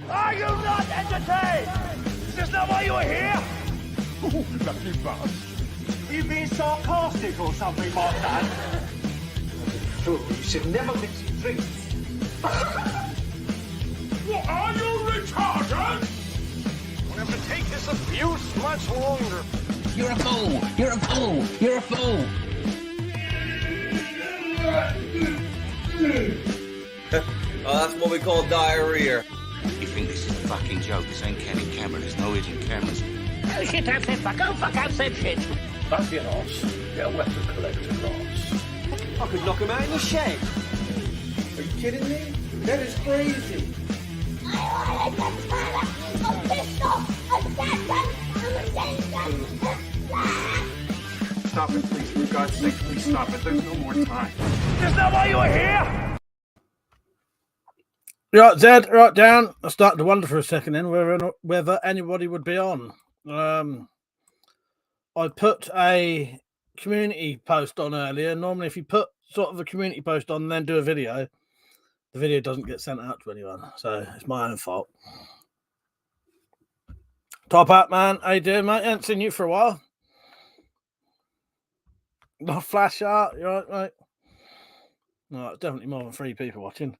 Are you not entertained? Is this not why you were here? Ooh, lucky bastard. You being sarcastic or something like that? Fool, you should never mix drinks. What, are you retarded? We'll have to take this abuse much longer. You're a fool! You're a fool! You're a fool! Oh, that's what we call diarrhea. You think this is a fucking joke? This ain't Kenny camera. There's no hidden cameras. Oh shit, I've said fuck. Oh fuck, I've said shit. Don't be an arse. Get a weapon collector class. I could knock him out in the shed. Are you kidding me? That is crazy. Stop it, please. For God's sake, please stop it. There's no more time. Is this not why you were here? Right, Zed, right down. I started to wonder for a second then whether anybody would be on. I put a community post on earlier. Normally, if you put sort of a community post on and then do a video, the video doesn't get sent out to anyone. So it's my own fault. Top Hat Man, how you doing, mate? I haven't seen you for a while. Not flash art, you right, mate? No, it's definitely more than 3 people watching.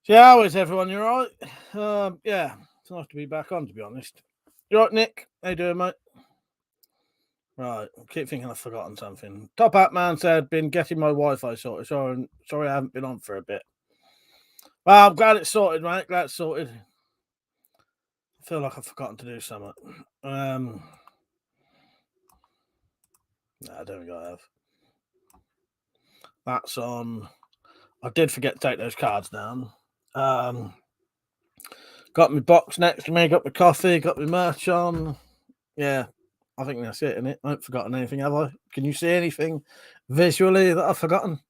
So yeah, how is everyone? You all right? Yeah, it's nice to be back on, to be honest. You all right, Nick? How you doing, mate? Right, I keep thinking I've forgotten something. Top Hat Man said, been getting my Wi-Fi sorted. Sorry I haven't been on for a bit. Well, I'm glad it's sorted, mate. Glad it's sorted. I feel like I've forgotten to do something. No, I don't think I have. That's on. I did forget to take those cards down. Got my box next to me, got my coffee, got my merch on. Yeah, I think that's it, innit? I haven't forgotten anything, have I? Can you see anything visually that I've forgotten?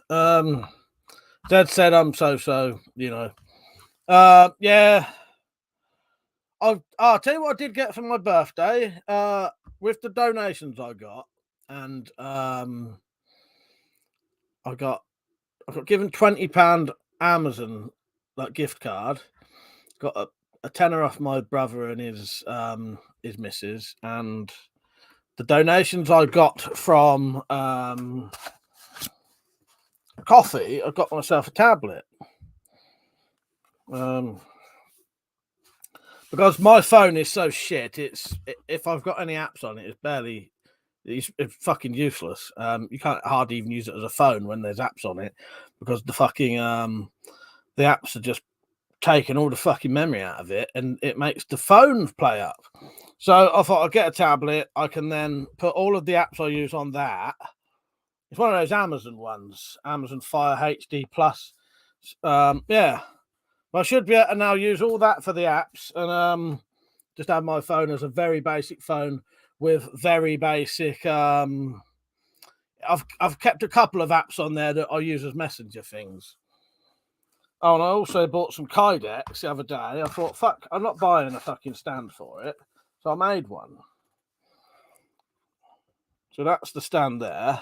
Dad said I'm so, you know. Yeah. I'll tell you what I did get for my birthday. With the donations I got, and I got given £20 Amazon gift card. Got a tenner off my brother and his missus, and the donations I got from coffee. I got myself a tablet. Because my phone is so shit, if I've got any apps on it, it's fucking useless. You can't hardly even use it as a phone when there's apps on it, because the fucking the apps are just taking all the fucking memory out of it, and it makes the phone play up. So I thought I'd get a tablet. I can then put all of the apps I use on that. It's one of those Amazon ones, Amazon Fire HD Plus. Yeah. I should be able to now use all that for the apps, and just have my phone as a very basic phone with very basic. I've kept a couple of apps on there that I use as messenger things. Oh, and I also bought some Kydex the other day. I thought, fuck, I'm not buying a fucking stand for it, so I made one. So that's the stand there.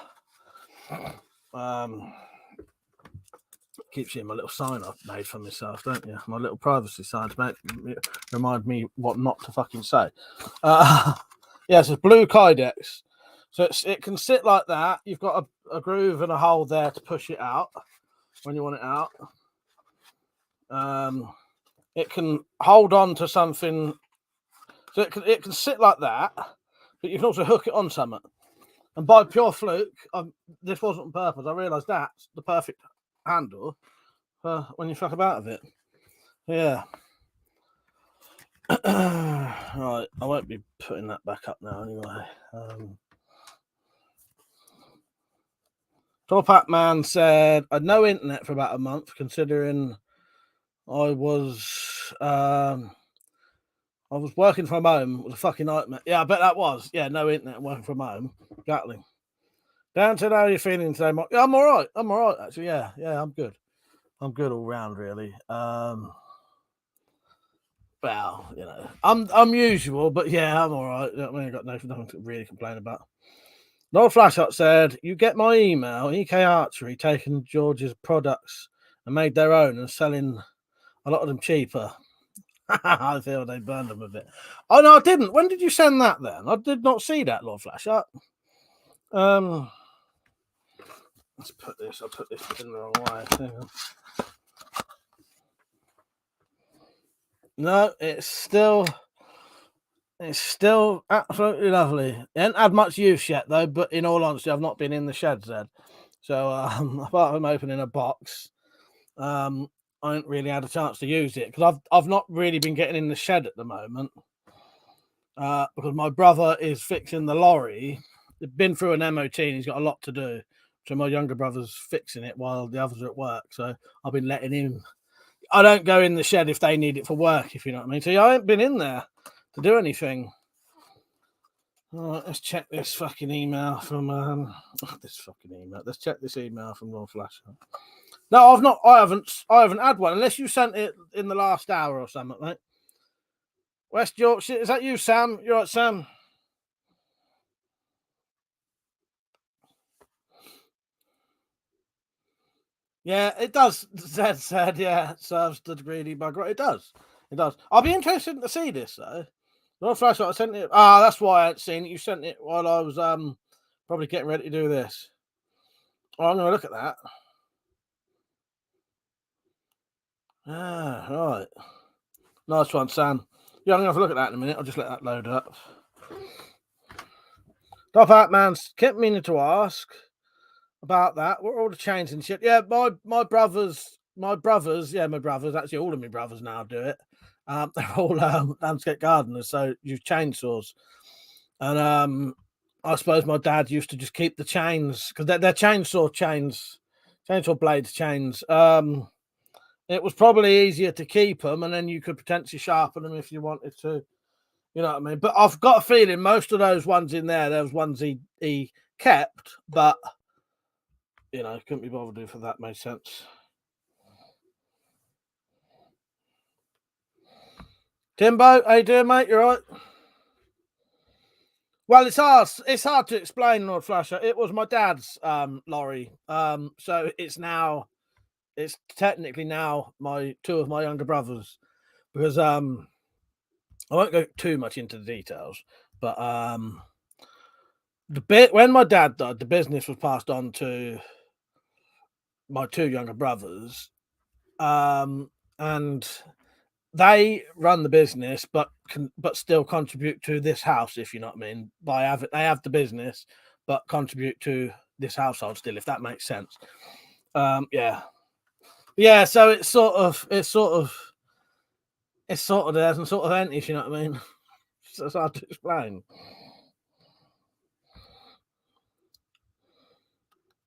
Keep seeing my little sign I've made for myself, don't you? My little privacy sign to remind me what not to fucking say. Yeah, it's a blue Kydex. So it can sit like that. You've got a groove and a hole there to push it out when you want it out. It can hold on to something. So it can sit like that, but you can also hook it on something. And by pure fluke, this wasn't on purpose. I realised that's the perfect handle for when you fuck about with it. Yeah. Right, I won't be putting that back up now anyway. Top Hat Man said, I had no internet for about a month, considering I was working from home. It was a fucking nightmare. Yeah, I bet that was. Yeah, no internet, working from home. Gatling. Dan said, how are you feeling today, Mark? Yeah, I'm all right. I'm all right, actually. Yeah, I'm good. I'm good all round, really. Well, you know, I'm usual, but yeah, I'm all right. I mean, I've got nothing to really complain about. Noel Flashhot said, you get my email. EK Archery taking George's products and made their own and selling A lot of them cheaper. I feel they burned them a bit. Oh no, I didn't. When did you send that then? I did not see that, Lord Flash. Let's put this. I put this in the wrong way. Hang on. No, it's still absolutely lovely. It hasn't had much use yet though, but in all honesty, I've not been in the sheds then. So apart from opening a box, I haven't really had a chance to use it because I've not really been getting in the shed at the moment. Because my brother is fixing the lorry. They've been through an MOT and he's got a lot to do. So my younger brother's fixing it while the others are at work. So I've been letting him. I don't go in the shed if they need it for work, if you know what I mean. So I haven't been in there to do anything. All right, let's check this fucking email from this fucking email. Let's check this email from Lord Flash. No, I've not. I haven't had one unless you sent it in the last hour or something, mate. West Yorkshire, is that you, Sam? You're right, Sam. Yeah, it does. Zed said, yeah, serves the greedy bugger. It does. It does. I'll be interested to see this though. Lord Flash, I sent it. That's why I hadn't seen it. You sent it while I was probably getting ready to do this. Oh, I'm gonna look at that. Right. Nice one, Sam. Yeah, I'm gonna have a look at that in a minute. I'll just let that load up. Top Hat Man's kept meaning to ask about that. What are all the chains and shit? Yeah, my brothers, actually all of my brothers now do it. They're all landscape gardeners, so use chainsaws. And I suppose my dad used to just keep the chains because they're chainsaw blades chains. It was probably easier to keep them, and then you could potentially sharpen them if you wanted to. You know what I mean? But I've got a feeling most of those ones in there was ones he kept, but you know, couldn't be bothered if that made sense. Timbo, how you doing, mate? You right? Well, it's hard to explain, Lord Flasher. It was my dad's lorry. So it's technically now two of my younger brothers. Because I won't go too much into the details, but when my dad died, the business was passed on to my two younger brothers. And they run the business, but still contribute to this house, if you know what I mean. They have the business, but contribute to this household still, if that makes sense. Yeah. So it's sort of there and sort of ain't, if you know what I mean. It's hard to explain.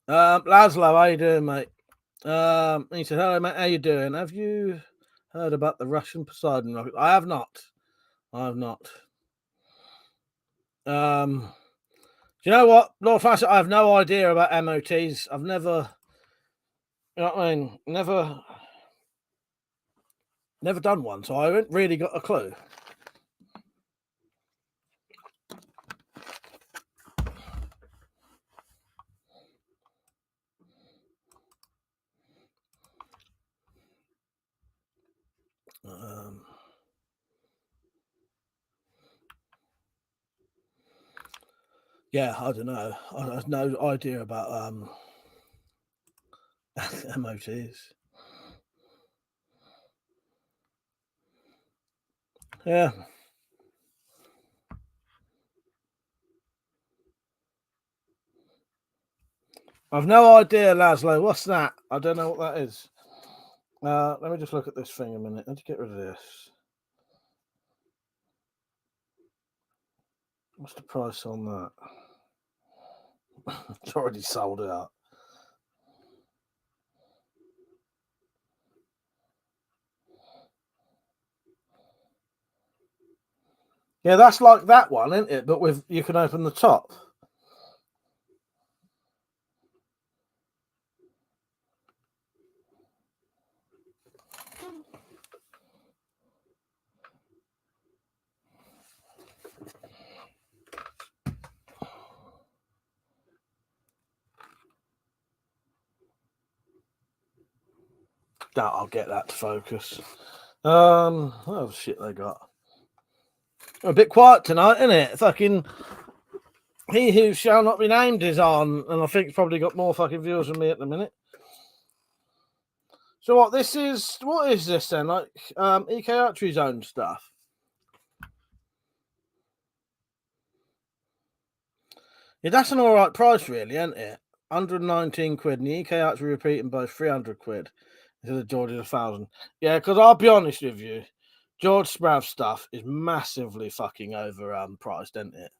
Laszlo, how you doing, mate? He said, hello, mate, how you doing? Have you heard about the Russian Poseidon rocket? I have not. Do you know what, Lord Flash? I have no idea about MOTs. I've never, you know what I mean? Never done one, so I haven't really got a clue. Yeah, I don't know. I have no idea about MOTs. Yeah. I've no idea, Laszlo. What's that? I don't know what that is. Let me just look at this thing a minute. Let's get rid of this. What's the price on that? It's already sold out. Yeah, that's like that one, isn't it? But you can open the top. Doubt I'll get that to focus. Oh shit, they got a bit quiet tonight, isn't it? Fucking He Who Shall Not Be Named is on, and I think it's probably got more fucking viewers than me at the minute. So what is this then? Like EK Archery's own stuff. Yeah, that's an alright price really, isn't it? 119 quid, and the EK Archery repeating both 300 quid. Instead of George's 1,000. Yeah, because I'll be honest with you, George Sprav's stuff is massively fucking over priced, isn't it?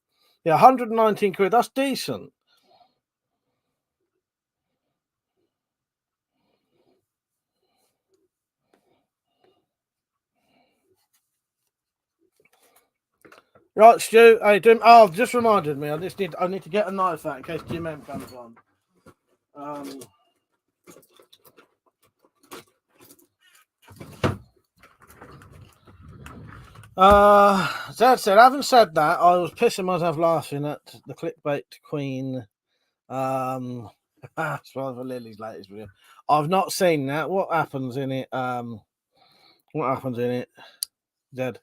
Yeah, 119 quid, that's decent. Right, Stu, how you doing? Oh, just reminded me, I need to get a knife out in case Jim M comes on. Dad said, having said that, I was pissing myself laughing at the clickbait queen. As well for Lily's latest video. I've not seen that. What happens in it? What happens in it? Zed.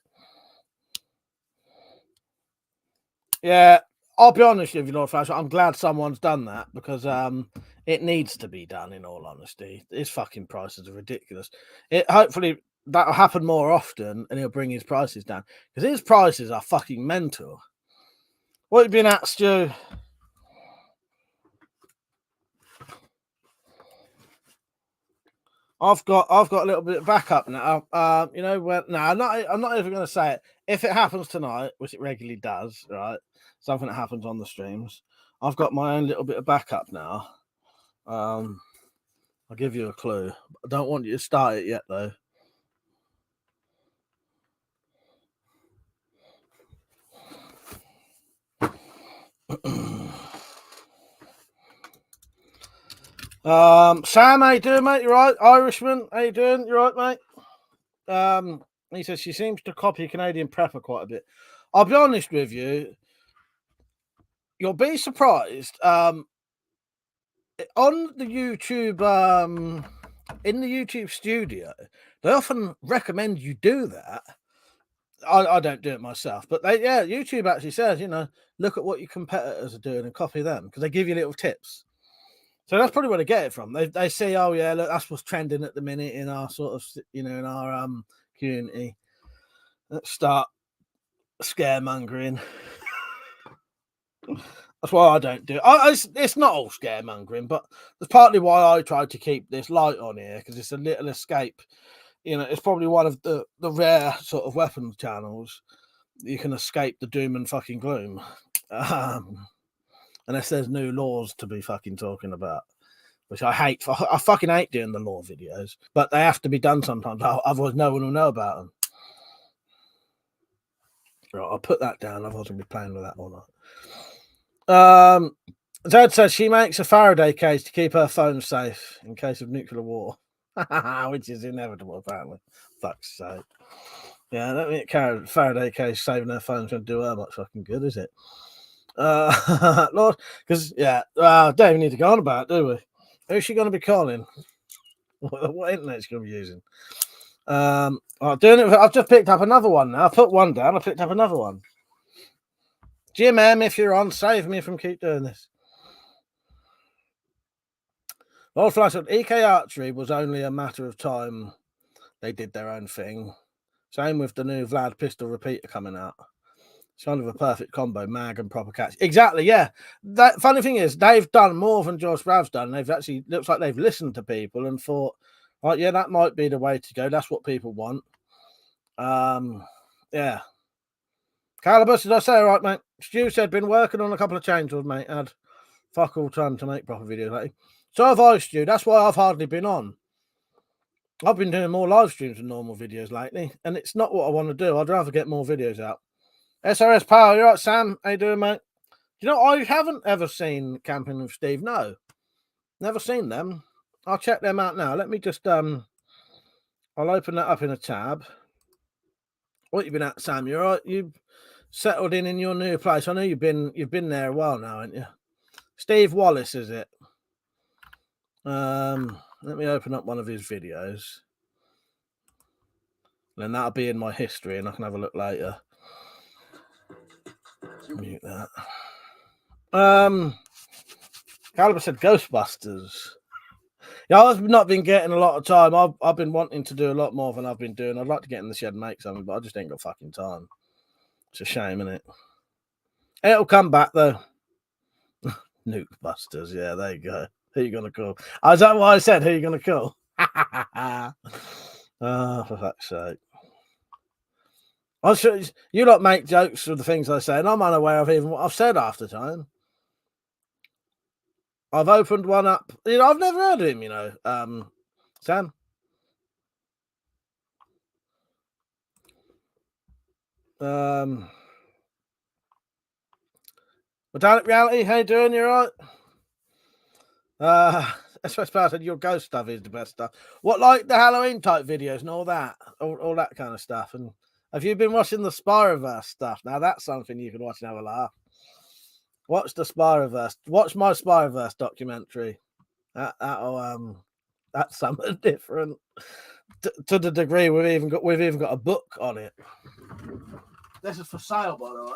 Yeah, I'll be honest with you, Lord Flash. I'm glad someone's done that because it needs to be done. In all honesty, his fucking prices are ridiculous. Hopefully that'll happen more often, and he'll bring his prices down because his prices are fucking mental. What have you been at, Stu? I've got a little bit of backup now. You know when? No, I'm not even going to say it. If it happens tonight, which it regularly does, right? Something that happens on the streams. I've got my own little bit of backup now. I'll give you a clue. I don't want you to start it yet, though. Sam, how you doing, mate? You right? Irishman, how you doing? You right, mate? He says she seems to copy Canadian prepper quite a bit. I'll be honest with you. You'll be surprised. On the YouTube, in the YouTube studio, they often recommend you do that. I don't do it myself, but YouTube actually says, look at what your competitors are doing and copy them because they give you little tips. So that's probably where they get it from. They say, oh yeah, look, that's what's trending at the minute in our sort of, in our community. Let's start scaremongering. That's why I don't do it. It's not all scaremongering, but that's partly why I try to keep this light on here because it's a little escape. It's probably one of the rare sort of weapons channels you can escape the doom and fucking gloom. Unless there's new laws to be fucking talking about, which I hate. I fucking hate doing the law videos, but they have to be done sometimes. Otherwise, no one will know about them. Right, I'll put that down. Otherwise, I'll be playing with that all night. Zed says she makes a Faraday cage to keep her phone safe in case of nuclear war, which is inevitable, apparently. Fuck's sake. Yeah, I don't think Faraday cage saving her phone's going to do her much fucking good, is it? Lord, because don't even need to go on about it, do we? Who's she going to be calling? What internet's going to be using? I'm doing it. I've just picked up another one now. I put one down. I picked up another one. Jim M, if you're on, save me from keep doing this. Lord Flash said EK Archery was only a matter of time. They did their own thing. Same with the new Vlad pistol repeater coming out. It's kind of a perfect combo, mag and proper catch. Exactly, yeah. That funny thing is, they've done more than George Brav's done. They've actually looks like they've listened to people and thought, right, yeah, that might be the way to go. That's what people want. Yeah. Calibus, did I say all right, mate? Stu said, been working on a couple of chainsaws, mate. Had fuck all time to make proper videos lately. So have I, Stu. That's why I've hardly been on. I've been doing more live streams than normal videos lately, and it's not what I want to do. I'd rather get more videos out. SRS Power, you right, Sam? How you doing, mate? I haven't ever seen Camping with Steve. No, never seen them. I'll check them out now. Let me just I'll open that up in a tab. What you been at, Sam? You all right? You settled in your new place? I know you've been there a while now, haven't you? Steve Wallace, is it? Let me open up one of his videos. Then that'll be in my history, and I can have a look later. Mute that. Caliber said Ghostbusters. Yeah, I've not been getting a lot of time. I've been wanting to do a lot more than I've been doing. I'd like to get in the shed and make something, but I just ain't got fucking time. It's a shame, isn't it? It'll come back though. Nuke Busters, yeah, there you go. Who you gonna call? Oh, is that what I said? Who you gonna call? Oh, for fuck's sake. I'm sure you lot make jokes of the things I say, and I'm unaware of even what I've said half the time. I've opened one up. You know, I've never heard of him, you know. Sam. Metallic Reality, how you doing? You all right? Especially said your ghost stuff is the best stuff. What, like the Halloween type videos and all that? All that kind of stuff. And have you been watching the Spyroverse stuff? Now that's something you can watch and have a laugh. Watch the Spyroverse. Watch my Spyroverse documentary. That's something different. To the degree we've even got a book on it. This is for sale, by the way.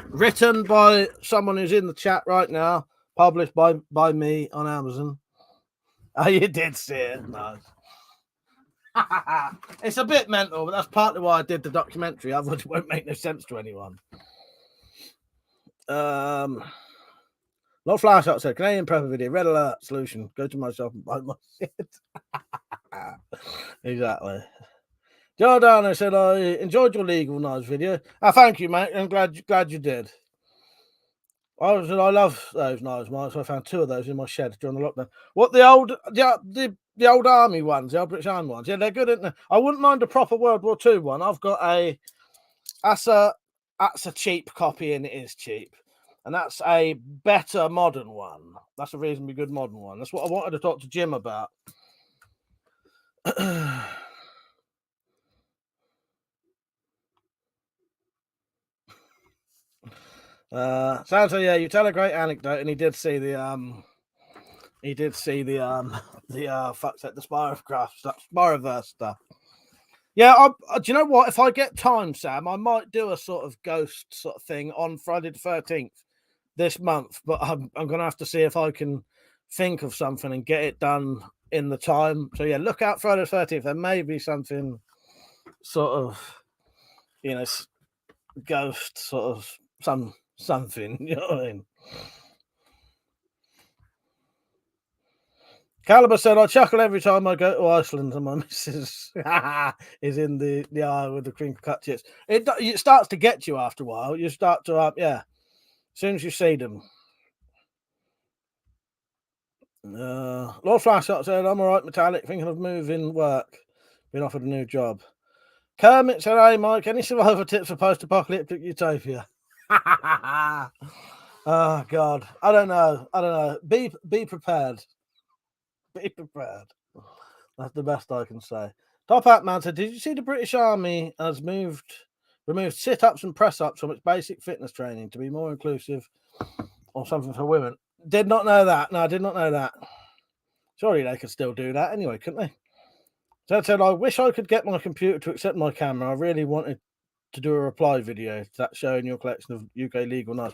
Written by someone who's in the chat right now. Published by me on Amazon. Oh, you did see it. Nice. It's a bit mental, but that's partly why I did the documentary. Otherwise, it won't make no sense to anyone. Not Flash Shot said Canadian prepper video, red alert solution. Go to my shop and buy my shit. Exactly. Giordano said I enjoyed your legal knives video. Thank you, mate. I'm glad you did. I love those knives, Mike. So I found 2 of those in my shed during the lockdown. What the old army ones, the old British Army ones? Yeah, they're good, aren't they? I wouldn't mind a proper World War II one. I've got that's a cheap copy, and it is cheap. And that's a better modern one. That's a reasonably good modern one. That's what I wanted to talk to Jim about. Sounds like, yeah, you tell a great anecdote, and he did see the Spyroverse stuff. Yeah, do you know what? If I get time, Sam, I might do a sort of ghost sort of thing on Friday the 13th this month, but I'm gonna have to see if I can think of something and get it done in the time. So yeah, look out Friday the 13th. There may be something sort of, you know, ghost sort of something, you know what I mean? Caliber said, I chuckle every time I go to Iceland and my missus is in the eye with the crinkle cut chips. It starts to get you after a while. You start to, yeah, as soon as you see them. Lord Flashshot said, I'm all right, Metallic, thinking of moving work. Been offered a new job. Kermit said, hey, Mike, any survivor tips for post-apocalyptic utopia? Oh, God. I don't know. Be prepared. Be prepared. That's the best I can say. Top Hat Man said, did you see the British Army has removed sit-ups and press-ups from its basic fitness training to be more inclusive or something for women? Did not know that. No, I did not know that. Surely they could still do that anyway, couldn't they? So I said, I wish I could get my computer to accept my camera. I really wanted to do a reply video to that showing your collection of UK legal knives.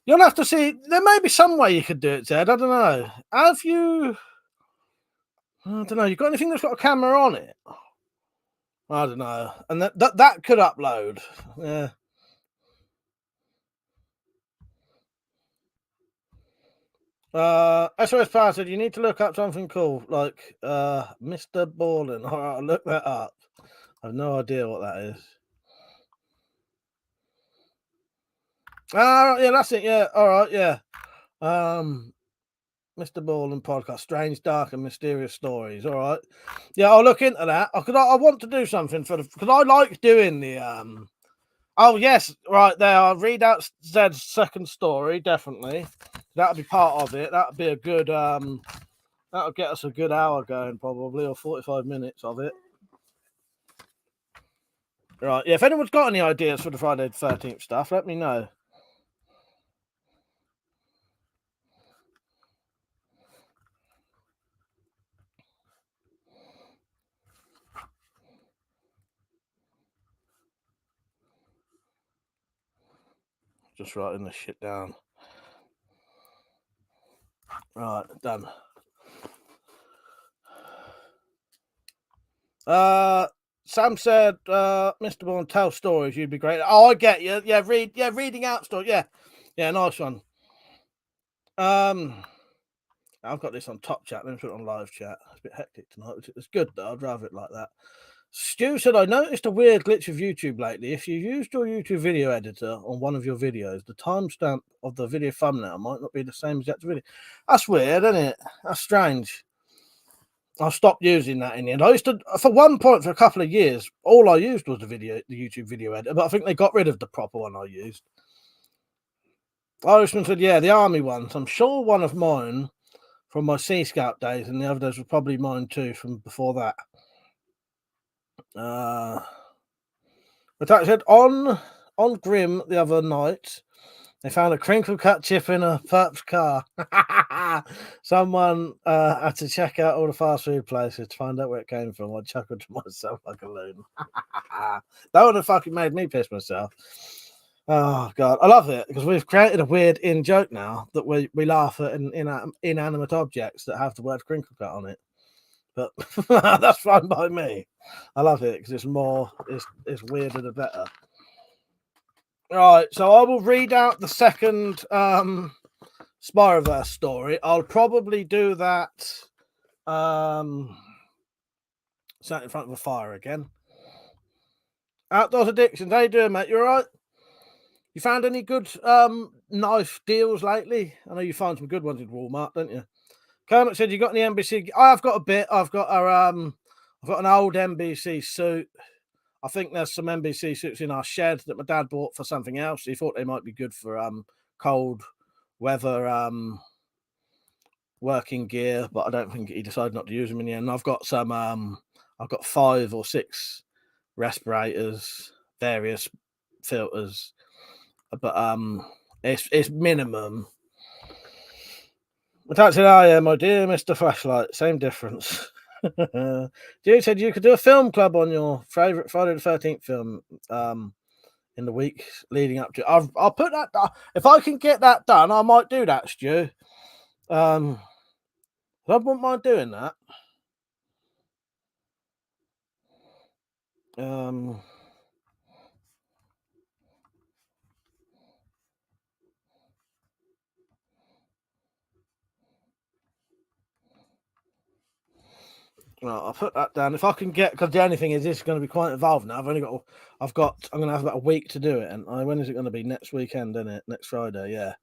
You'll have to see. There may be some way you could do it, Ted. I don't know. Have you... I don't know. You got anything that's got a camera on it? I don't know. And that could upload. Yeah. SOS Power said you need to look up something cool like Mr. Ballin. All right, I'll look that up. I have no idea what that is. Yeah, that's it. Yeah, all right, yeah. Mr. Ballin podcast, strange, dark, and mysterious stories. All right, yeah, I'll look into that because I want to do something because I like doing the Oh yes, right there. I'll read out Zed's second story. Definitely, that'll be part of it. That'll be a good that'll get us a good hour going, probably, or 45 minutes of it. Right, yeah. If anyone's got any ideas for the Friday the 13th stuff, let me know. Just writing this shit down. Right, done. Sam said, Mr. Bourne, tell stories, you'd be great. Oh, I get you. Yeah, reading out stories. Yeah, nice one. I've got this on top chat, then put it on live chat. It's a bit hectic tonight, which is good though. I'd rather it like that. Stu said, I noticed a weird glitch with YouTube lately. If you used your YouTube video editor on one of your videos, the timestamp of the video thumbnail might not be the same as the actual video. That's weird, isn't it? That's strange. I stopped using that in the end. I used to, for one point, for a couple of years, all I used was the YouTube video editor, but I think they got rid of the proper one I used. Irishman said, yeah, the army ones. I'm sure one of mine from my Sea Scout days, and the other days were probably mine too from before that. But that said, on Grim the other night, they found a crinkle cut chip in a perp's car. Someone had to check out all the fast food places to find out where it came from. I chuckled to myself like a loon. That would have fucking made me piss myself. Oh god, I love it because we've created a weird in joke now that we laugh at inanimate objects that have the word crinkle cut on it. But that's fine by me. I love it because it's weirder the better. Right, so I will read out the second Spyroverse story. I'll probably do that sat in front of a fire again. Outdoors Addictions, how you doing, mate? You all right? You found any good knife deals lately? I know you find some good ones in Walmart, don't you? Kermit said, you got any NBC? I've got a bit. I've got an old NBC suit. I think there's some NBC suits in our shed that my dad bought for something else. He thought they might be good for cold weather working gear, but I don't think he decided not to use them in the end. I've got some I've got 5 or 6 respirators, various filters, but it's minimum. But that's it. Oh yeah, my dear Mr. Flashlight, same difference. Dude said you could do a film club on your favorite Friday the 13th film in the week leading up to. I'll put that down. If I can get that done, I might do that, Stu. I wouldn't mind doing that. Well, I'll put that down if I can get, because the only thing is this is going to be quite involved now. I'm going to have about a week to do it, and when is it going to be? Next weekend, isn't it? Next Friday, yeah.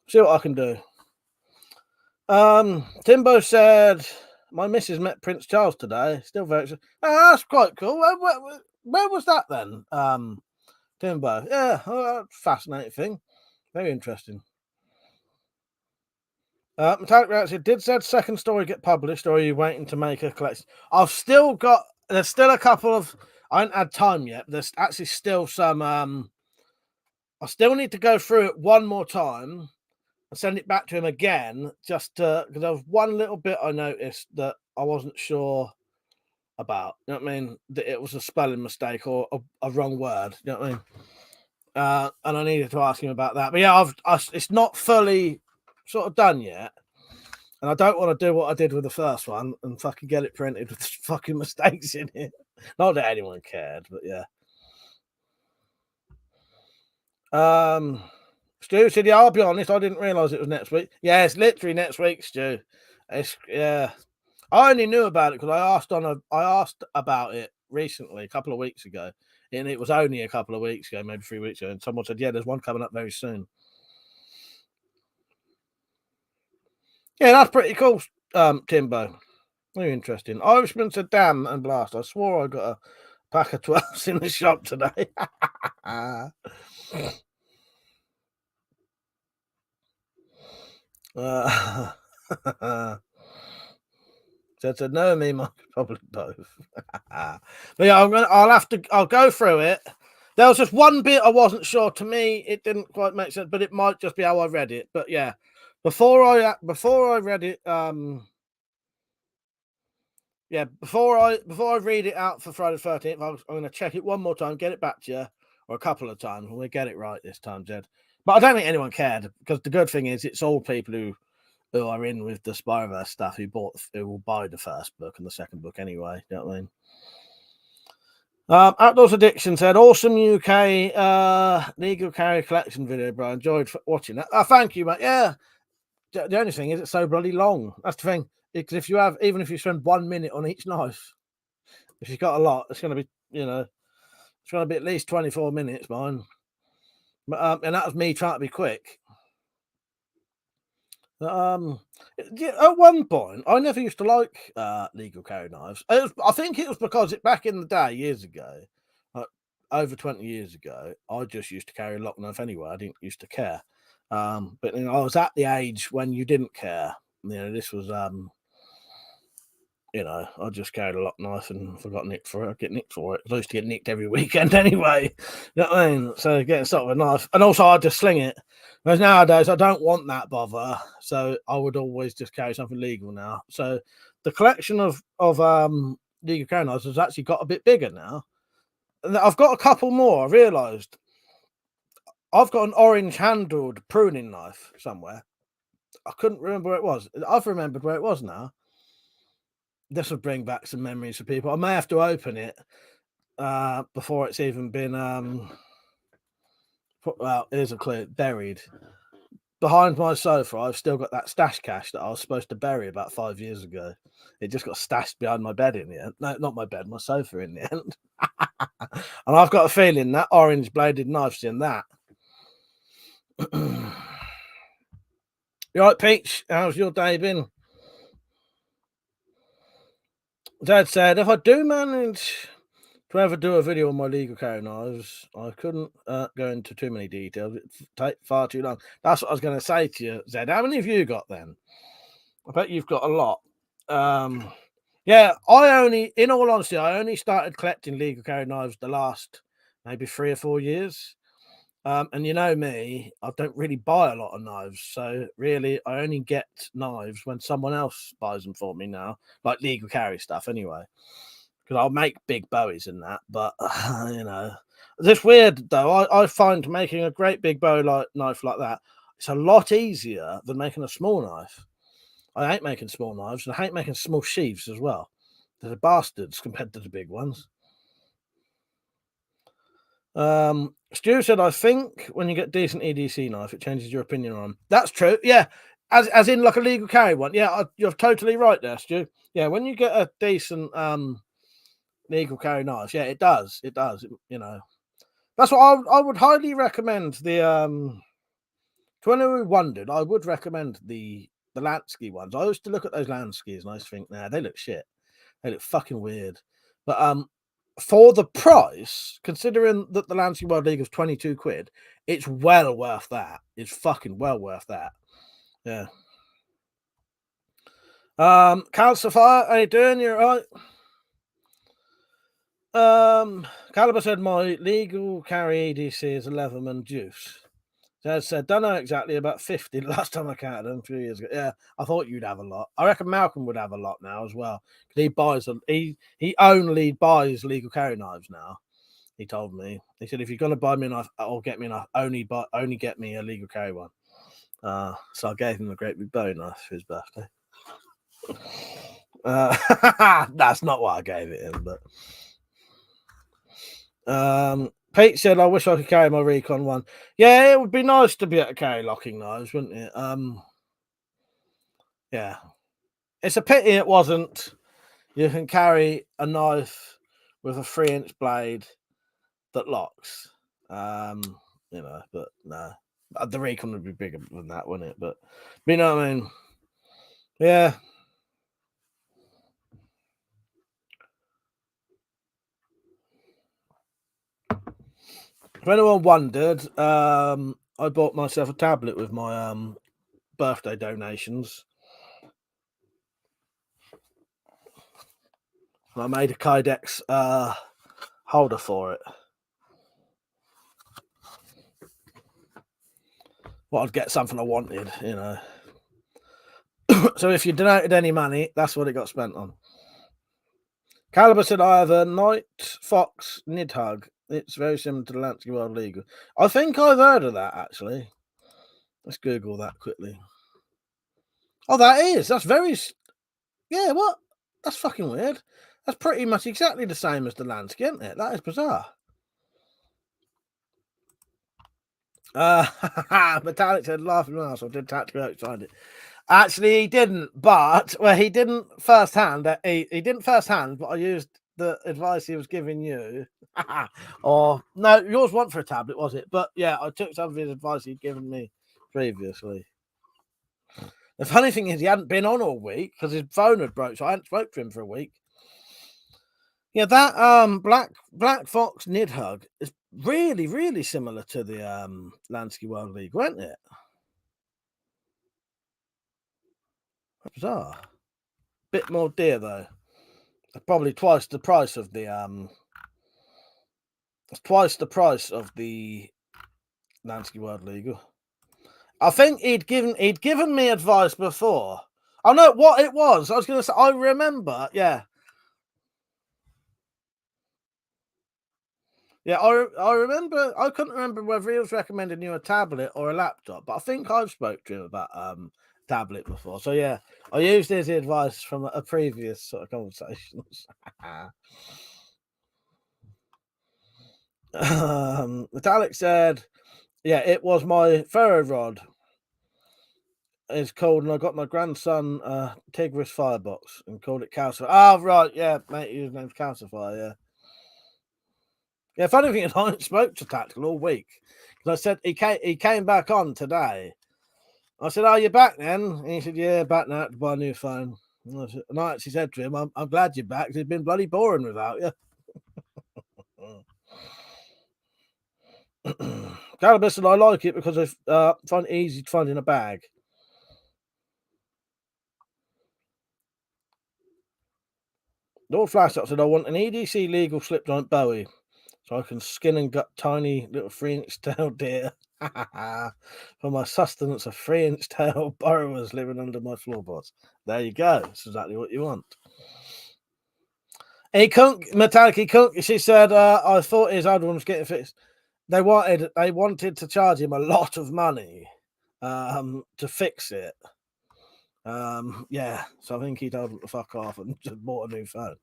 See what I can do. Timbo said my missus met Prince Charles today. Still very. Oh, that's quite cool. Where was that then? Timbo. Yeah, fascinating thing. Very interesting. Metallic Rat said, did said second story get published, or are you waiting to make a collection? There's still a couple of, I haven't had time yet, but there's actually still some, I still need to go through it one more time and send it back to him again, just because there was one little bit I noticed that I wasn't sure about. You know what I mean? That it was a spelling mistake or a wrong word. You know what I mean? And I needed to ask him about that. But yeah, it's not fully sort of done yet, and I don't want to do what I did with the first one and fucking get it printed with fucking mistakes in it. Not that anyone cared, but yeah. Stu said, yeah, I'll be honest, I didn't realise it was next week. Yeah, it's literally next week, Stu. Yeah. I only knew about it because I asked about it recently, a couple of weeks ago, and it was only a couple of weeks ago, maybe 3 weeks ago, and someone said, yeah, there's one coming up very soon. Yeah, that's pretty cool, Timbo. Very interesting. Irishman said, damn and blast. I swore I got a pack of 12s in the shop today. So no, me, Mike, probably both. But yeah, I'll go through it. There was just one bit I wasn't sure. To me, it didn't quite make sense, but it might just be how I read it. But yeah, before I read it, before I read it out for Friday the 13th, I'm going to check it one more time, get it back to you. or a couple of times, and we get it right this time, Jed. But I don't think anyone cared, because the good thing is it's all people who are in with the Spider-Verse stuff who will buy the first book and the second book anyway. You know what I mean? Outdoors Addiction said, awesome UK legal carry collection video, bro. Enjoyed watching that. Thank you, mate. Yeah. The only thing is it's so bloody long. That's the thing. Because even if you spend 1 minute on each knife, if you've got a lot, it's going to be, it's going to be at least 24 minutes, mine. But, and that was me trying to be quick. At one point, I never used to like legal carry knives. I think it was because back in the day, years ago, over 20 years ago, I just used to carry a lock knife anyway. I didn't used to care. But I was at the age when you didn't care. This was I just carried a lock knife and if I got nicked for it, I'd get nicked for it. I used to get nicked every weekend anyway. You know what I mean? So getting sort of a knife. And also I'd just sling it. Whereas nowadays I don't want that bother. So I would always just carry something legal now. So the collection of legal carry knives has actually got a bit bigger now. And I've got a couple more. I realised I've got an orange handled pruning knife somewhere. I couldn't remember where it was. I've remembered where it was now. This will bring back some memories for people. I may have to open it before it's even been well, here's a clue, buried. Behind my sofa, I've still got that stash cash that I was supposed to bury about 5 years ago. It just got stashed behind my bed in the end. No, not my bed, my sofa in the end. And I've got a feeling that orange bladed knife's in that. You right, Peach? How's your day been? Dad said, if I do manage to ever do a video on my legal carry knives, I couldn't go into too many details. It'd take far too long. That's what I was going to say to you, Zed. How many have you got then? I bet you've got a lot. Yeah, in all honesty, I only started collecting legal carry knives the last maybe 3 or 4 years. And you know me, I don't really buy a lot of knives. So really, I only get knives when someone else buys them for me now, like legal carry stuff anyway. Because I'll make big bowies in that. But, it's weird though. I find making a great big bowie knife like that, it's a lot easier than making a small knife. I hate making small knives and I hate making small sheaths as well. They're bastards compared to the big ones. Stu said, I think when you get decent EDC knife, it changes your opinion on them. That's true. Yeah. As in like a legal carry one. Yeah, you're totally right there, Stu. Yeah, when you get a decent legal carry knife, yeah, it does. It does. That's what I would highly recommend the to anyone who wondered, I would recommend the Lansky ones. I used to look at those Lanskys and I used to think, nah, they look shit. They look fucking weird. But for the price, considering that the Lansky World League is 22 quid, it's well worth that. It's fucking well worth that. Yeah. Calcifier, how you doing? You're right. Caliber said my legal carry EDC is a Leatherman Juice. Dad said, don't know exactly, about 50 the last time I counted them a few years ago. Yeah, I thought you'd have a lot. I reckon Malcolm would have a lot now as well. Because he only buys legal carry knives now. He told me. He said, if you're gonna buy me a knife or get me a knife, only get me a legal carry one. So I gave him a great big bowie knife for his birthday. That's not what I gave it him, but Pete said, I wish I could carry my Recon one. Yeah, it would be nice to be able to carry locking knives, wouldn't it? Yeah. It's a pity it wasn't. You can carry a knife with a 3-inch blade that locks. But no. The Recon would be bigger than that, wouldn't it? But you know what I mean? Yeah. If anyone wondered, I bought myself a tablet with my birthday donations. And I made a Kydex holder for it. Well, I'd get something I wanted, So if you donated any money, that's what it got spent on. Caliber said, I have a Night Fox Nidhug It's very similar to the Lansky World League. I think I've heard of that, actually. Let's Google that quickly. Oh, that is. That's very... Yeah, what? That's fucking weird. That's pretty much exactly the same as the Lansky, isn't it? That is bizarre. Metallic said, laughing arsehole, did tactical outside it. Actually, he didn't, but he didn't firsthand. He didn't firsthand, but I used the advice he was giving you. Or no, yours wasn't for a tablet, was it? But yeah, I took some of his advice he'd given me previously. The funny thing is, he hadn't been on all week because his phone had broke, so I hadn't spoke to him for a week. Yeah, that Black Fox Nidhug is really, really similar to the Lansky World League, wasn't it? Bizarre. Bit more dear though. Probably twice the price of the It's twice the price of the Lansky World League. I think he'd given me advice before. I know what it was. I was going to say. I remember. Yeah. Yeah, I remember. I couldn't remember whether he was recommending you a tablet or a laptop, but I think I've spoke to him about tablet before. So yeah, I used his advice from a previous sort of conversations. Metallic said, "Yeah, it was my ferro rod. It's called, and I got my grandson Tigris Firebox and called it Calcifier. Oh, right, yeah, mate, his name's Calcifier, yeah. Yeah, funny thing is, I haven't spoke to Tactical all week. Because I said he came back on today. I said, "Oh, you're back then?" And he said, "Yeah, back now to buy a new phone." And I actually said to him, I'm glad you're back. It's been bloody boring without you. Caliber said, "I like it because I find it easy to find in a bag." Lord Flashshot said, "I want an EDC legal slip joint Bowie so I can skin and gut tiny little 3-inch tail deer for my sustenance of 3-inch tail burrowers living under my floorboards." There you go. That's exactly what you want. He couldn't, Metallic, he couldn't. She said, "I thought his other one was getting fixed." They wanted to charge him a lot of money to fix it. Yeah, so I think he told them to fuck off and just bought a new phone.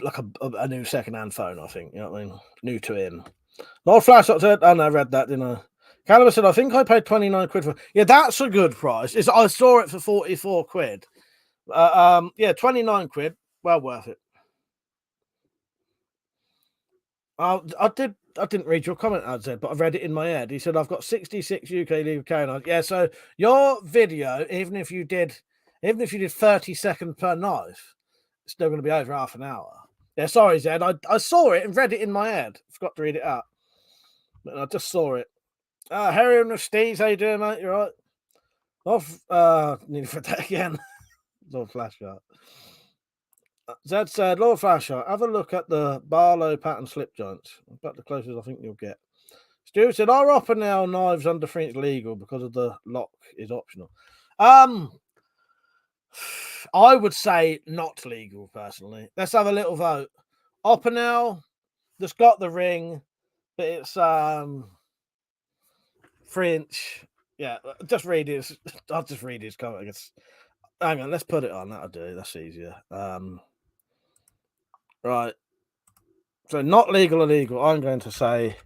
Like a new second-hand phone, I think. You know what I mean? New to him. Lord Flashshot said, "Oh, no, I read that, didn't I?" Caliber said, "I think I paid 29 quid for it." Yeah, that's a good price. I saw it for 44 quid. Yeah, 29 quid. Well worth it. I didn't read your comment, I said, but I read it in my head. He said, "I've got 66 UK legal canines." Yeah, so your video, even if you did 30 seconds per knife, it's still going to be over half an hour. Yeah, sorry, Zed. I saw it and read it in my head. Forgot to read it out. But I just saw it. Harry and Steez, how you doing, mate? You right? Need for that again. Lord Flashshot. Zed said, "Lord Flashshot, have a look at the Barlow pattern slip joints. About the closest I think you'll get." Stu said, "Are Oppenel knives under 3-inch legal because of the lock is optional?" I would say not legal, personally. Let's have a little vote. Oppenel, that's got the ring, but it's 3-inch. Yeah, just read his. I'll just read his comment. I guess. Hang on, let's put it on. That'll do. That's easier. Right. So not legal, illegal. I'm going to say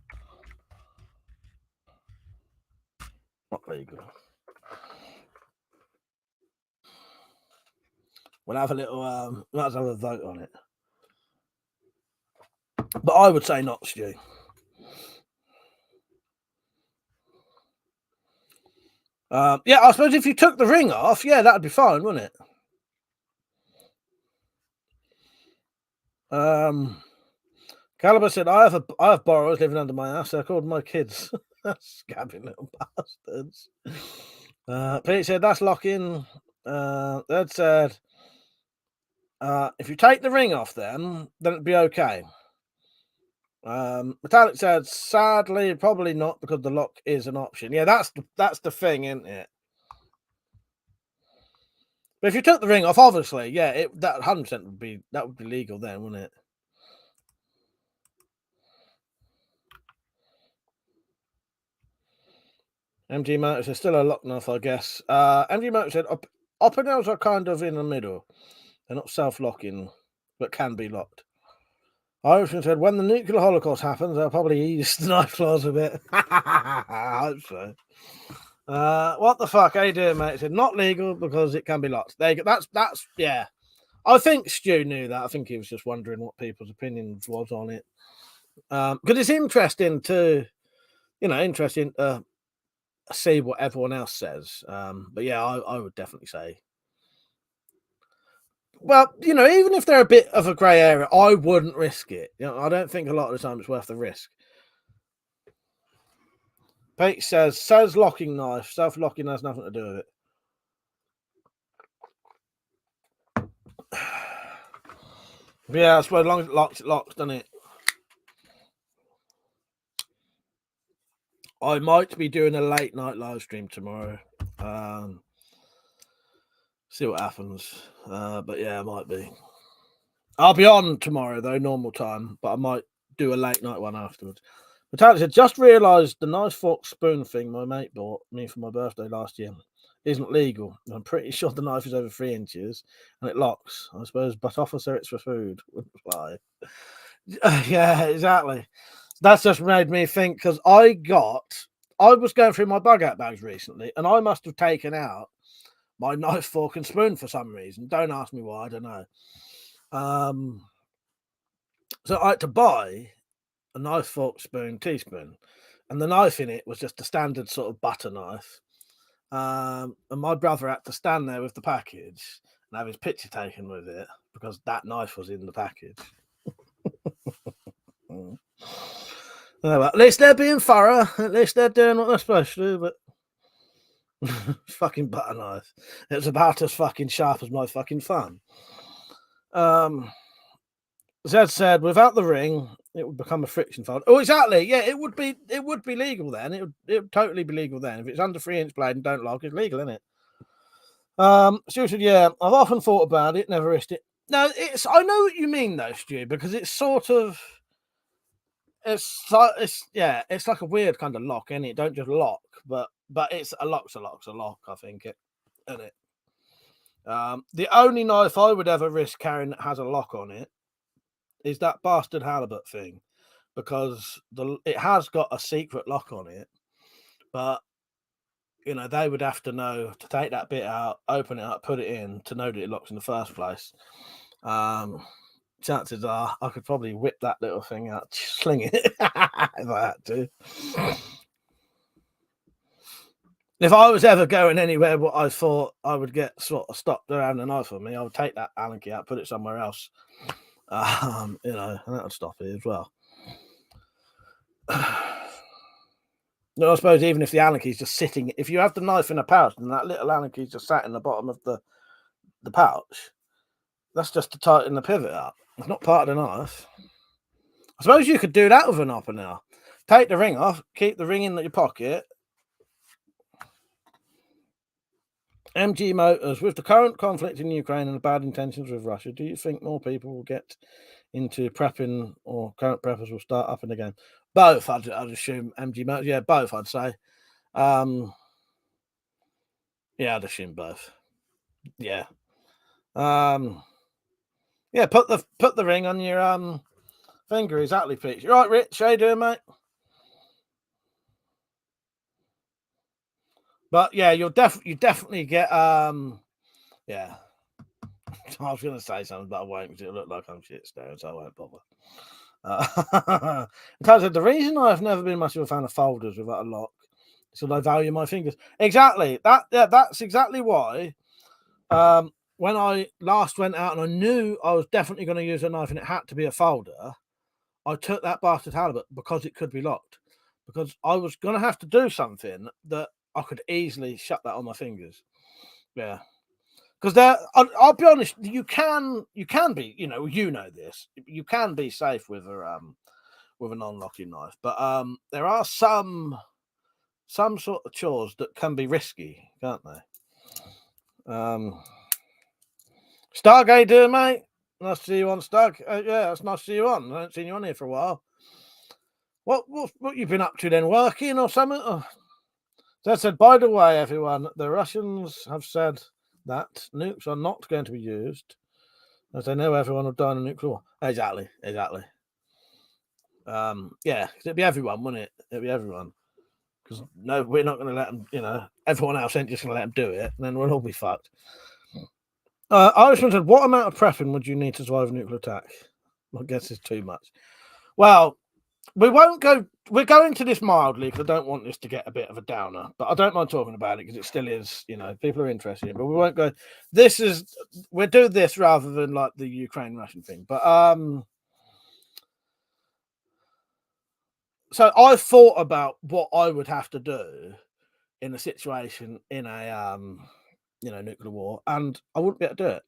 not legal. We'll have a little. Let's have a vote on it. But I would say not, Stu. Yeah, I suppose if you took the ring off, yeah, that'd be fine, wouldn't it? Caliber said, I have borrowers living under my house. They're called my kids. Scabbing little bastards. Pete said, "That's lock-in." That said, "If you take the ring off them, then it'd be okay." Metallic said, "Sadly, probably not because the lock is an option." Yeah, that's the thing, isn't it? But if you took the ring off, obviously, yeah, that 100% would be legal then, wouldn't it? MG Motor says still a lock knife, I guess. MG Motor said upper nails are kind of in the middle. They're not self-locking, but can be locked. Irishman said, when the nuclear holocaust happens, they'll probably ease the knife claws a bit. I hope so. What the fuck? How you doing, mate? He said, not legal because it can be locked. There you go. That's yeah. I think Stu knew that. I think he was just wondering what people's opinions was on it. Because it's interesting to, interesting to see what everyone else says. But yeah, I would definitely say. Well, even if they're a bit of a grey area, I wouldn't risk it. I don't think a lot of the time it's worth the risk. Pete says locking knife. Self-locking has nothing to do with it. Yeah, I suppose as long as it locks, doesn't it? I might be doing a late night live stream tomorrow. See what happens. But yeah, I might be. I'll be on tomorrow though, normal time, but I might do a late night one afterwards. Metallic said, just realised the knife, fork, spoon thing my mate bought me for my birthday last year isn't legal. I'm pretty sure the knife is over 3 inches and it locks. I suppose, but officer, it's for food. Wouldn't fly. Yeah, exactly. That's just made me think because I was going through my bug out bags recently and I must have taken out my knife, fork, and spoon for some reason. Don't ask me why, I don't know. So I had to buy a knife, fork, spoon, teaspoon, and the knife in it was just a standard sort of butter knife. And my brother had to stand there with the package and have his picture taken with it because that knife was in the package. Well, at least they're being thorough. At least they're doing what they're supposed to do, but fucking butter knife. It's about as fucking sharp as my fucking thumb. Zed said, without the ring, it would become a friction fold. Oh, exactly. Yeah, it would be legal then. It would totally be legal then. If it's under 3-inch blade and don't lock, it's legal, isn't it? Stu said, yeah, I've often thought about it, never risked it. No, I know what you mean though, Stu, because it's sort of it's like a weird kind of lock, isn't it? Don't just lock, but it's a lock, I think it, isn't it? The only knife I would ever risk carrying that has a lock on it is that bastard halibut thing, because it has got a secret lock on it, but they would have to know to take that bit out, open it up, put it in to know that it locks in the first place. Chances are I could probably whip that little thing out, sling it if I had to. If I was ever going anywhere what I thought I would get sort of stopped around a knife on me, I would take that Allen key out, put it somewhere else. And that would stop it as well. No, I suppose even if the Allen key is just sitting, if you have the knife in a pouch and that little Allen key is just sat in the bottom of the pouch, that's just to tighten the pivot up. It's not part of the knife. I suppose you could do that with an upper now. Take the ring off, keep the ring in your pocket. MG Motors, with the current conflict in Ukraine and the bad intentions with Russia, do you think more people will get into prepping or current preppers will start upping again? Both, I'd assume. MG Motors, yeah, both, I'd say. Yeah, I'd assume both. Yeah. Yeah, put the ring on your finger, exactly, Pete. You right, Rich? How you doing, mate? But yeah, you definitely get yeah. I was gonna say something, but I won't because it look like I'm shit staring, so I won't bother. In terms of the reason I've never been much of a fan of folders without a lock, so I value my fingers. Exactly. That's exactly why. When I last went out and I knew I was definitely going to use a knife and it had to be a folder, I took that bastard halibut because it could be locked. Because I was going to have to do something that I could easily shut that on my fingers. Yeah. Because I'll be honest, you can be, this. You can be safe with a non-locking knife, but there are some sort of chores that can be risky, can't they? Stug, how you doing, mate? Nice to see you on, Stug. Yeah, it's nice to see you on. I haven't seen you on here for a while. What you been up to then? Working or something? That said, by the way, everyone, the Russians have said that nukes are not going to be used, as they know everyone will die in a nuclear war. Exactly. Yeah, 'cause it'd be everyone, wouldn't it? It'd be everyone. Because no, we're not going to let them. Everyone else ain't just going to let them do it, and then we'll all be fucked. Irishman said, "What amount of prepping would you need to survive a nuclear attack?" I guess it's too much. Well, we won't go. We're going to this mildly because I don't want this to get a bit of a downer, but I don't mind talking about it because it still is. People are interested in it, but we won't go. We'll do this rather than like the Ukraine Russian thing. But so I thought about what I would have to do in a situation in a nuclear war, and I wouldn't be able to do it.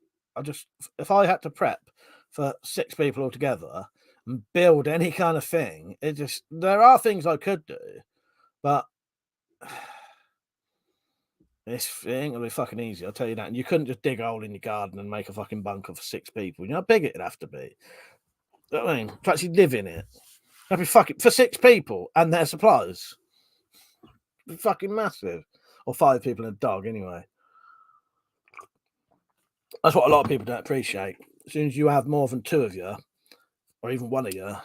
If I had to prep for 6 people altogether and build any kind of thing, there are things I could do, but it ain't gonna be fucking easy, I'll tell you that. And you couldn't just dig a hole in your garden and make a fucking bunker for 6 people. You know how big it'd have to be. You know what I mean, to actually live in it. That'd be fucking for 6 people and their supplies. It'd be fucking massive. Or 5 people and a dog, anyway. That's what a lot of people don't appreciate. As soon as you have more than 2 of you, or even 1 of you,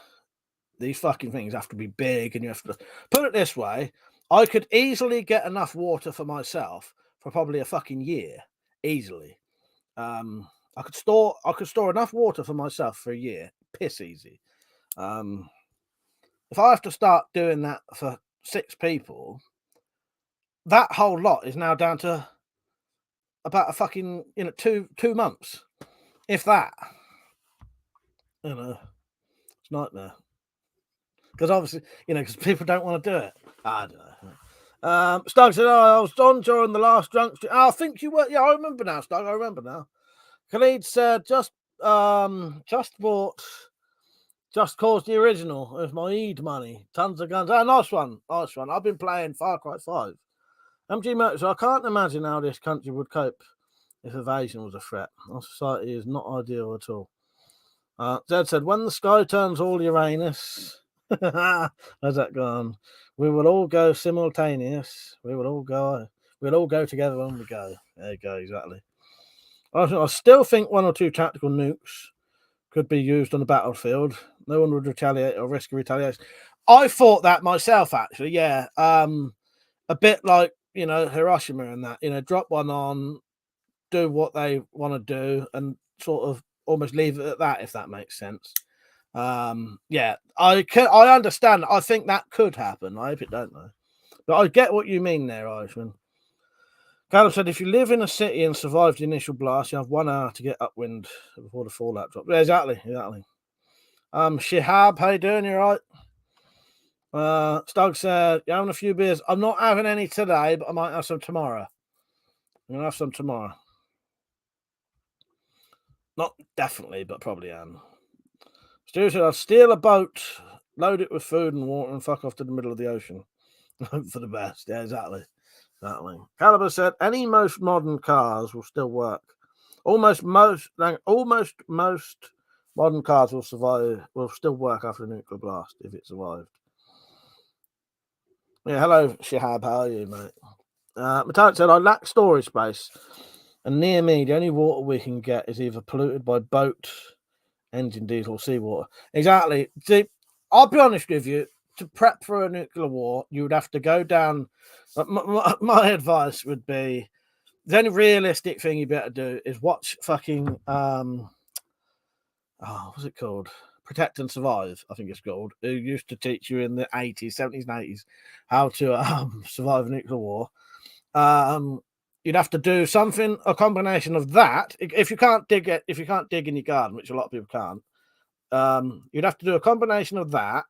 these fucking things have to be big, and you have to put it this way. I could easily get enough water for myself for probably a fucking year. Easily. I could store enough water for myself for a year. Piss easy. If I have to start doing that for 6 people, that whole lot is now down to about a fucking 2 months, if that. It's a nightmare. Because obviously, because people don't want to do it. I don't know. Stug said, I was on during the last drunk. I think you were. Yeah, I remember now, Stug. I remember now. Khalid said, just bought Just Cause the original with my Eid money. Tons of guns. Nice one. I've been playing Far Cry 5. MG Motors, I can't imagine how this country would cope if evasion was a threat. Our society is not ideal at all. Zed said, when the sky turns all Uranus, how's that gone? We will all go simultaneous. We'll all go together when we go. There you go, exactly. I still think 1 or 2 tactical nukes could be used on the battlefield. No one would retaliate or risk a retaliation. I thought that myself, actually, yeah. A bit like, Hiroshima and that, drop one on, do what they want to do, and sort of almost leave it at that, if that makes sense. Yeah, I understand. I think that could happen. I hope it don't, though. But I get what you mean there, Irishman. Callum said, if you live in a city and survive the initial blast, you have 1 hour to get upwind before the fallout drops. Yeah, exactly. Shihab, how you doing? You all right? Stug said, you having a few beers? I'm not having any today, but I might have some tomorrow. I'm going to have some tomorrow. Not definitely, but probably am. Stu said, I'll steal a boat, load it with food and water, and fuck off to the middle of the ocean. Hope for the best. Yeah, exactly. Caliber said, most modern cars will still work. Almost most modern cars will still work after a nuclear blast if it survived. Yeah, hello, Shihab. How are you, mate? Metallic said, I lack storage space. And near me, the only water we can get is either polluted by boat, engine, diesel, or seawater. Exactly. See, I'll be honest with you. To prep for a nuclear war, you would have to go down. My advice would be the only realistic thing you better do is watch fucking what's it called? Protect and Survive, I think it's called. Who used to teach you in the 80s, 70s, and 80s how to survive a nuclear war. You'd have to do something, a combination of that. If you can't dig in your garden, which a lot of people can't, you'd have to do a combination of that.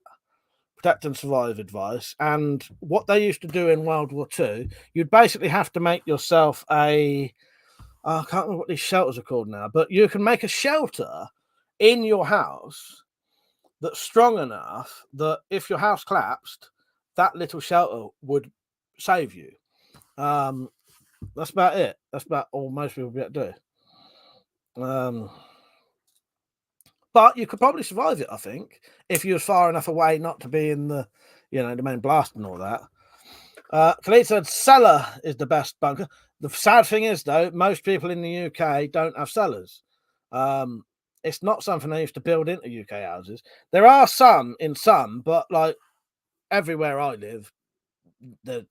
Protect and Survive advice, and what they used to do in World War II, you'd basically have to make yourself I can't remember what these shelters are called now, but you can make a shelter in your house that's strong enough that if your house collapsed, that little shelter would save you. That's about it. That's about all most people be able to do. But you could probably survive it, I think, if you were far enough away not to be in the, the main blast and all that. Khalid said cellar is the best bunker. The sad thing is, though, most people in the UK don't have cellars. It's not something they used to build into UK houses. There are some, but like everywhere I live,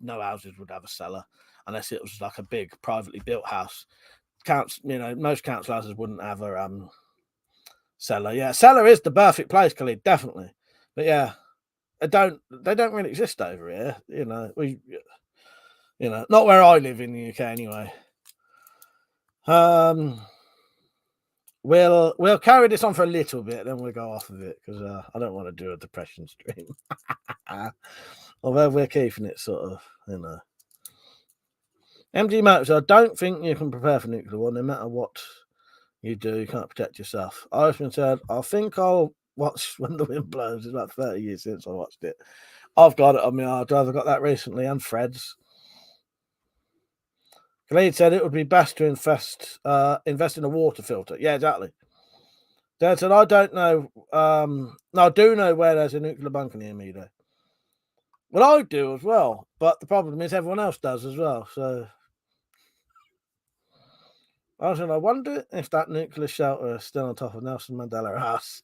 no houses would have a cellar unless it was like a big privately built house. Most council houses wouldn't have a cellar. Yeah, cellar is the perfect place, Khalid, definitely. But yeah, they don't really exist over here. Not where I live in the UK anyway. We'll carry this on for a little bit, then we'll go off of it because I don't want to do a depression stream. Although we're keeping it sort of, MG Motors, I don't think you can prepare for nuclear war, no matter what you do, you can't protect yourself. Irishman said, I think I'll watch When the Wind Blows. It's about 30 years since I watched it. I've got it on my hard drive. I got that recently, and Fred's. Khalid said it would be best to invest in a water filter. Yeah, exactly. Dad said, I don't know. No, I do know where there's a nuclear bunker near me, though. Well, I do as well, but the problem is everyone else does as well. So I wonder if that nuclear shelter is still on top of Nelson Mandela House.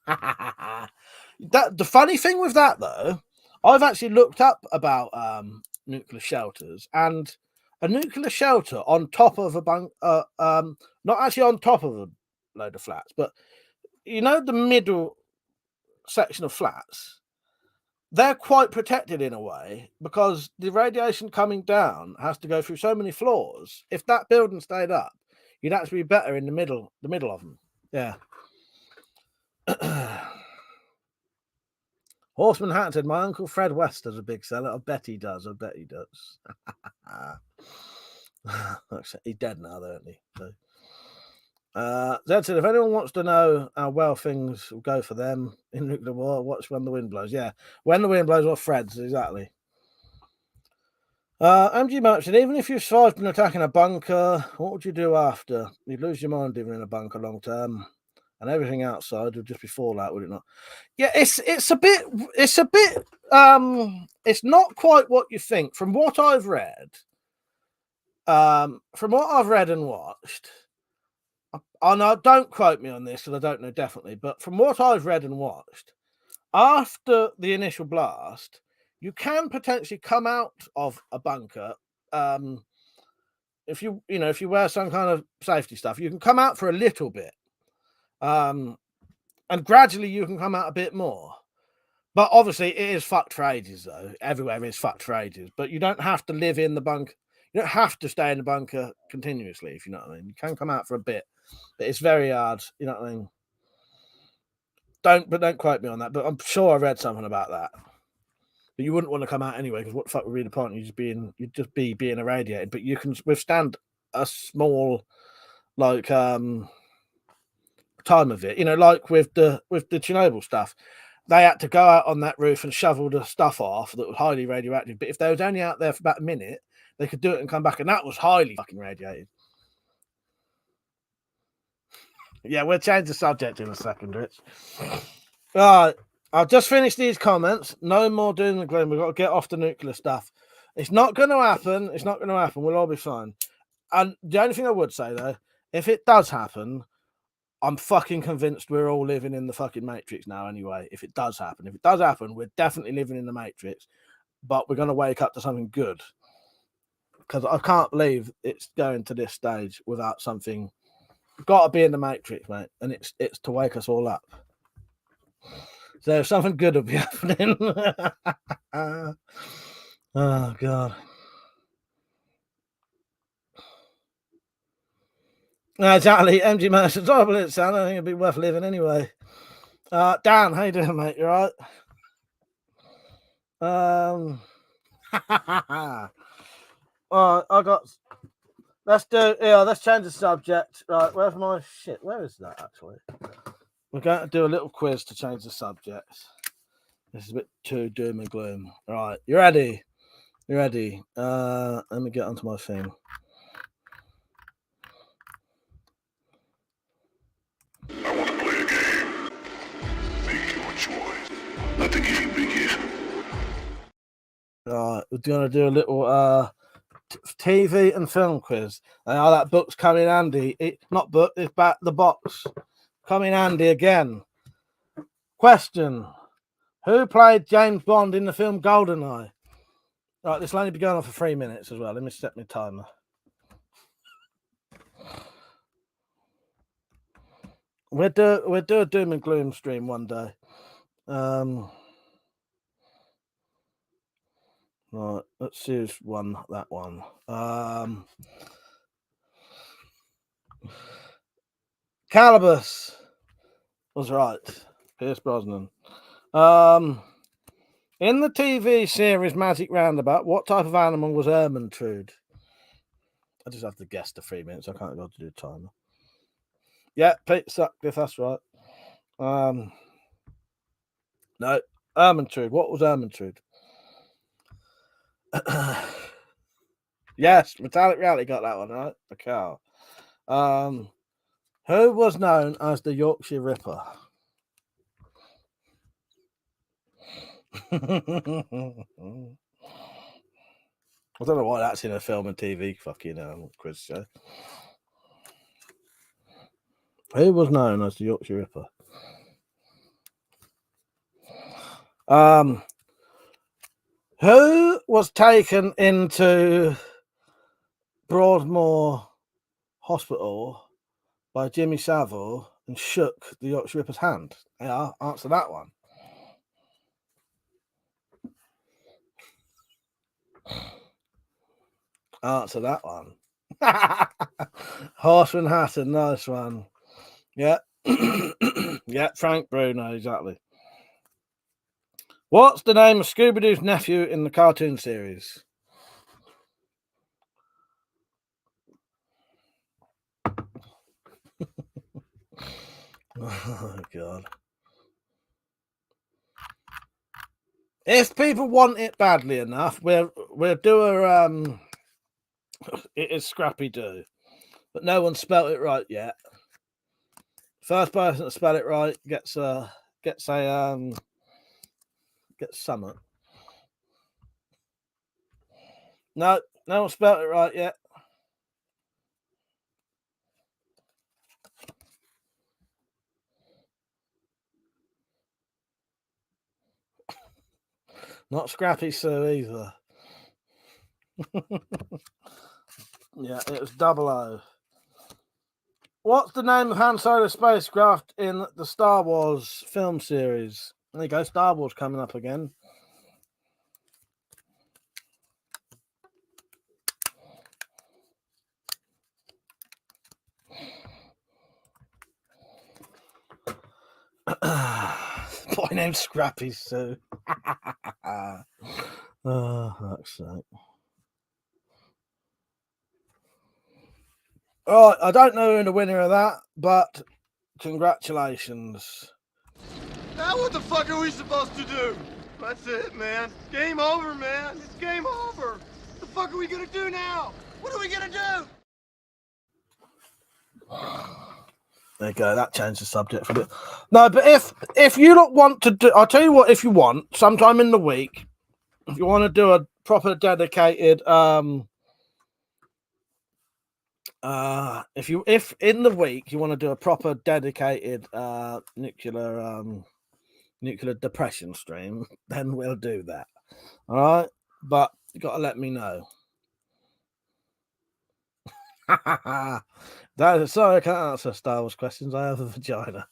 The funny thing with that, though, I've actually looked up about nuclear shelters, and a nuclear shelter on top of a not actually on top of a load of flats, but the middle section of flats, they're quite protected in a way because the radiation coming down has to go through so many floors. If that building stayed up, you'd actually be better in the middle of them. Yeah. Horseman Hatton said, my uncle Fred West has a big cellar. I bet he does. He's dead now, though, isn't he? So, Zed said, if anyone wants to know how well things will go for them in nuclear war, watch When the Wind Blows. Yeah, When the Wind Blows or Fred's, exactly. MG Mark said, even if you survived an attack in a bunker, what would you do after? You'd lose your mind even in a bunker long term, and everything outside would just be fallout, would it not? Yeah, it's a bit it's not quite what you think. From what I've read, and watched, no, don't quote me on this because I don't know definitely, but from what I've read and watched, after the initial blast, you can potentially come out of a bunker. If you wear some kind of safety stuff, you can come out for a little bit. And gradually you can come out a bit more. But obviously it is fucked for ages, though. Everywhere is fucked for ages. But you don't have to live in the bunker. You don't have to stay in the bunker continuously, if you know what I mean. You can come out for a bit. But it's very hard, you know what I mean? Don't quote me on that, but I'm sure I read something about that. But you wouldn't want to come out anyway, because what the fuck would be the point? You'd just be being irradiated. But you can withstand a small time of it. Like with the Chernobyl stuff. They had to go out on that roof and shovel the stuff off that was highly radioactive. But if they was only out there for about a minute, they could do it and come back, and that was highly fucking radiated. Yeah, we'll change the subject in a second, Rich. Right, I've just finished these comments. No more doom and gloom. We've got to get off the nuclear stuff. It's not going to happen. We'll all be fine. And the only thing I would say, though, if it does happen, I'm fucking convinced we're all living in the fucking Matrix now anyway. If it does happen, we're definitely living in the Matrix. But we're going to wake up to something good. Because I can't believe it's going to this stage without something. Got to be in the Matrix, mate. And it's to wake us all up. So something good will be happening. Oh, God. Exactly. MG Merchant's horrible it sounds. I think it'd be worth living anyway. Dan, how you doing, mate? You all right? Let's change the subject. Right, where's my shit? Where is that actually? We're going to do a little quiz to change the subject. This is a bit too doom and gloom. Right, you ready? Let me get onto my thing. I want to play a game. Make your choice. Let the game begin. Right, we're gonna do a little TV and film quiz. And how that book's come in handy. Not book, it's back the box. Come in handy again. Question: who played James Bond in the film GoldenEye? Right, this will only be going on for 3 minutes as well. Let me set my timer. We'll do a doom and gloom stream one day. Right, let's see who's won that one. Calibus was right. Pierce Brosnan. In the TV series Magic Roundabout, what type of animal was Ermentrude? I just have to guess the 3 minutes. I can't go to do a timer. Yeah, Pete Sutcliffe, that's right. No, Ermentrude. What was Ermentrude? Yes, Metallic Reality got that one right. A cow. Who was known as the Yorkshire Ripper? I don't know why that's in a film and TV fucking quiz show. Who was known as the Yorkshire Ripper? Who was taken into Broadmoor Hospital by Jimmy Savile and shook the Yorkshire Ripper's hand? Yeah, answer that one. Answer that one. Horseman Hatton, nice one. Yeah. Yeah, Frank Bruno, exactly. What's the name of Scooby-Doo's nephew in the cartoon series? Oh, God. If people want it badly enough, we'll do a it is Scrappy Doo, but no one spelt it right yet. First person to spell it right gets something. No one spelt it right yet. Not Scrappy Sue either. Yeah, it was 00. What's the name of Han Solo's spacecraft in the Star Wars film series? There you go, Star Wars coming up again. Boy named Scrappy Sue. Oh, fuck's sake. Right, I don't know who the winner of that, but congratulations. Now what the fuck are we supposed to do? That's it, man. Game over, man. It's game over. What the fuck are we gonna do now? What are we gonna do? There you go. That changed the subject for a bit. No, but if you don't want to do, I'll tell you what. If you want, sometime in the week, if you want to do a proper dedicated, if in the week you want to do a proper dedicated nuclear depression stream, then we'll do that. All right, but you got to let me know. Sorry, I can't answer Star Wars questions. I have a vagina.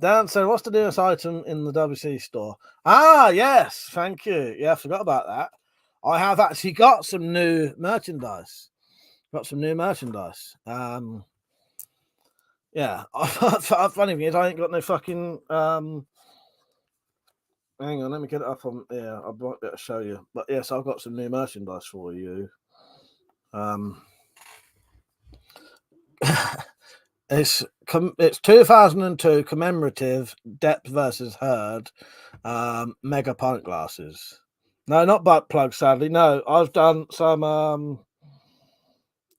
Dan said, what's the newest item in the WC store? Ah, yes, thank you. Yeah, I forgot about that. I have actually got some new merchandise. Yeah. Funny thing is, I ain't got no fucking hang on, let me get it up on. Yeah, I might be able to show you. But yes, I've got some new merchandise for you. It's 2002 commemorative depth versus herd mega pint glasses. No, not butt plug, sadly. No, I've done some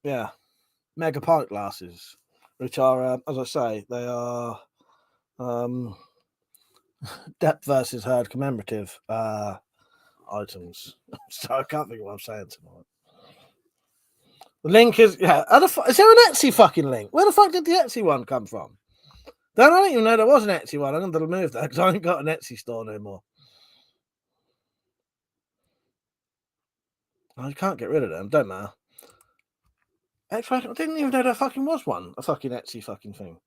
mega pint glasses, which are as I say, they are depth versus herd commemorative items. So I can't think of what I'm saying tonight. The link is, yeah. Is there an Etsy fucking link? Where the fuck did the Etsy one come from? I don't even know there was an Etsy one. I'm going to remove that because I ain't got an Etsy store no more. I can't get rid of them. Don't matter. I didn't even know there fucking was one. A fucking Etsy fucking thing.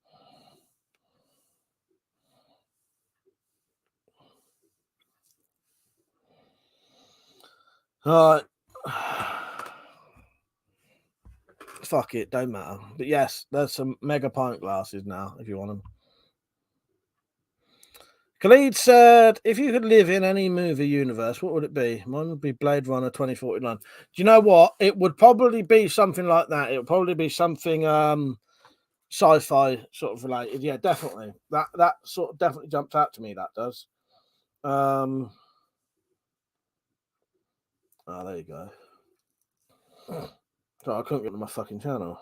Alright. Fuck it, don't matter. But yes, there's some mega pint glasses now, if you want them. Khalid said, if you could live in any movie universe, what would it be? Mine would be Blade Runner 2049. Do you know what? It would probably be something like that. It would probably be something sci-fi sort of related. Yeah, definitely. That sort of definitely jumps out to me, that does. Oh, there you go. So I couldn't get to my fucking channel.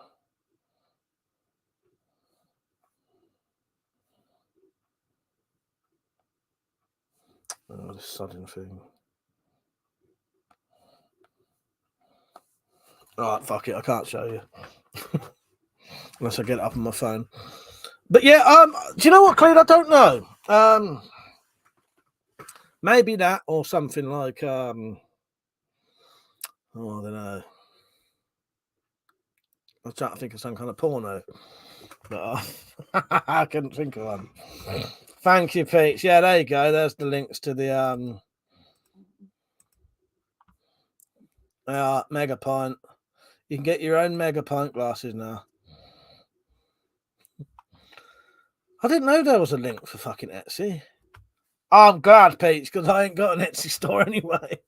Oh, this sudden thing. Alright, fuck it, I can't show you. Unless I get it up on my phone. But yeah, do you know what, Clean? I don't know. Maybe that or something like oh, I don't know. I was trying to think of some kind of porno. But I couldn't think of one. Thank you, Pete. Yeah, there you go. There's the links to the Mega Pint. You can get your own Mega Pint glasses now. I didn't know there was a link for fucking Etsy. I'm glad, Pete, because I ain't got an Etsy store anyway.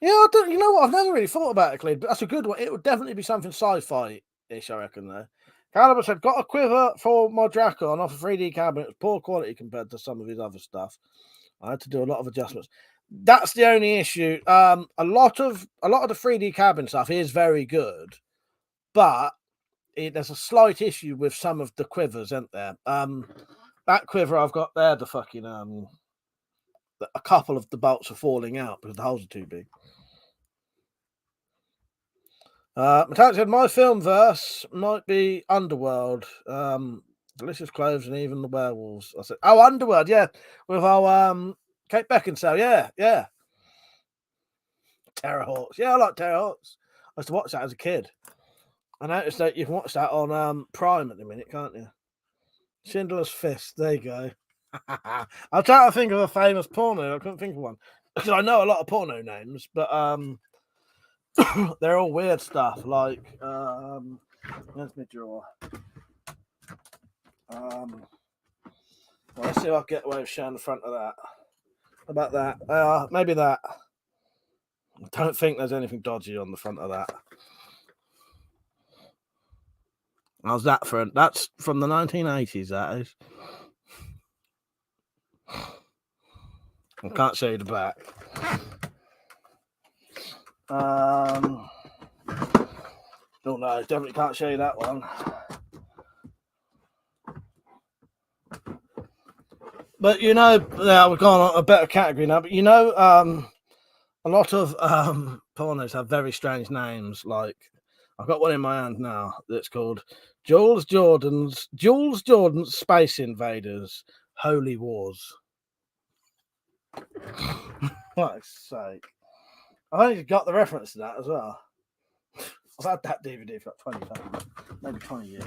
Yeah, I don't. You know what? I've never really thought about it, Cleve, but that's a good one. It would definitely be something sci-fi-ish, I reckon, though. Caliber said, got a quiver for my Dracon off a 3D cabinet. It's poor quality compared to some of his other stuff. I had to do a lot of adjustments. That's the only issue. A lot of the 3D cabin stuff is very good, but there's a slight issue with some of the quivers, isn't there? That quiver I've got there, the fucking a couple of the bolts are falling out because the holes are too big. Metallic said, my film verse might be Underworld. Delicious clothes and even the werewolves. I said, oh, Underworld, yeah. With our Kate Beckinsale, yeah. Terrorhawks. Yeah, I like Terrorhawks. I used to watch that as a kid. I noticed that you can watch that on Prime at the minute, can't you? Schindler's Fist. There you go. I'm trying to think of a famous porno. I couldn't think of one. Because I know a lot of porno names, but they're all weird stuff. Like, where's my drawer? Well, let's see if I can get away with showing the front of that. How about that? Maybe that. I don't think there's anything dodgy on the front of that. How's that for? That's from the 1980s, that is. I can't show you the back. Oh no, definitely can't show you that one. But you know, now we've gone on a better category now. But you know, a lot of pornos have very strange names. Like I've got one in my hand now that's called Jules Jordan's Space Invaders Holy Wars. Fuck's sake. I've only got the reference to that as well. I've had that DVD for like 20 times, maybe 20 years.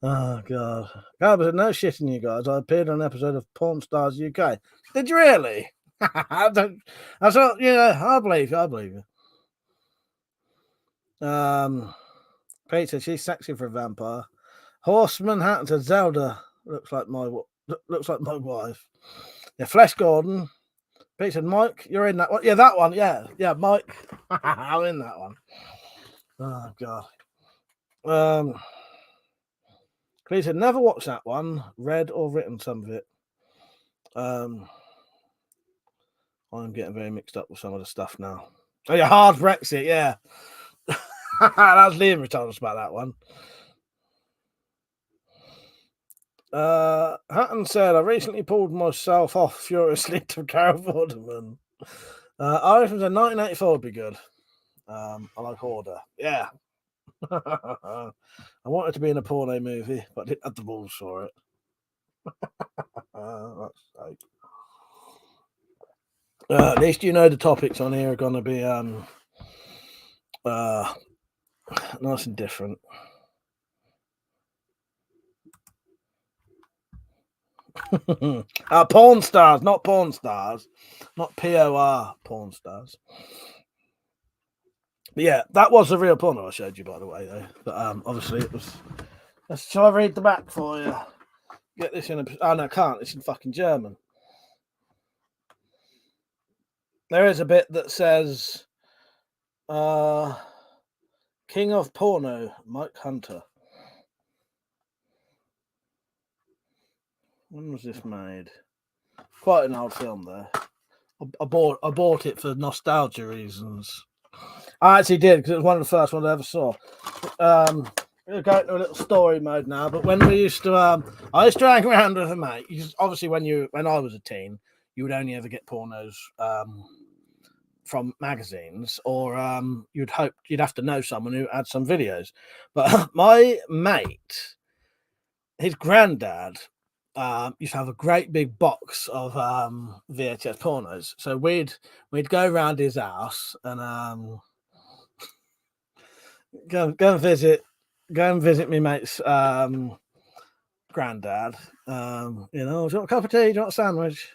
Oh god. But no shit in you guys. I appeared on an episode of Porn Stars UK. Did you really? I thought, yeah, I believe you. Peter, she's sexy for a vampire. Horseman Hatton to Zelda looks like my wife. Yeah, Flesh Gordon. Pete said, Mike, you're in that one. Yeah, that one. Yeah, Mike. I'm in that one. Oh god. Pete said, never watched that one. Read or written some of it. I'm getting very mixed up with some of the stuff now. Oh yeah, hard Brexit. Yeah. That's Liam who told us about that one. Hatton said, I recently pulled myself off furiously to Carol Vorderman. Irishman said 1984 would be good. I like Order. Yeah. I wanted to be in a porno movie, but I didn't have the balls for it. That's like... at least you know the topics on here are going to be nice and different. Porn stars, not porn stars, not POR porn stars. But yeah, that was the real porno I showed you, by the way, though. But obviously it was. Shall I read the back for you? Get this in a. Oh no, I can't. It's in fucking German. There is a bit that says, "King of Porno, Mike Hunter." When was this made? Quite an old film, though. I bought it for nostalgia reasons. I actually did because it was one of the first ones I ever saw. We're going to a little story mode now, but when we used to, I used to hang around with a mate. Obviously, when I was a teen, you would only ever get pornos from magazines, or you'd have to know someone who had some videos. But my mate, his granddad, used to have a great big box of VHS pornos. So we'd go around his house and go and visit me mate's granddad. Do you want a cup of tea? Do you want a sandwich?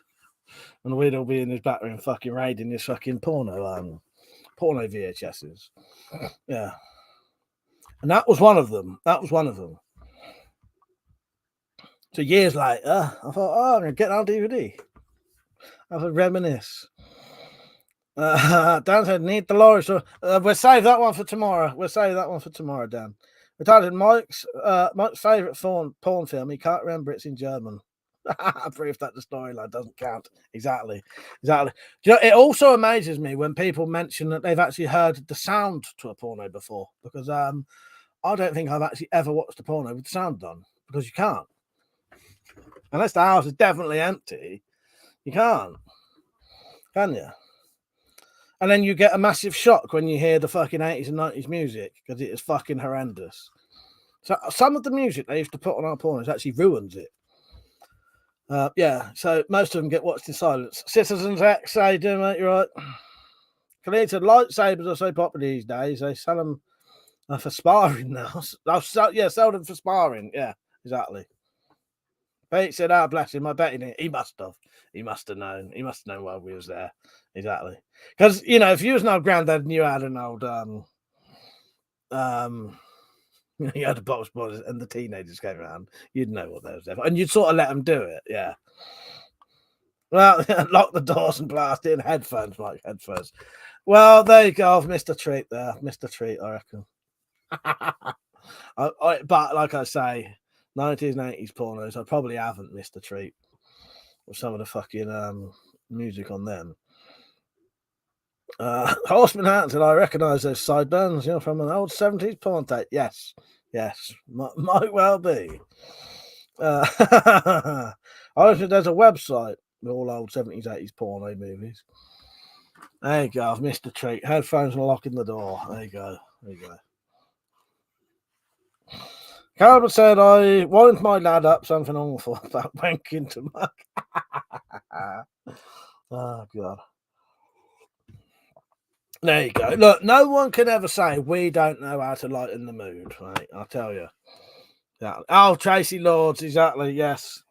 And we'd all be in his back room fucking raiding his fucking porno VHSs. Yeah. And that was one of them. So years later, I thought, I'm going to get on DVD. Have a reminisce. Dan said, need the lorry. So we'll save that one for tomorrow. Dan. We told him Mike's favourite porn film. He can't remember it's in German. Proof that the storyline doesn't count. Exactly. Do you know, it also amazes me when people mention that they've actually heard the sound to a porno before, because I don't think I've actually ever watched a porno with the sound done, because you can't. Unless the house is definitely empty, you can't. Can you? And then you get a massive shock when you hear the fucking 80s and 90s music, because it is fucking horrendous. So some of the music they used to put on our pornos actually ruins it. Yeah, so most of them get watched in silence. Citizens X, how you doing, mate? You're right. Khalid said lightsabers are so popular these days. They sell them for sparring now. Sell them for sparring. Yeah, exactly. Pete said, bless him. I bet he must have. He must have known. He must have known while we was there. Exactly. Because, if you was an old granddad and you had an old, you had a box boys and the teenagers came around, you'd know what they was there for. And you'd sort of let them do it. Yeah. Well, lock the doors and blast in headphones, Mike. Headphones. Well, there you go. Mr. Treat there. Mr. Treat, I reckon. But like I say, 90s and 80s pornos, I probably haven't missed a treat with some of the fucking music on them. Horseman Hat said, I recognise those sideburns, from an old 70s porn tape. Yes, might well be. Obviously, there's a website with all old 70s, 80s porno movies. There you go, I've missed a treat. Headphones and locking the door. There you go. Calvin said, I warned my lad up something awful about wanking to muck. Oh, God. There you go. Look, no one can ever say we don't know how to lighten the mood, right? I'll tell you. Yeah. Oh, Tracy Lords, exactly, yes.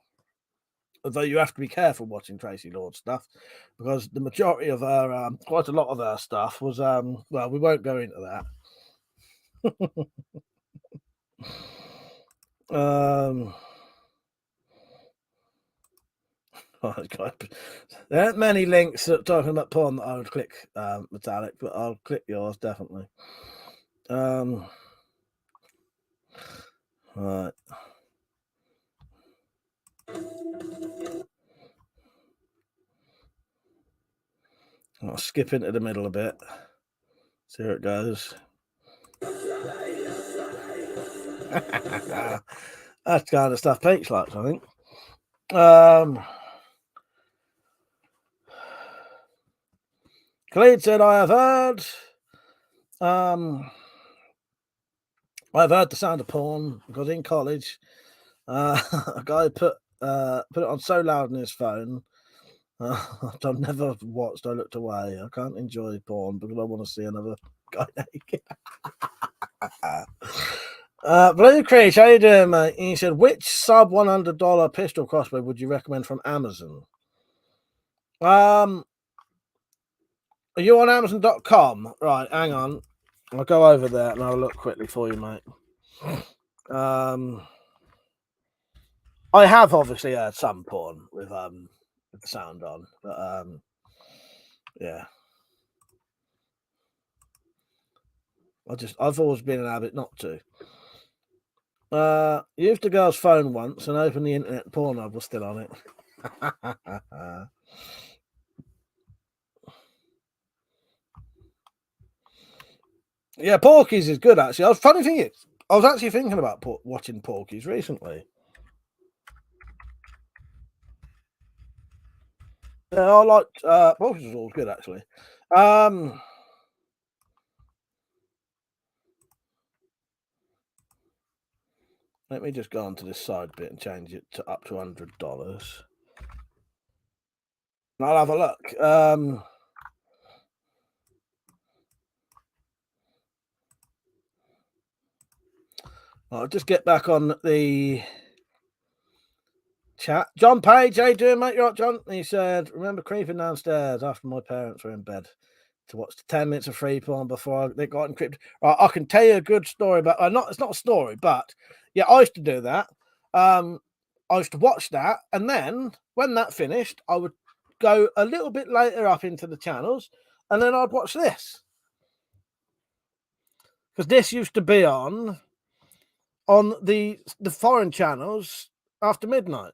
Although you have to be careful watching Tracy Lords stuff, because the majority of her, quite a lot of her stuff was, well, we won't go into that. There aren't many links talking about porn that I would click, Metallic, but I'll click yours definitely. Right. I'll skip into the middle a bit. See where it goes. That's the kind of stuff Peach likes, I think. Khalid said, I've heard the sound of porn because in college, a guy put it on so loud on his phone. I've never watched. I looked away. I can't enjoy porn because I want to see another guy naked. Blue Creech, how you doing, mate? He said, which sub $100 pistol crossbow would you recommend from Amazon? Are you on Amazon.com? Right, hang on. I'll go over there and I'll look quickly for you, mate. I have obviously heard some porn with the sound on, but yeah. I've always been in a habit not to. Used a girl's phone once and opened the internet. Pornhub was still on it. Yeah, Porky's is good actually. Funny thing is, I was actually thinking about watching Porky's recently. Yeah, I liked Porky's was always good actually. Let me just go onto this side bit and change it to up to $100. And I'll have a look. I'll just get back on the chat. John Page, how you doing, mate? You're right, John? He said, remember creeping downstairs after my parents were in bed to watch 10 minutes of free porn before they got encrypted. Right, I can tell you a good story about it's not a story, but yeah, I used to do that. I used to watch that, and then when that finished, I would go a little bit later up into the channels, and then I'd watch this. Because this used to be on the foreign channels after midnight.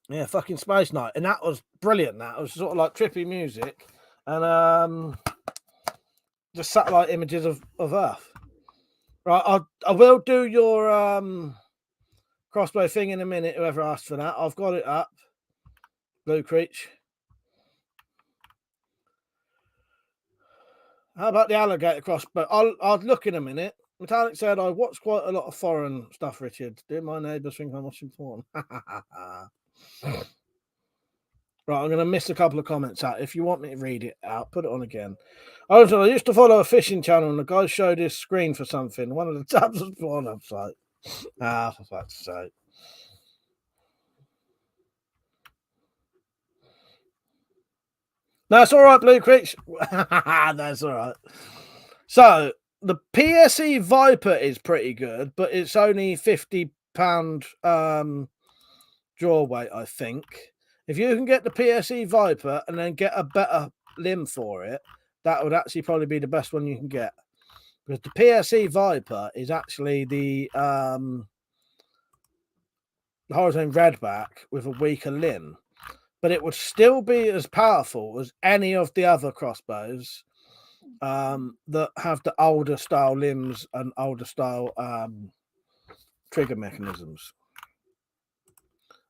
Yeah, fucking Space Night. And that was brilliant. That was sort of like trippy music and just satellite images of Earth. Right, I will do your crossbow thing in a minute, whoever asked for that. I've got it up. Blue Creech. How about the alligator crossbow? I'll look in a minute. Metallic said, I watch quite a lot of foreign stuff, Richard. Do my neighbours think I'm watching porn? Right, I'm going to miss a couple of comments out. If you want me to read it out, put it on again. I used to follow a fishing channel and the guy showed his screen for something. One of the tabs was porn. I was like, for fuck's sake. That's all right, Blue Creech. That's all right. So, the PSE Viper is pretty good, but it's only £50 draw weight, I think. If you can get the PSE Viper and then get a better limb for it, that would actually probably be the best one you can get. Because the PSE Viper is actually the horizontal redback with a weaker limb. But it would still be as powerful as any of the other crossbows that have the older style limbs and older style trigger mechanisms.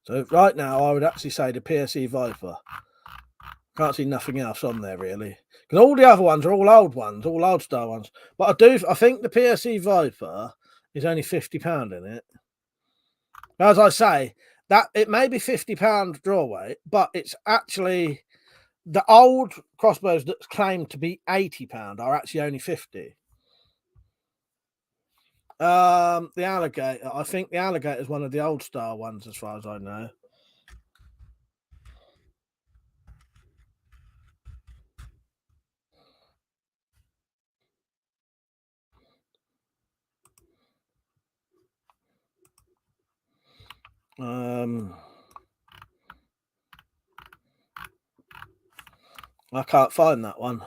So right now, I would actually say the PSE Viper. Can't see nothing else on there really, because all the other ones are all old ones, all old style ones. But I think the PSE Viper is only £50 in it. As I say, that it may be £50 draw weight, but it's actually the old crossbows that claim to be £80 are actually only 50. The alligator, I think the alligator is one of the old style ones, as far as I know. I can't find that one.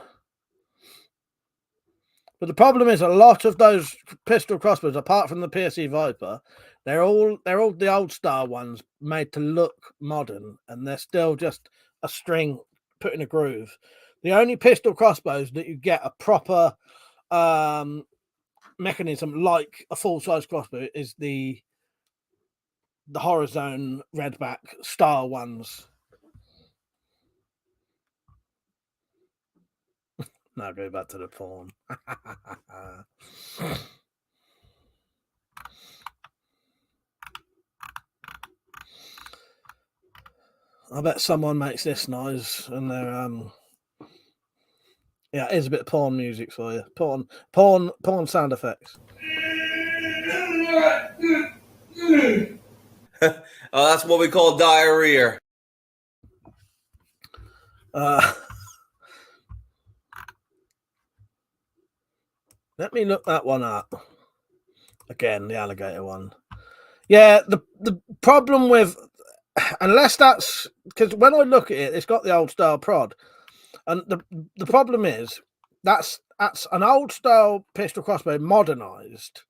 But the problem is a lot of those pistol crossbows, apart from the PSE Viper, they're all the old style ones made to look modern, and they're still just a string put in a groove. The only pistol crossbows that you get a proper mechanism like a full-size crossbow is the Horror Zone Redback style ones. Now go back to the porn. I bet someone makes this noise and they're yeah, it is a bit of porn music for you. Porn sound effects. Oh, that's what we call diarrhea. Let me look that one up. Again, the alligator one. Yeah, the problem with, unless that's, because when I look at it, it's got the old style prod. And the problem is that's an old style pistol crossbow modernized.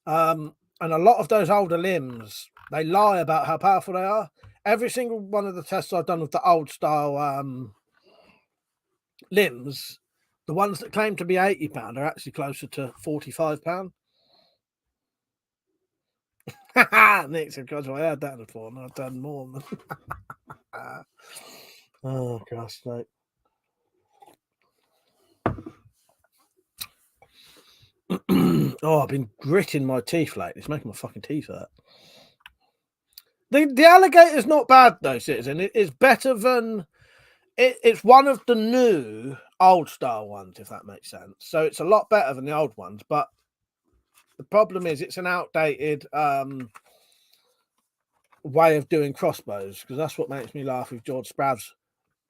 And a lot of those older limbs, they lie about how powerful they are. Every single one of the tests I've done with the old style limbs, the ones that claim to be £80 are actually closer to £45. Nick said, "God, I heard that before, and I've done more." Oh, gosh, mate. Oh, I've been gritting my teeth lately. It's making my fucking teeth hurt. The alligator's not bad though, Citizen. It's better than it's one of the new old style ones, if that makes sense. So it's a lot better than the old ones, but the problem is it's an outdated way of doing crossbows, because that's what makes me laugh with George Sprav's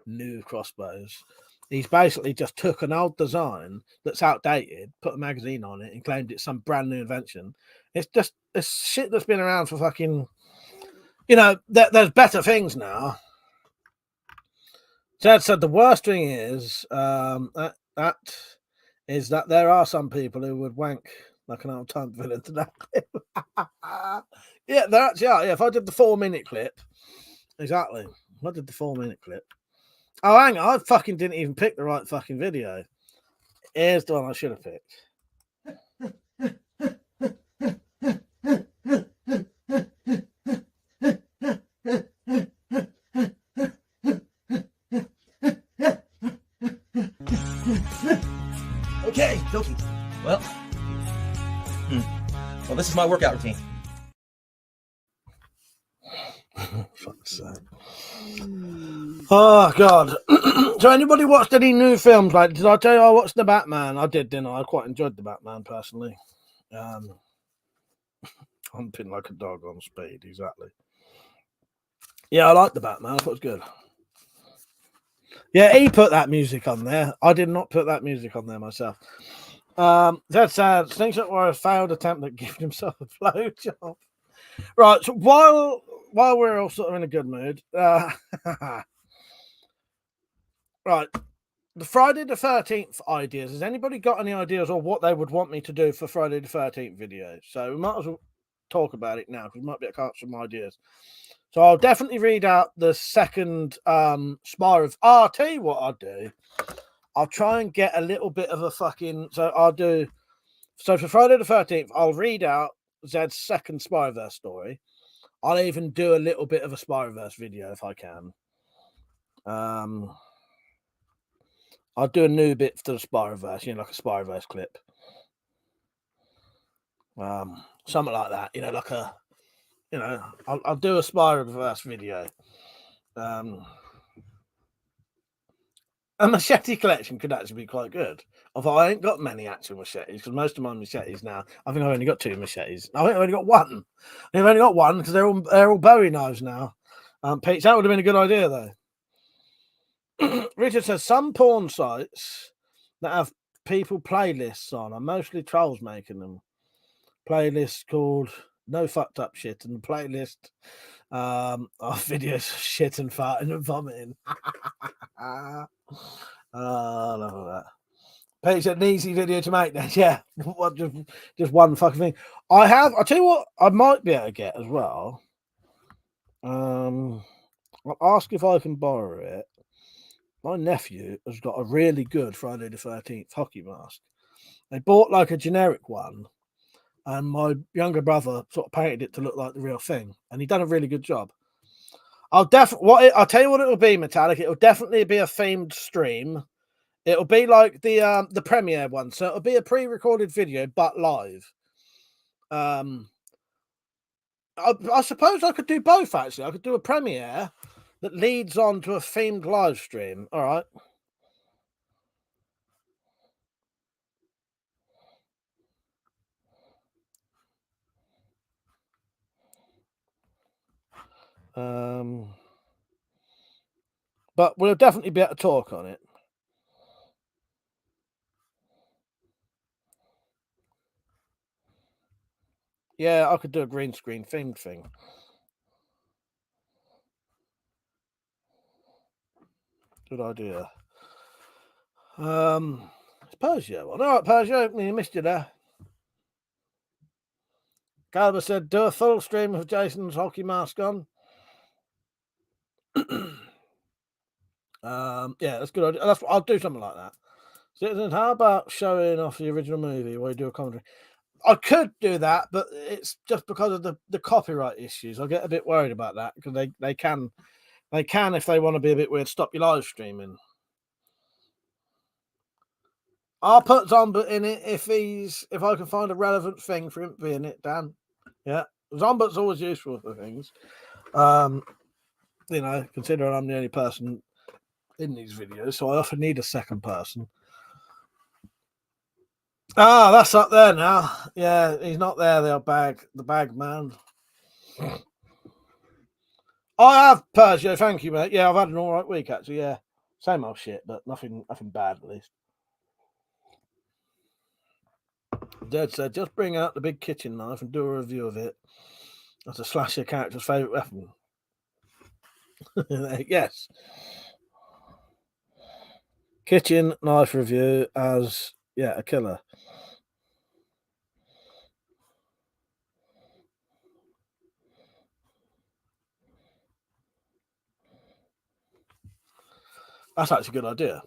new crossbows. He's basically just took an old design that's outdated, put a magazine on it, and claimed it's some brand new invention. It's just shit that's been around for fucking, there's better things now. Chad said the worst thing is that there are some people who would wank like an old time villain to that clip. Yeah, there actually are. Yeah, if I did the 4-minute clip, exactly. If I did the 4-minute clip. Oh, hang on, I fucking didn't even pick the right fucking video. Here's the one I should have picked. Okay, dokie. Well, this is my workout routine. Fuck's sake. Oh, God. So anybody watched any new films? Like, did I tell you I watched The Batman? I did, didn't I? I quite enjoyed The Batman, personally. Humping like a dog on speed, exactly. Yeah, I like The Batman. I thought it was good. Yeah, he put that music on there. I did not put that music on there myself. That's sad. Things that were a failed attempt at giving himself a blowjob. Right, so while we're all sort of in a good mood, right, the Friday the 13th ideas. Has anybody got any ideas or what they would want me to do for Friday the 13th video? So we might as well talk about it now, because we might be able to come up with some ideas. So I'll definitely read out the second spire of RT. What I'll do, I'll try and get a little bit of a fucking. So for Friday the 13th, I'll read out Zed's second Spyverse story. I'll even do a little bit of a Spyverse video if I can. I'll do a new bit for the Spyverse, like a Spyverse clip. Something like that, like a, I'll do a Spyverse video. A machete collection could actually be quite good. Although I ain't got many actual machetes, because most of my machetes now, I think I've only got 2 machetes. I think I've only got one. I've only got one because they're all Bowie knives now. Pete, that would have been a good idea though. Richard says some porn sites that have people playlists on are mostly trolls making them. Playlist called No Fucked Up Shit, and the playlist are videos of shit and farting and vomiting. I love that. Pete said an easy video to make then. Yeah, just one fucking thing. I'll tell you what I might be able to get as well. I'll ask if I can borrow it. My nephew has got a really good Friday the 13th hockey mask. They bought like a generic one, and my younger brother sort of painted it to look like the real thing, and he done a really good job. I'll tell you what it'll be, Metallic. It'll definitely be a themed stream. It'll be like the premiere one, so it'll be a pre-recorded video but live. I suppose I could do both. Actually, I could do a premiere that leads on to a themed live stream. All right. But we'll definitely be able to talk on it. Yeah, I could do a green screen themed thing. Good idea. It's Persia one. All right, Persia, you missed you there. Calver said, do a full stream of Jason's hockey mask on. Yeah, that's good idea. I'll do something like that. Citizens, how about showing off the original movie where you do a commentary? I could do that, but it's just because of the copyright issues. I get a bit worried about that because they can if they want to be a bit weird, stop your live streaming. I'll put Zombert in it if I can find a relevant thing for him to be in it, Dan. Yeah. Zombert's always useful for things. Considering I'm the only person in these videos, so I often need a second person. Ah, that's up there now. Yeah, he's not there, the bag man. I have, Persia, thank you, mate. Yeah, I've had an alright week actually, yeah. Same old shit, but nothing bad at least. Dead said, just bring out the big kitchen knife and do a review of it. That's a slasher character's favourite weapon. Yes. Kitchen knife review as, a killer. That's actually a good idea.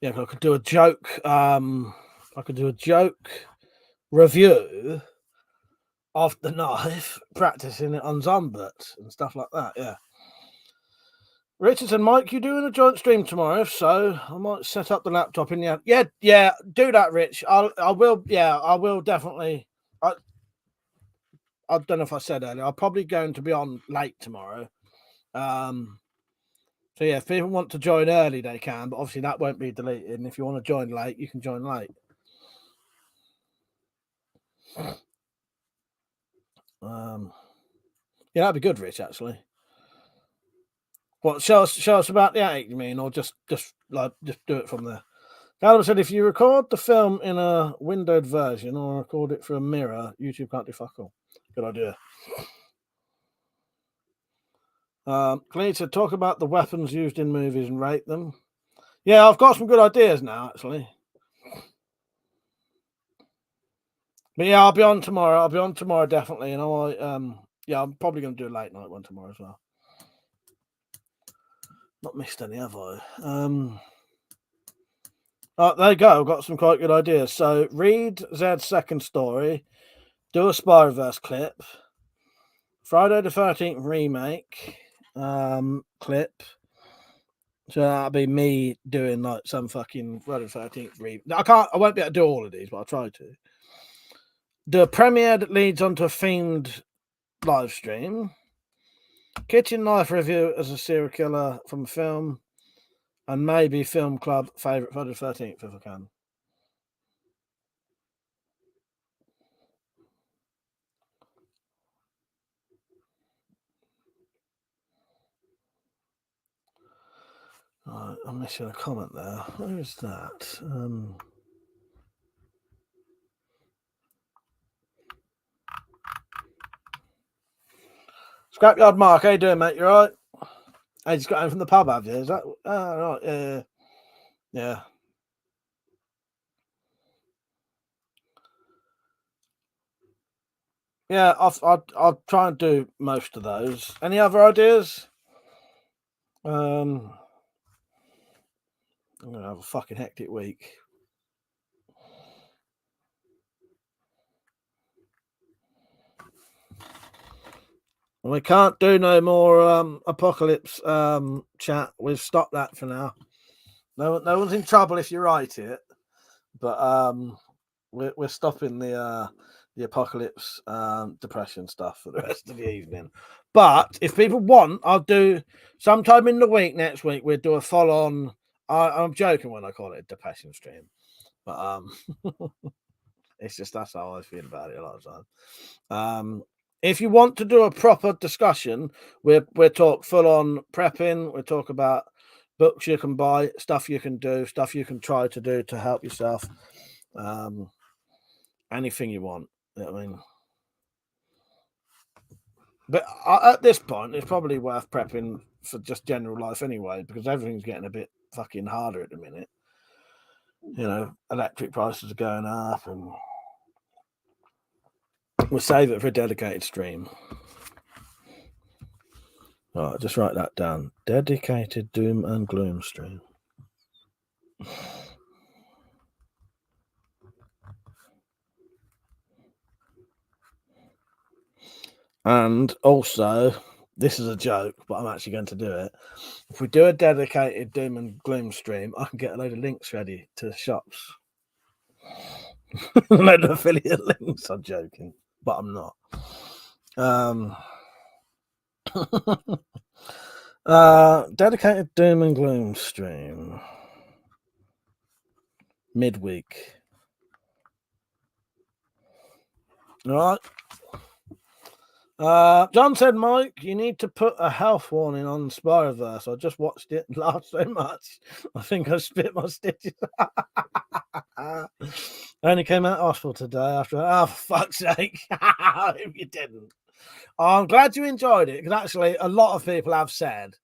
Yeah, I could do a joke. I could do a joke review of the knife, practicing it on Zombert and stuff like that. Yeah. Richard and Mike, you doing a joint stream tomorrow? If so, I might set up the laptop in the end. Yeah, do that, Rich. I will definitely. I don't know if I said earlier. I'm probably going to be on late tomorrow. So yeah, if people want to join early, they can, but obviously that won't be deleted. And if you want to join late, you can join late. Yeah, that'd be good, Rich. Actually, what show us about the attic? You mean, or just do it from there? Callum said, if you record the film in a windowed version or record it through a mirror, YouTube can't do fuck all. Good idea. Clean said, talk about the weapons used in movies and rate them. Yeah, I've got some good ideas now, actually. But yeah, I'll be on tomorrow. Definitely. And I'm probably going to do a late night one tomorrow as well. Not missed any, have I? There you go. I've got some quite good ideas. So read Zed's second story, do a Spy-Reverse clip, Friday the 13th remake clip. So that'll be me doing like some fucking Friday the 13th remake. I won't be able to do all of these, but I'll try to. Do a premiere that leads onto a themed live stream. Kitchen knife review as a serial killer from a film. And maybe film club favourite Friday the 13th if I can. Right, I'm missing a comment there. Where is that? Scrapyard Mark, how you doing, mate? You alright? I just got home from the pub, have you? Is that right? Yeah. Yeah, I'll try and do most of those. Any other ideas? I'm gonna have a fucking hectic week. We can't do no more apocalypse chat. We've stopped that for now. No one's in trouble if you write it, but we're stopping the apocalypse depression stuff for the rest of the evening. But if people want, I'll do sometime in the week next week. We'll do a full-on. I'm joking when I call it a depression stream, but it's just that's how I feel about it a lot of time. If you want to do a proper discussion, we'll talk full-on prepping. We'll talk about books you can buy, stuff you can do, stuff you can try to do to help yourself. Anything you want. You know what I mean? But at this point, it's probably worth prepping for just general life anyway, because everything's getting a bit fucking harder at the minute. You know, electric prices are going up, and we'll save it for a dedicated stream. All right, just write that down. Dedicated doom and gloom stream. And also, this is a joke, but I'm actually going to do it. If we do a dedicated doom and gloom stream, I can get a load of links ready to the shops. A load of affiliate links. I'm joking, but I'm not. Dedicated doom and gloom stream. Midweek. All right. John said, Mike, you need to put a health warning on Spider-Verse. I just watched it and laughed so much. I think I spit my stitches. I only came out of hospital today after. Oh, for fuck's sake. I hope you didn't. I'm glad you enjoyed it, because actually a lot of people have said,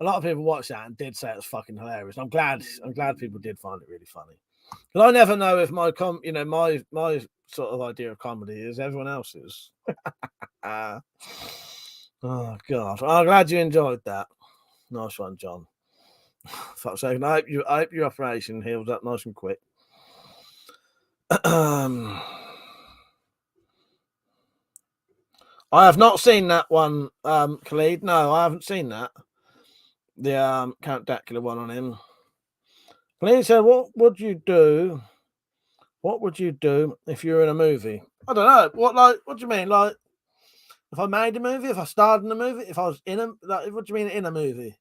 a lot of people watched that and did say it was fucking hilarious. I'm glad people did find it really funny. Because I never know if my my sort of idea of comedy is everyone else's. Oh god, I'm glad you enjoyed that. Nice one, John. Fuck's sake. I hope your operation heals up nice and quick. I have not seen that one, Khalid. No, I haven't seen that. The Count Dracula one on him. Khalid said, what would you do if you were in a movie? I don't know. What do you mean? Like, if I made a movie, if I starred in a movie, if I was in a, like, what do you mean in a movie?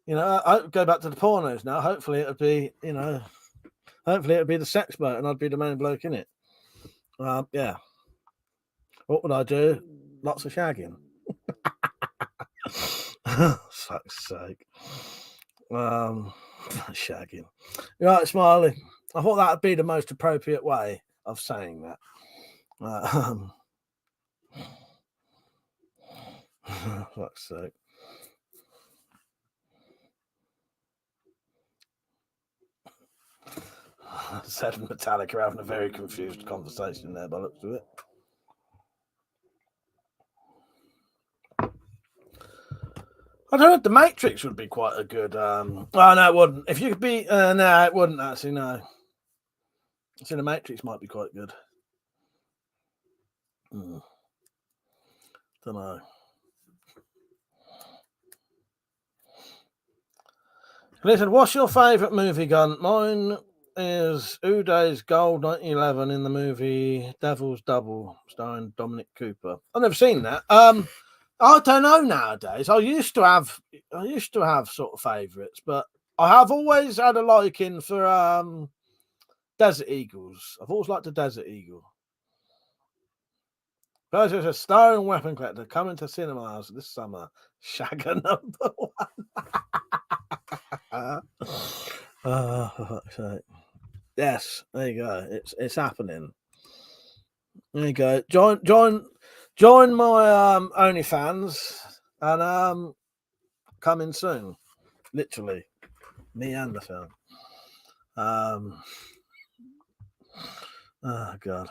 You know, I go back to the pornos now. Hopefully it'll be, hopefully it'll be the sex boat and I'd be the main bloke in it. Yeah. What would I do? Lots of shagging. Fuck's sake. Shagging. You're right, Smiley. I thought that would be the most appropriate way of saying that. Fuck's sake. Said Metallica having a very confused conversation there by the looks of it. I don't know. The Matrix would be quite a good. Oh no, it wouldn't. If you could be, no, it wouldn't actually. No. So the Matrix might be quite good. Don't know. Listen, what's your favourite movie gun? Mine is Uday's Gold 1911 in the movie Devil's Double, starring Dominic Cooper. I've never seen that. I don't know nowadays. I used to have sort of favourites, but I have always had a liking for Desert Eagles. I've always liked the Desert Eagle. First, it's a starring WeaponCollector coming to cinemas this summer. Shagger #1. Oh, for fuck's sake. Yes, there you go. It's happening. There you go. Join my OnlyFans and coming soon. Literally. Me and the film. Oh god.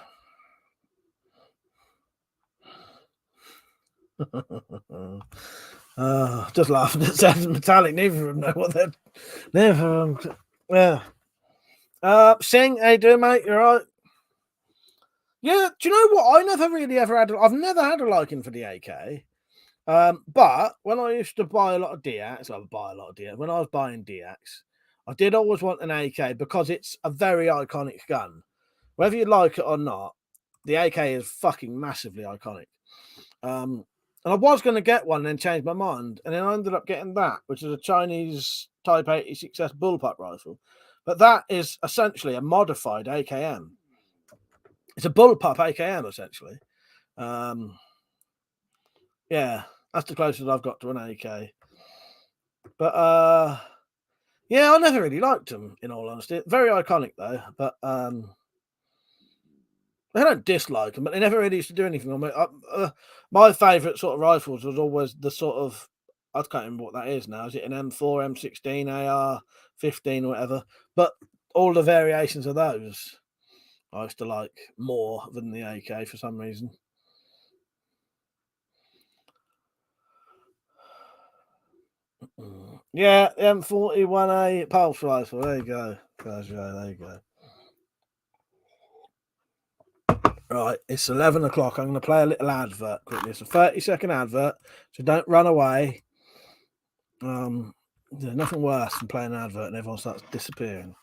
Just laughing at Says Metallic. Neither of them know what they're. Neither of them. Yeah. Sing, how you doing, mate? You alright? Yeah. Do you know what? I never really ever had. I've never had a liking for the AK. But when I used to buy a lot of DX, when I was buying DX, I did always want an AK because it's a very iconic gun. Whether you like it or not, the AK is fucking massively iconic. And I was going to get one and then change my mind. And then I ended up getting that, which is a Chinese Type 86S bullpup rifle. But that is essentially a modified AKM. It's a bullpup AKM, essentially. Yeah, that's the closest I've got to an AK. But, yeah, I never really liked them, in all honesty. Very iconic, though. But, I don't dislike them, but they never really used to do anything on me. My favourite sort of rifles was always the sort of, I can't remember what that is now. Is it an M4, M16, AR, 15, or whatever? But all the variations of those, I used to like more than the AK for some reason. Yeah, M41A pulse rifle. There you go. There you go. Right, it's 11 o'clock. I'm going to play a little advert quickly. It's a 30-second advert, so don't run away. There's nothing worse than playing an advert and everyone starts disappearing.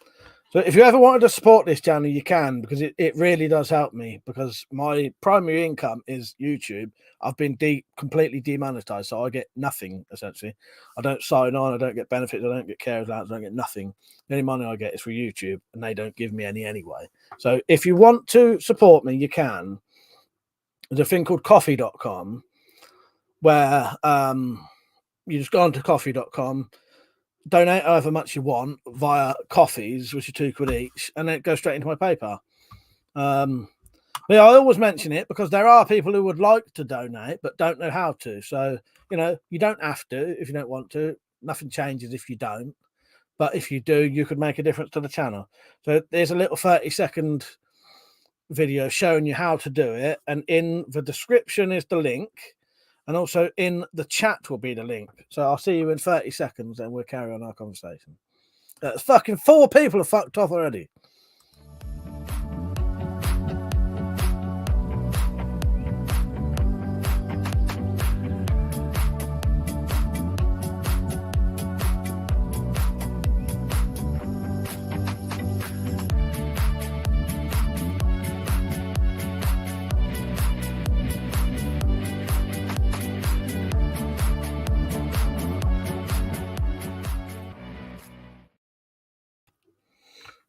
So if you ever wanted to support this channel, you can, because it really does help me, because my primary income is YouTube. I've been completely demonetized, so I get nothing, essentially. I don't sign on, I don't get benefits, I don't get care allowance, I don't get nothing. The only money I get is for YouTube, and they don't give me any anyway. So if you want to support me, you can. There's a thing called coffee.com, where you just go onto coffee.com, donate however much you want via coffees, which are £2 each, and then it goes straight into my PayPal. Yeah, I always mention it because there are people who would like to donate but don't know how to. So, you don't have to if you don't want to. Nothing changes if you don't. But if you do, you could make a difference to the channel. So there's a little 30-second video showing you how to do it. And in the description is the link. And also in the chat will be the link. So I'll see you in 30 seconds and we'll carry on our conversation. Fucking 4 people are fucked off already.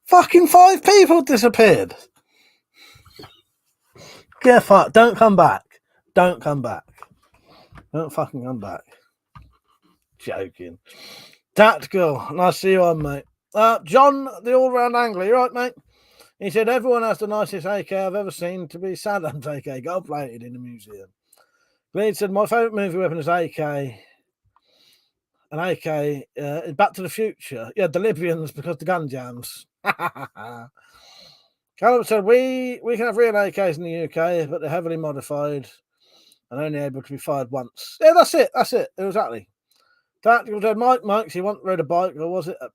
Fucking 5 people disappeared. Get fucked. Don't come back. Don't come back. Don't fucking come back. Joking. Tactical. Nice to see you on, mate. John, the all-round angler. You right, mate? He said, everyone has the nicest AK I've ever seen to be Saddam's AK. Gold-plated in a museum. Gleed said, my favourite movie weapon is AK. An AK is Back to the Future. Yeah, the Libyans, because the gun jams. Callum said, we can have real AKs in the UK, but they're heavily modified and only able to be fired once. Yeah, that's it. Exactly. Tactical said, Mike, you want to ride a bike, or was it a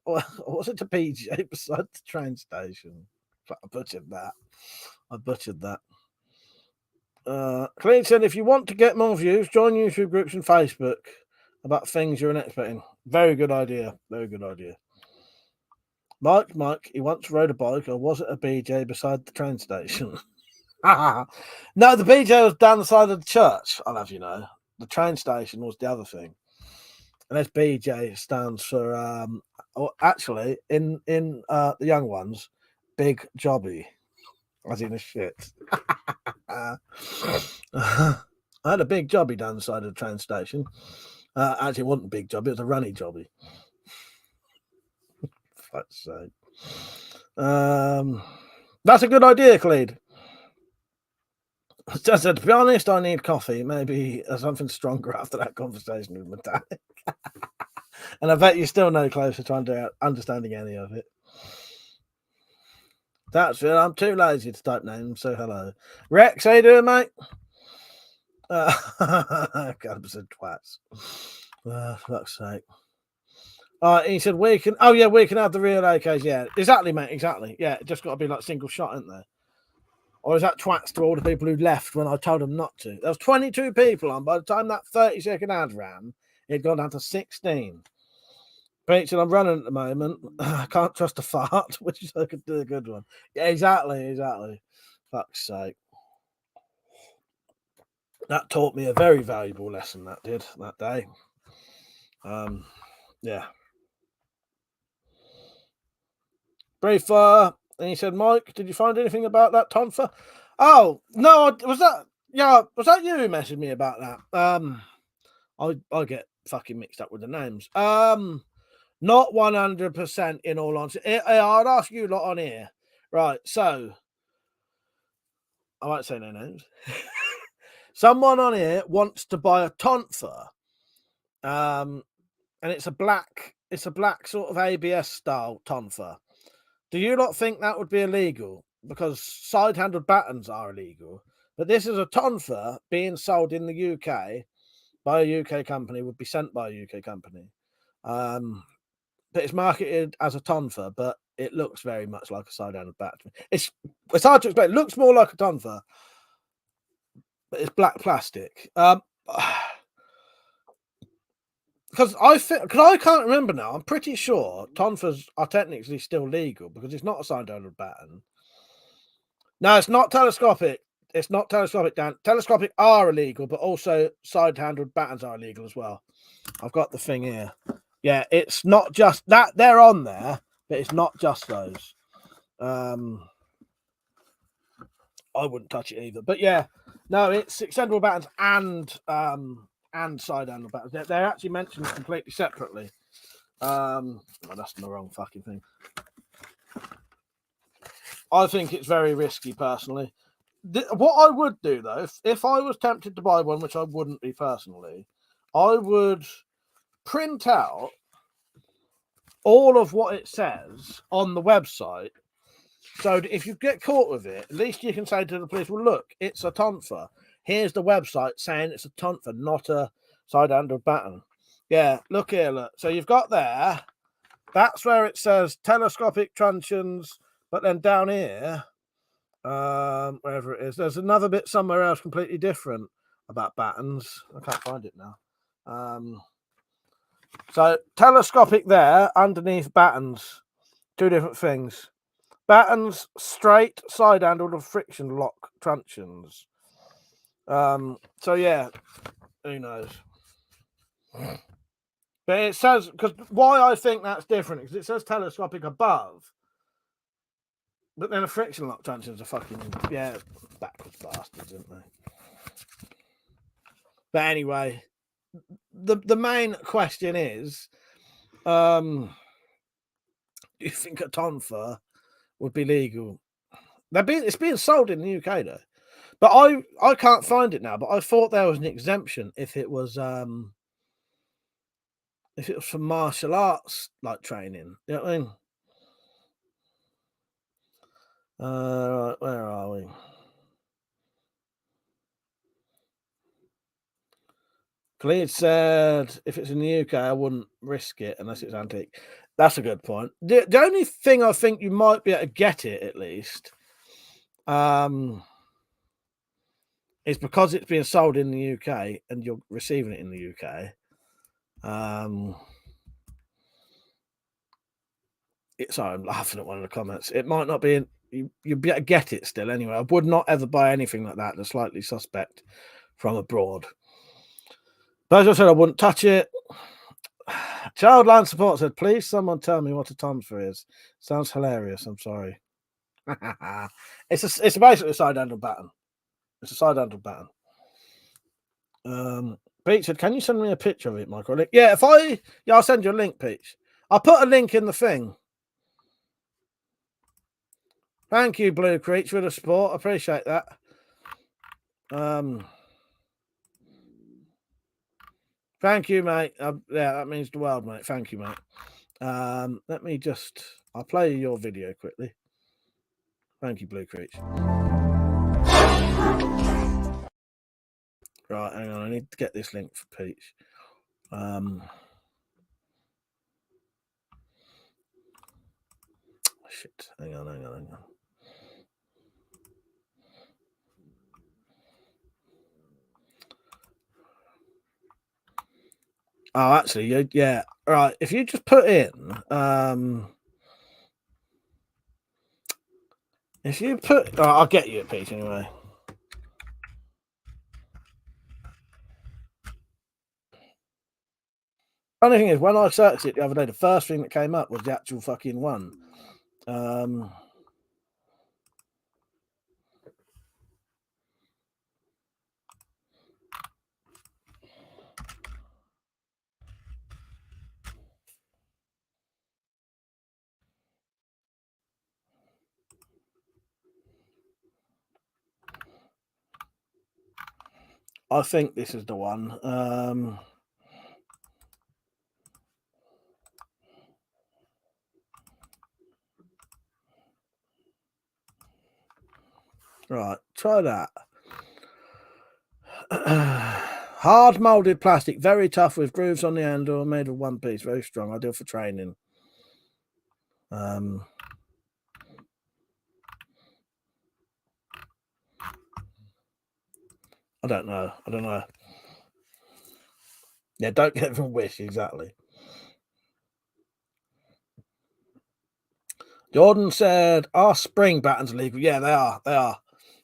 PJ beside the train station? I butchered that. Clean said, if you want to get more views, join YouTube groups and Facebook about things you're an expert in. Very good idea. Mike, he once rode a bike, or was it a BJ beside the train station? No, the BJ was down the side of the church, I'll have you know. The train station was the other thing. And this BJ stands for, actually, in the young ones, big jobby, as in a shit. I had a big jobby down the side of the train station. Actually, it wasn't a big jobby, it was a runny jobby. Fuck's sake. That's a good idea, Cleed. Just to be honest, I need coffee. Maybe something stronger after that conversation with Metallic. And I bet you're still no closer to understanding any of it. That's it. I'm too lazy to type names, so hello. Rex, how you doing, mate? God, I said twats. Fuck's sake. He said we can have the real AKs. Yeah, exactly, mate. Exactly. Yeah, it just got to be like single shot, isn't there? Or is that twats to all the people who left when I told them not to? There was 22 people on. By the time that 30-second ad ran, it got down to 16. Preach, and I'm running at the moment. I can't trust a fart, which is I could do a good one. Yeah, exactly. Fuck's sake. That taught me a very valuable lesson, that did, that day. Yeah. Brief, and he said, Mike, did you find anything about that tonfa? Oh, no, was that you who messaged me about that? I get fucking mixed up with the names. Not 100% in all honesty. I'd ask you lot on here. Right, so I won't say no names. Someone on here wants to buy a tonfa. And it's a black sort of ABS style tonfa. Do you not think that would be illegal? Because side-handled batons are illegal. But this is a tonfa being sold in the UK by a UK company, would be sent by a UK company. But it's marketed as a tonfa, but it looks very much like a side-handled baton. It's hard to explain. It looks more like a tonfa, but it's black plastic. Because I can't remember now. I'm pretty sure tonfas are technically still legal because it's not a side-handled baton. No, it's not telescopic. It's not telescopic, Dan. Telescopic are illegal, but also side-handled batons are illegal as well. I've got the thing here. Yeah, it's not just that. They're on there, but it's not just those. I wouldn't touch it either. But yeah, no, it's extendable batons and side-handled batons. They're actually mentioned completely separately. Oh, that's the wrong fucking thing. I think it's very risky, personally. What I would do, though, if I was tempted to buy one, which I wouldn't be personally, I would print out all of what it says on the website. So if you get caught with it, at least you can say to the police, well, look, it's a tonfa. Here's the website saying it's a tonfa, not a side-handled baton. Yeah, look here, look. So you've got there, that's where it says telescopic truncheons, but then down here, wherever it is, there's another bit somewhere else completely different about batons. I can't find it now. So telescopic there, underneath batons, two different things. Batons, straight, side-handled, or friction lock truncheons. So yeah, who knows? But it says, because why I think that's different is it says telescopic above, but then a friction lock truncheons are fucking, yeah, backwards bastards, aren't they? But anyway, the main question is, do you think a tonfa would be legal? It's being sold in the UK though, but I can't find it now. But I thought there was an exemption if it was for martial arts like training. You know what I mean? Right, where are we? Cleed said, if it's in the UK, I wouldn't risk it unless it's antique. That's a good point. The only thing I think you might be able to get it at least is because it's being sold in the UK and you're receiving it in the UK. Sorry, I'm laughing at one of the comments. It might not be you'd be able to get it still anyway. I would not ever buy anything like that that's slightly suspect from abroad. But as I said, I wouldn't touch it. Childline Support said, please someone tell me what a tonfa is. Sounds hilarious. I'm sorry. It's basically a side-handled baton. It's a side-handled baton. Pete said, can you send me a picture of it, Michael? Yeah, I'll send you a link, Pete. I'll put a link in the thing. Thank you, Blue Creech, for the support. I appreciate that. Thank you, mate. Yeah, that means the world, mate. Thank you, mate. I'll play your video quickly. Thank you, Blue Creech. Right, hang on. I need to get this link for Peach. Shit. Hang on. Oh, actually, yeah. Right. If you just put in, if you put, I'll get you a piece anyway. Funny thing is, when I searched it the other day, the first thing that came up was the actual fucking one. I think this is the one. Right, try that. Hard molded plastic, very tough with grooves on the handle, made of one piece, very strong. Ideal for training. I don't know. Yeah, don't get from Wish, exactly. Jordan said, "Are spring battens illegal?" Yeah, they are.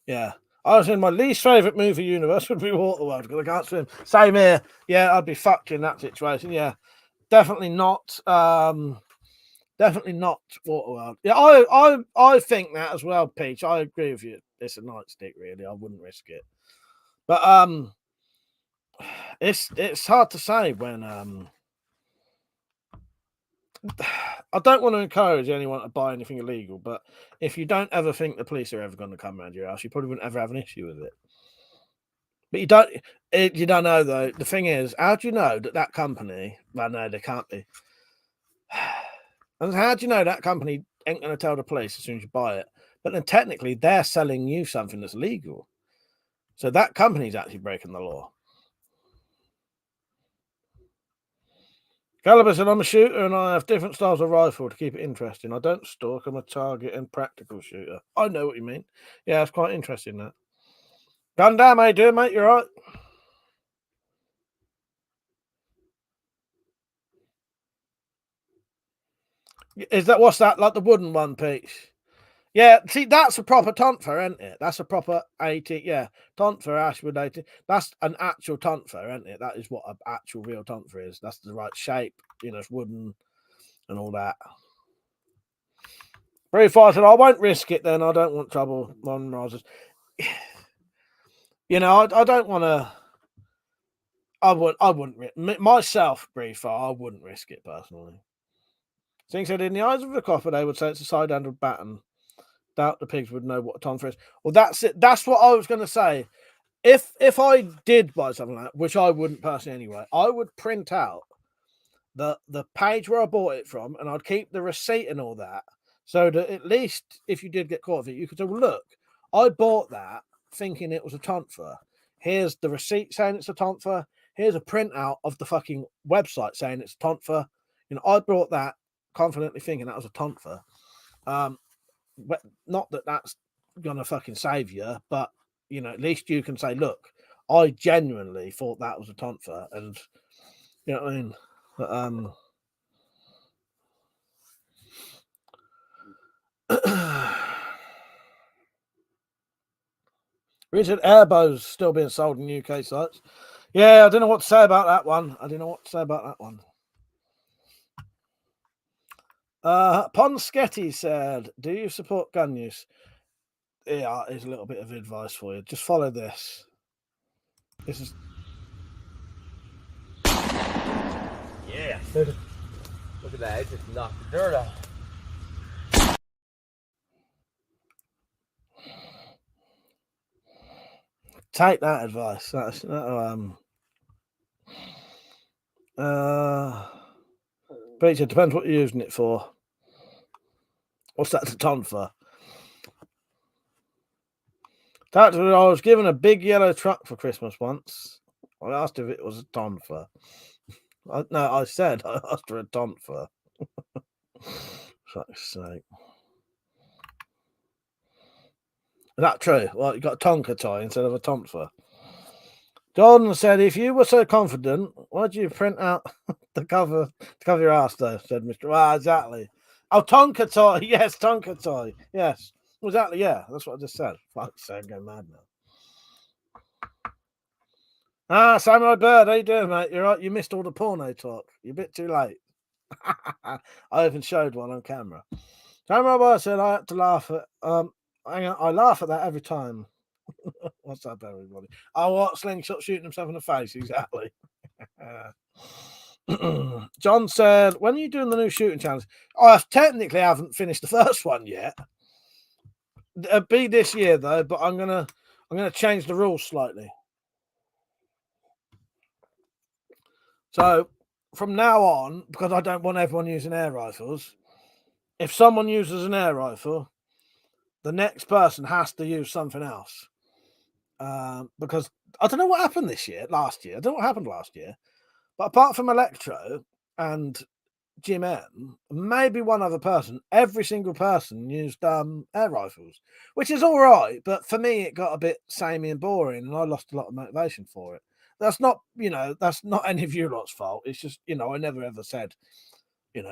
Yeah. I was in my least favourite movie universe would be Waterworld because I can't swim. Same here. Yeah, I'd be fucked in that situation. Yeah. Definitely not. Definitely not Waterworld. Yeah, I think that as well, Peach. I agree with you. It's a nightstick, really. I wouldn't risk it. But it's hard to say when I don't want to encourage anyone to buy anything illegal, but if you don't ever think the police are ever going to come around your house, you probably wouldn't ever have an issue with it. But you don't know though. The thing is, how do you know that company? Well, no, they can't be. And how do you know that company ain't going to tell the police as soon as you buy it? But then technically, they're selling you something that's legal, so that company's actually breaking the law. Caliber said, "I'm a shooter and I have different styles of rifle to keep it interesting. I don't stalk. I'm a target and practical shooter." I know what you mean. Yeah, it's quite interesting that. Gundam, how you doing, mate? You right? Is that what's that? Like the wooden one piece? Yeah, see, that's a proper tonfa, isn't it? That's a proper 80. Yeah, tonfa, Ashwood 80. That's an actual tonfa, isn't it? That is what an actual real tonfa is. That's the right shape. You know, it's wooden and all that. Very far said, "I won't risk it then. I don't want trouble on risers." You know, I don't want to. I wouldn't myself, Briefer. I wouldn't risk it personally. Sing said, "In the eyes of the copper, they would say it's a side-handed baton. Doubt the pigs would know what a tonfa is." Well, that's it. That's what I was going to say. If I did buy something like that, which I wouldn't personally anyway, I would print out the page where I bought it from, and I'd keep the receipt and all that, so that at least if you did get caught with it, you could say, "Well, look, I bought that thinking it was a tonfa. Here's the receipt saying it's a tonfa. Here's a printout of the fucking website saying it's a tonfa. You know, I bought that confidently thinking that was a tonfa. But not that that's gonna fucking save you, but you know, at least you can say, look, I genuinely thought that was a tonfa, and you know what I mean." But, Richard Airbows still being sold in UK sites. Yeah, I don't know what to say about that one. Ponschetti said, "Do you support gun use?" Yeah, here's a little bit of advice for you. Just follow this. This is. Yeah. Look at that. It just knocked the dirt out. Take that advice. That's but it depends what you're using it for. What's that a ton for? I was given a big yellow truck for Christmas once. I asked if it was a ton for. I said I asked for a ton for. Fuck's sake. Is that true? Well, you got a Tonka toy instead of a Tonfa. Jordan said, if you were so confident, why'd you print out the cover to cover your ass, though? Said Mr. Well, exactly. Oh, Tonka toy. Yes, Tonka toy. Yes. Exactly, yeah. That's what I just said. Fuck's sake, I'm going mad now. Ah, Samurai Bird, how you doing, mate? You're right. You missed all the porno talk. You're a bit too late. I even showed one on camera. Samurai Bird said I had to laugh at hang on, I laugh at that every time. What's up, everybody? Oh, what? Slingshot shooting himself in the face, exactly. John said, when are you doing the new shooting challenge? I technically haven't finished the first one yet. It'll be this year though, but I'm gonna change the rules slightly. So from now on, because I don't want everyone using air rifles, if someone uses an air rifle, the next person has to use something else. Because I don't know what happened last year. I don't know what happened last year. But apart from Electro and Jim M, maybe one other person, every single person used air rifles, which is all right. But for me, it got a bit samey and boring, and I lost a lot of motivation for it. That's not any of you lot's fault. It's just, I never ever said,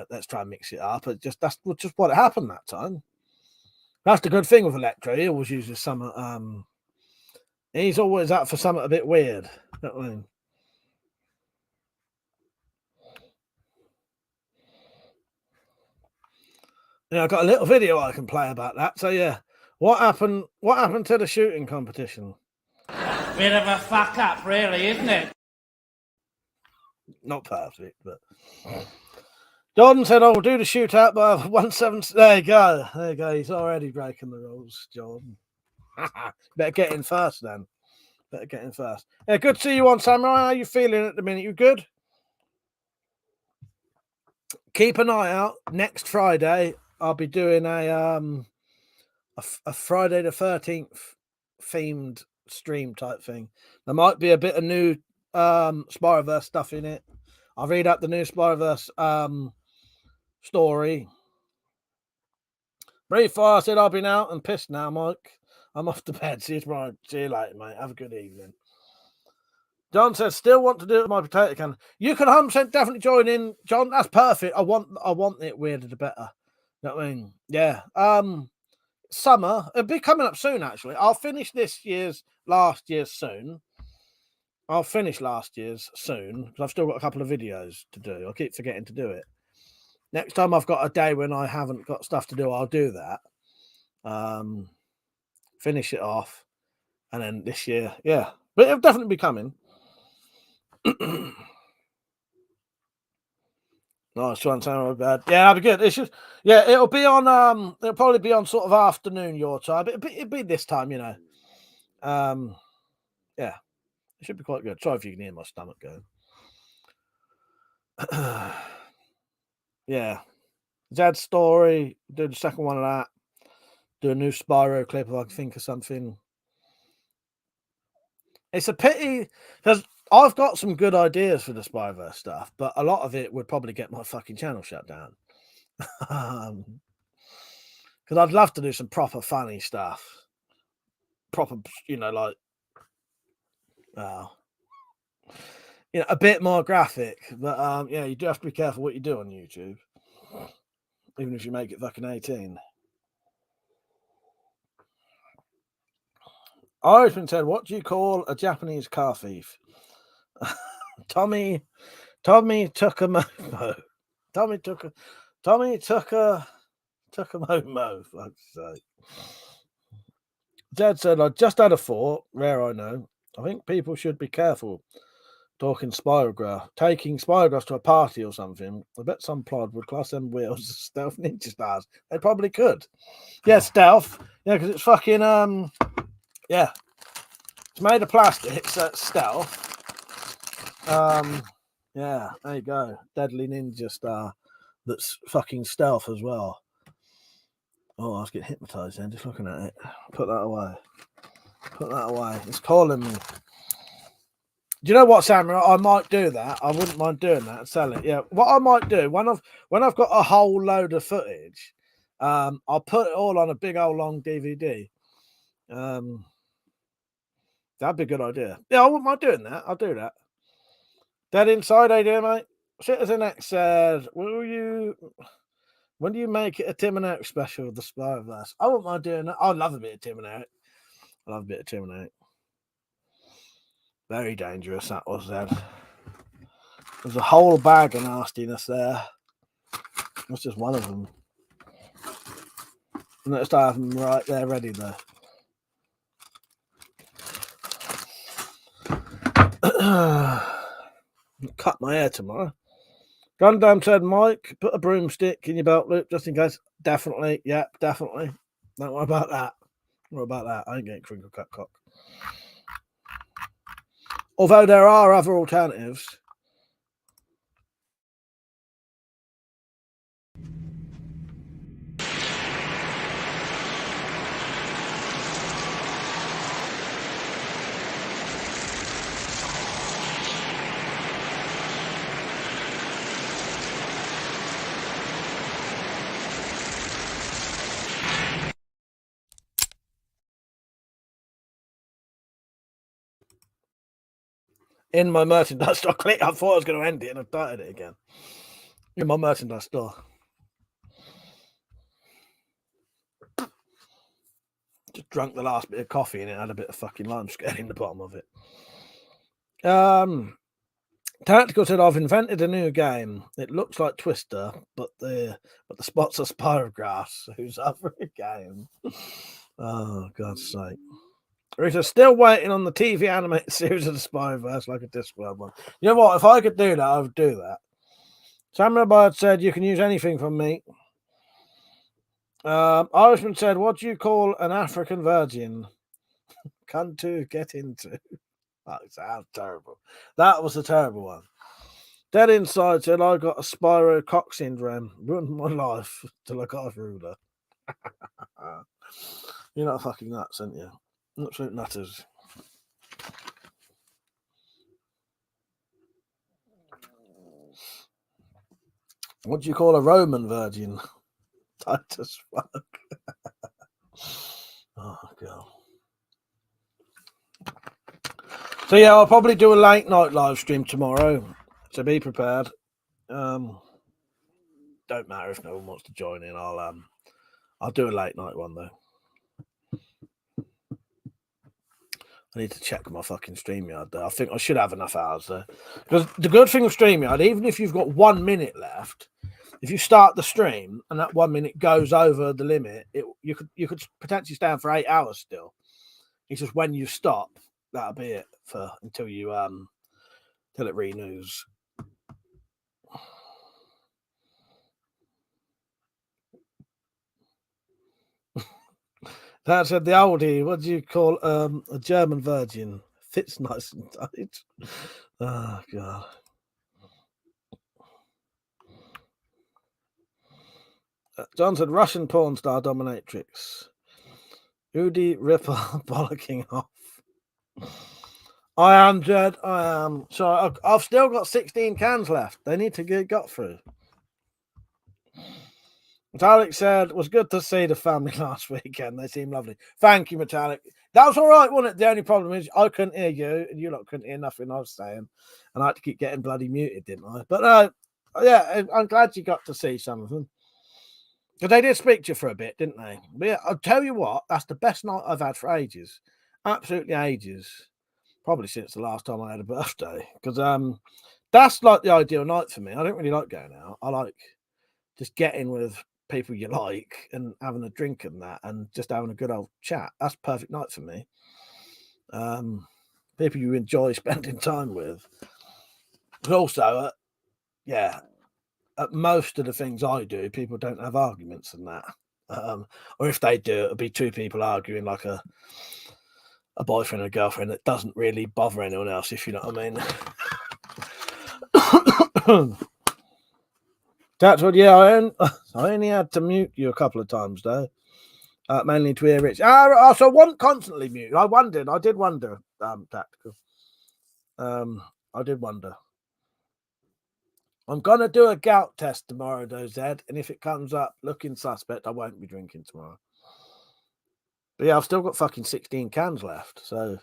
let's try and mix it up. That's just what happened that time. That's the good thing with Electro. He always uses some. He's always up for something a bit weird. You know what I mean? Yeah, I've got a little video I can play about that. So yeah, what happened to the shooting competition? Bit of a fuck up, really, isn't it? Not perfect, but Jordan said, "I will do the shootout by 1/7." There you go. There you go. He's already breaking the rules, Jordan. Better get in first then. Yeah, good to see you on, Samurai. How are you feeling at the minute? You good? Keep an eye out. Next Friday, I'll be doing a Friday the 13th themed stream type thing. There might be a bit of new Spyroverse stuff in it. I'll read out the new Spyroverse story. Brief fire said I've been out and pissed now, Mike. I'm off to bed. See you tomorrow. See you later, mate. Have a good evening. John says, still want to do it with my potato can. You can 100% definitely join in, John. That's perfect. I want it weirder the better. You know what I mean? Yeah. Summer. It'll be coming up soon, actually. I'll finish last year's soon. I'll finish last year's soon because I've still got a couple of videos to do. I keep forgetting to do it. Next time I've got a day when I haven't got stuff to do, I'll do that. Finish it off. And then this year, yeah. But it'll definitely be coming. Nice one, Samurai Bad. Yeah, that'll be good. It's just, yeah, it'll be on. It'll probably be on sort of afternoon your time. It'll be this time, Yeah, it should be quite good. Sorry if you can hear my stomach going. Yeah, Zad's story. Do the second one of that. Do a new Spyro clip if I can think of something. It's a pity because I've got some good ideas for the Spyverse stuff, but a lot of it would probably get my fucking channel shut down. Because I'd love to do some proper funny stuff. Proper, like, a bit more graphic. But, you do have to be careful what you do on YouTube. Even if you make it fucking 18. Irishman said, what do you call a Japanese car thief? Tommy took a momo. Tommy took a momo. Fuck's sake. Dad said, I just had a thought, rare I know. I think people should be careful taking Spyrographs to a party or something. I bet some plod would class them wheels as stealth ninja stars. They probably could. Yeah, stealth. Yeah, because it's fucking yeah. It's made of plastic, so it's stealth. Yeah, there you go. Deadly Ninja Star that's fucking stealth as well. Oh, I was getting hypnotized then just looking at it. Put that away. It's calling me. Do you know what, Samurai? I might do that. I wouldn't mind doing that and sell it. Yeah. What I might do when I've got a whole load of footage, I'll put it all on a big old long DVD. That'd be a good idea. Yeah, I wouldn't mind doing that. I'll do that. Dead inside idea, mate. Citizen X said, when do you make it a Tim and Eric special of the Spyverse? I wouldn't mind doing that. I love a bit of Tim and Eric. I love a bit of Tim and Eric. Very dangerous, that was then. There's a whole bag of nastiness there. That's just one of them. Let's have them right there ready though. Cut my hair tomorrow. Gundam said, Mike, put a broomstick in your belt loop just in case. Definitely. Yep, definitely. Don't worry about that. Don't worry about that. I ain't getting crinkle cut cock. Although there are other alternatives. In my merchandise store. Click. I thought I was going to end it and I started it again. In my merchandise store. Just drank the last bit of coffee and it had a bit of fucking lime scale in the bottom of it. Tactical said, I've invented a new game. It looks like Twister, but the spots are Spyrographs. Who's up for a game? Oh, God's sake. Rita, still waiting on the TV animated series of the Spyverse like a Discworld one. You know what? If I could do that, I would do that. Samurai Bird said, you can use anything from me. Irishman said, what do you call an African virgin? Come to get into. That sounds terrible. That was a terrible one. Dead Inside said, I got a Spyro cock syndrome. Ruined my life till I got a ruler. You're not fucking nuts, aren't you? Absolute nutters. What do you call a Roman virgin? Tight as fuck. Oh, God. So, yeah, I'll probably do a late night live stream tomorrow. So be prepared. Don't matter if no one wants to join in. I'll do a late night one, though. I need to check my fucking StreamYard there. I think I should have enough hours there. Because the good thing with StreamYard, even if you've got 1 minute left, if you start the stream and that 1 minute goes over the limit, you could potentially stay on for 8 hours still. It's just when you stop, that'll be it until it renews. That said, the oldie, what do you call a German virgin? Fits nice and tight. Oh, God. John said, Russian porn star dominatrix. Udi Ripple bollocking off. I am, Jed. I am. So I've still got 16 cans left. They need to get got through. Metallic said, was good to see the family last weekend. They seem lovely. Thank you, Metallic. That was all right, wasn't it? The only problem is I couldn't hear you, and you lot couldn't hear nothing I was saying. And I had to keep getting bloody muted, didn't I? But yeah, I'm glad you got to see some of them. Because they did speak to you for a bit, didn't they? But yeah, I'll tell you what, that's the best night I've had for ages. Absolutely ages. Probably since the last time I had a birthday. Because that's like the ideal night for me. I don't really like going out. I like just getting with people you like and having a drink and that and just having a good old chat. That's a perfect night for me. People you enjoy spending time with. But also, at most of the things I do, people don't have arguments and that. Or if they do, it'll be two people arguing like a boyfriend and a girlfriend that doesn't really bother anyone else, if you know what I mean. That's what, yeah, I only had to mute you a couple of times, though. Mainly to hear Rich. So I wasn't constantly muted. I did wonder, Tactical. I did wonder. I'm going to do a gout test tomorrow, though, Zed. And if it comes up looking suspect, I won't be drinking tomorrow. But yeah, I've still got fucking 16 cans left. So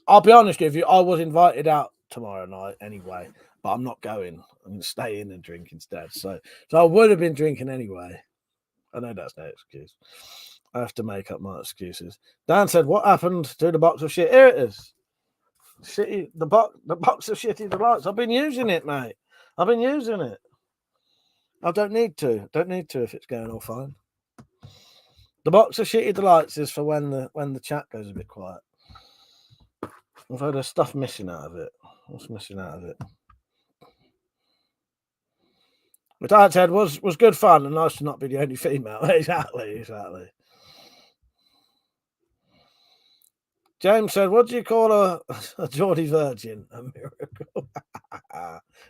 I'll be honest with you, I was invited out tomorrow night anyway, but I'm not going. I'm going to stay in and drink instead. So I would have been drinking anyway. I know that's no excuse. I have to make up my excuses. Dan said, "What happened to the box of shit?" Here it is. Shitty, the box of shitty delights. I've been using it, mate. I've been using it. I don't need to. Don't need to if it's going all fine. The box of shitty delights is for when the chat goes a bit quiet. Although there's stuff missing out of it. What's missing out of it? But Dad said was good fun and nice to not be the only female. Exactly. James said, "What do you call a Geordie virgin? A miracle."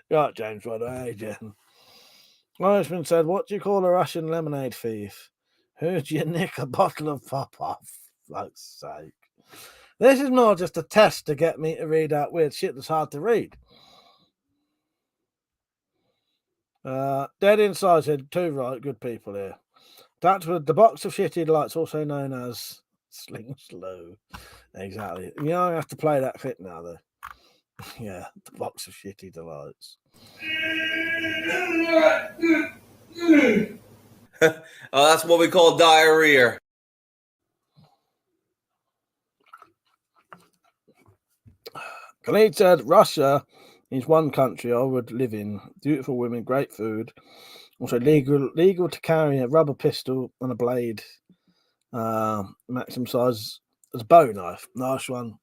Right, James. Right, hey, Jen. Irishman said, "What do you call a Russian lemonade thief? Who'd you nick a bottle of pop off? Fuck's sake. This is more just a test to get me to read out weird shit that's hard to read." Dead Inside said, "Too right, good people here. That's with the box of shitty delights, also known as Sling Slow." Exactly. You know, I have to play that clip now, though. Yeah, the box of shitty delights. Oh, that's what we call diarrhea. Khalid said, "Russia is one country I would live in. Beautiful women, great food. Also legal to carry a rubber pistol and a blade. Maximum size as a bow knife." Nice one.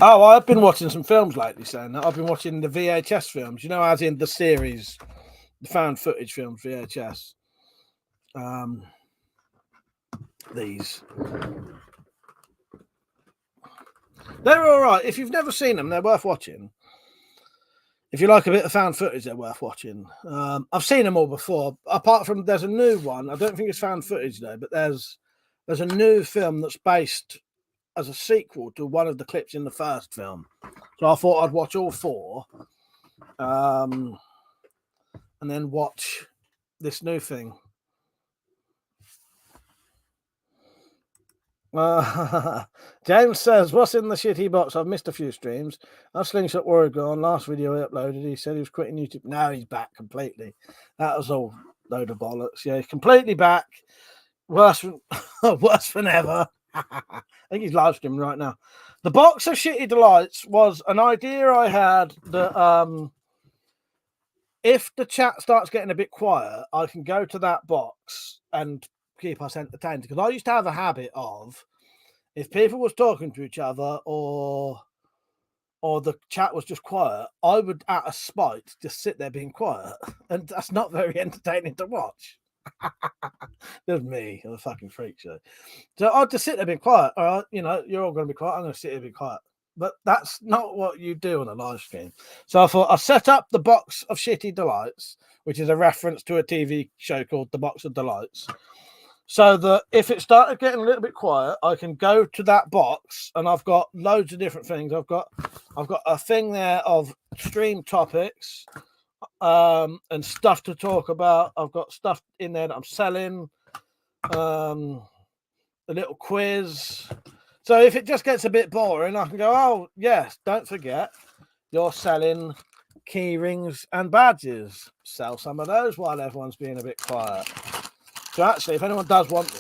Oh, I've been watching some films lately saying that. I've been watching the VHS films, you know, as in the series, the found footage films, VHS. These. They're all right. If you've never seen them, they're worth watching. If you like a bit of found footage, they're worth watching. I've seen them all before. Apart from, there's a new one. I don't think it's found footage though, but there's a new film that's based as a sequel to one of the clips in the first film. So I thought I'd watch all four, and then watch this new thing. James says, "What's in the shitty box? I've missed a few streams. Our Slingshot Warrior gone. Last video he uploaded, he said he was quitting YouTube. Now he's back completely. That was all load of bollocks. Yeah, he's completely back. Worse than ever." I think he's live streaming right now. The box of shitty delights was an idea I had that if the chat starts getting a bit quiet, I can go to that box and keep us entertained. Because I used to have a habit of, if people was talking to each other or the chat was just quiet, I would, out of spite, just sit there being quiet. And that's not very entertaining to watch. There's me. I'm a fucking freak show. So I'll just sit there being quiet. All right, you know, you're all going to be quiet. I'm going to sit here and be quiet. But that's not what you do on a live stream. So I thought I'll set up the box of shitty delights, which is a reference to a TV show called The Box of Delights, so that if it started getting a little bit quiet, I can go to that box and I've got loads of different things. I've got a thing there of stream topics, and stuff to talk about. I've got stuff in there that I'm selling, a little quiz. So if it just gets a bit boring, I can go, "Oh yes, don't forget you're selling key rings and badges. Sell some of those while everyone's being a bit quiet." So actually, if anyone does want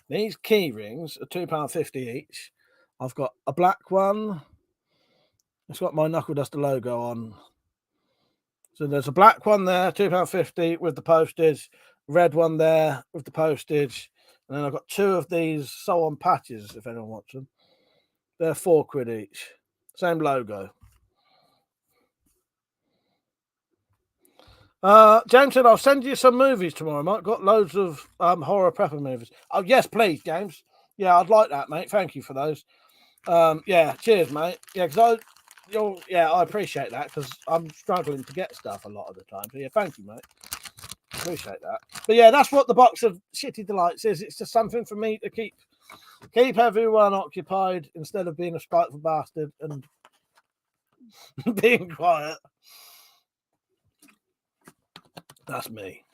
these key rings are £2.50 each. I've got a black one. It's got my Knuckle Duster logo on. So there's a black one there, £2.50 with the postage. Red one there with the postage. And then I've got two of these sew-on patches, if anyone wants them. They're £4 each. Same logo. James said, "I'll send you some movies tomorrow, Mike. Got loads of horror prepper movies." Oh, yes, please, James. Yeah, I'd like that, mate. Thank you for those. Yeah, cheers, mate. Yeah, because I appreciate that because I'm struggling to get stuff a lot of the time. So yeah, thank you, mate. Appreciate that. But yeah, that's what the box of shitty delights is. It's just something for me to keep everyone occupied instead of being a spiteful bastard and being quiet. That's me.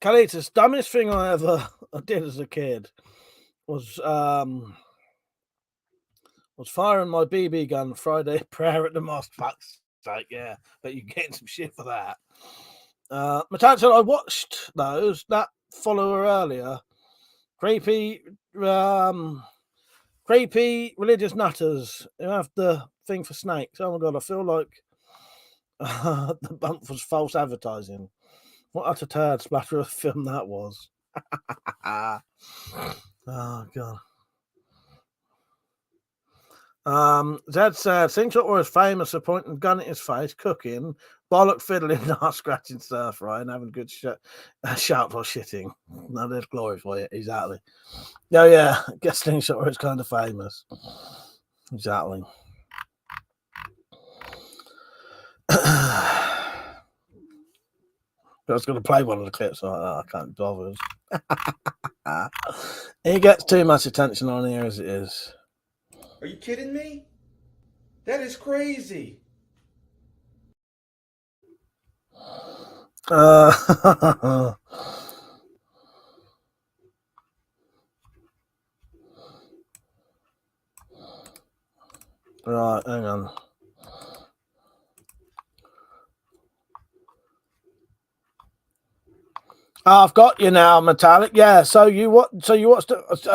Kalitas, dumbest thing I ever did as a kid was firing my BB gun Friday prayer at the mosque. Fuck's sake, yeah. But you're getting some shit for that. Metallic said I watched those. That follower earlier. Creepy religious nutters who have the thing for snakes. Oh my god, I feel like the bump was false advertising. What utter turd splatter of film that was. Oh god. Zed said Slingshot was famous for pointing a gun at his face, cooking, bollock fiddling, not scratching surf, right, and having good shout while shitting. No, there's glory for you, exactly. Oh yeah, guess Slingshot was kind of famous. Exactly. I was going to play one of the clips, so I can't bother. He gets too much attention on here as it is. Are you kidding me? That is crazy. Right, hang on. I've got you now, Metallic. Yeah, so you watched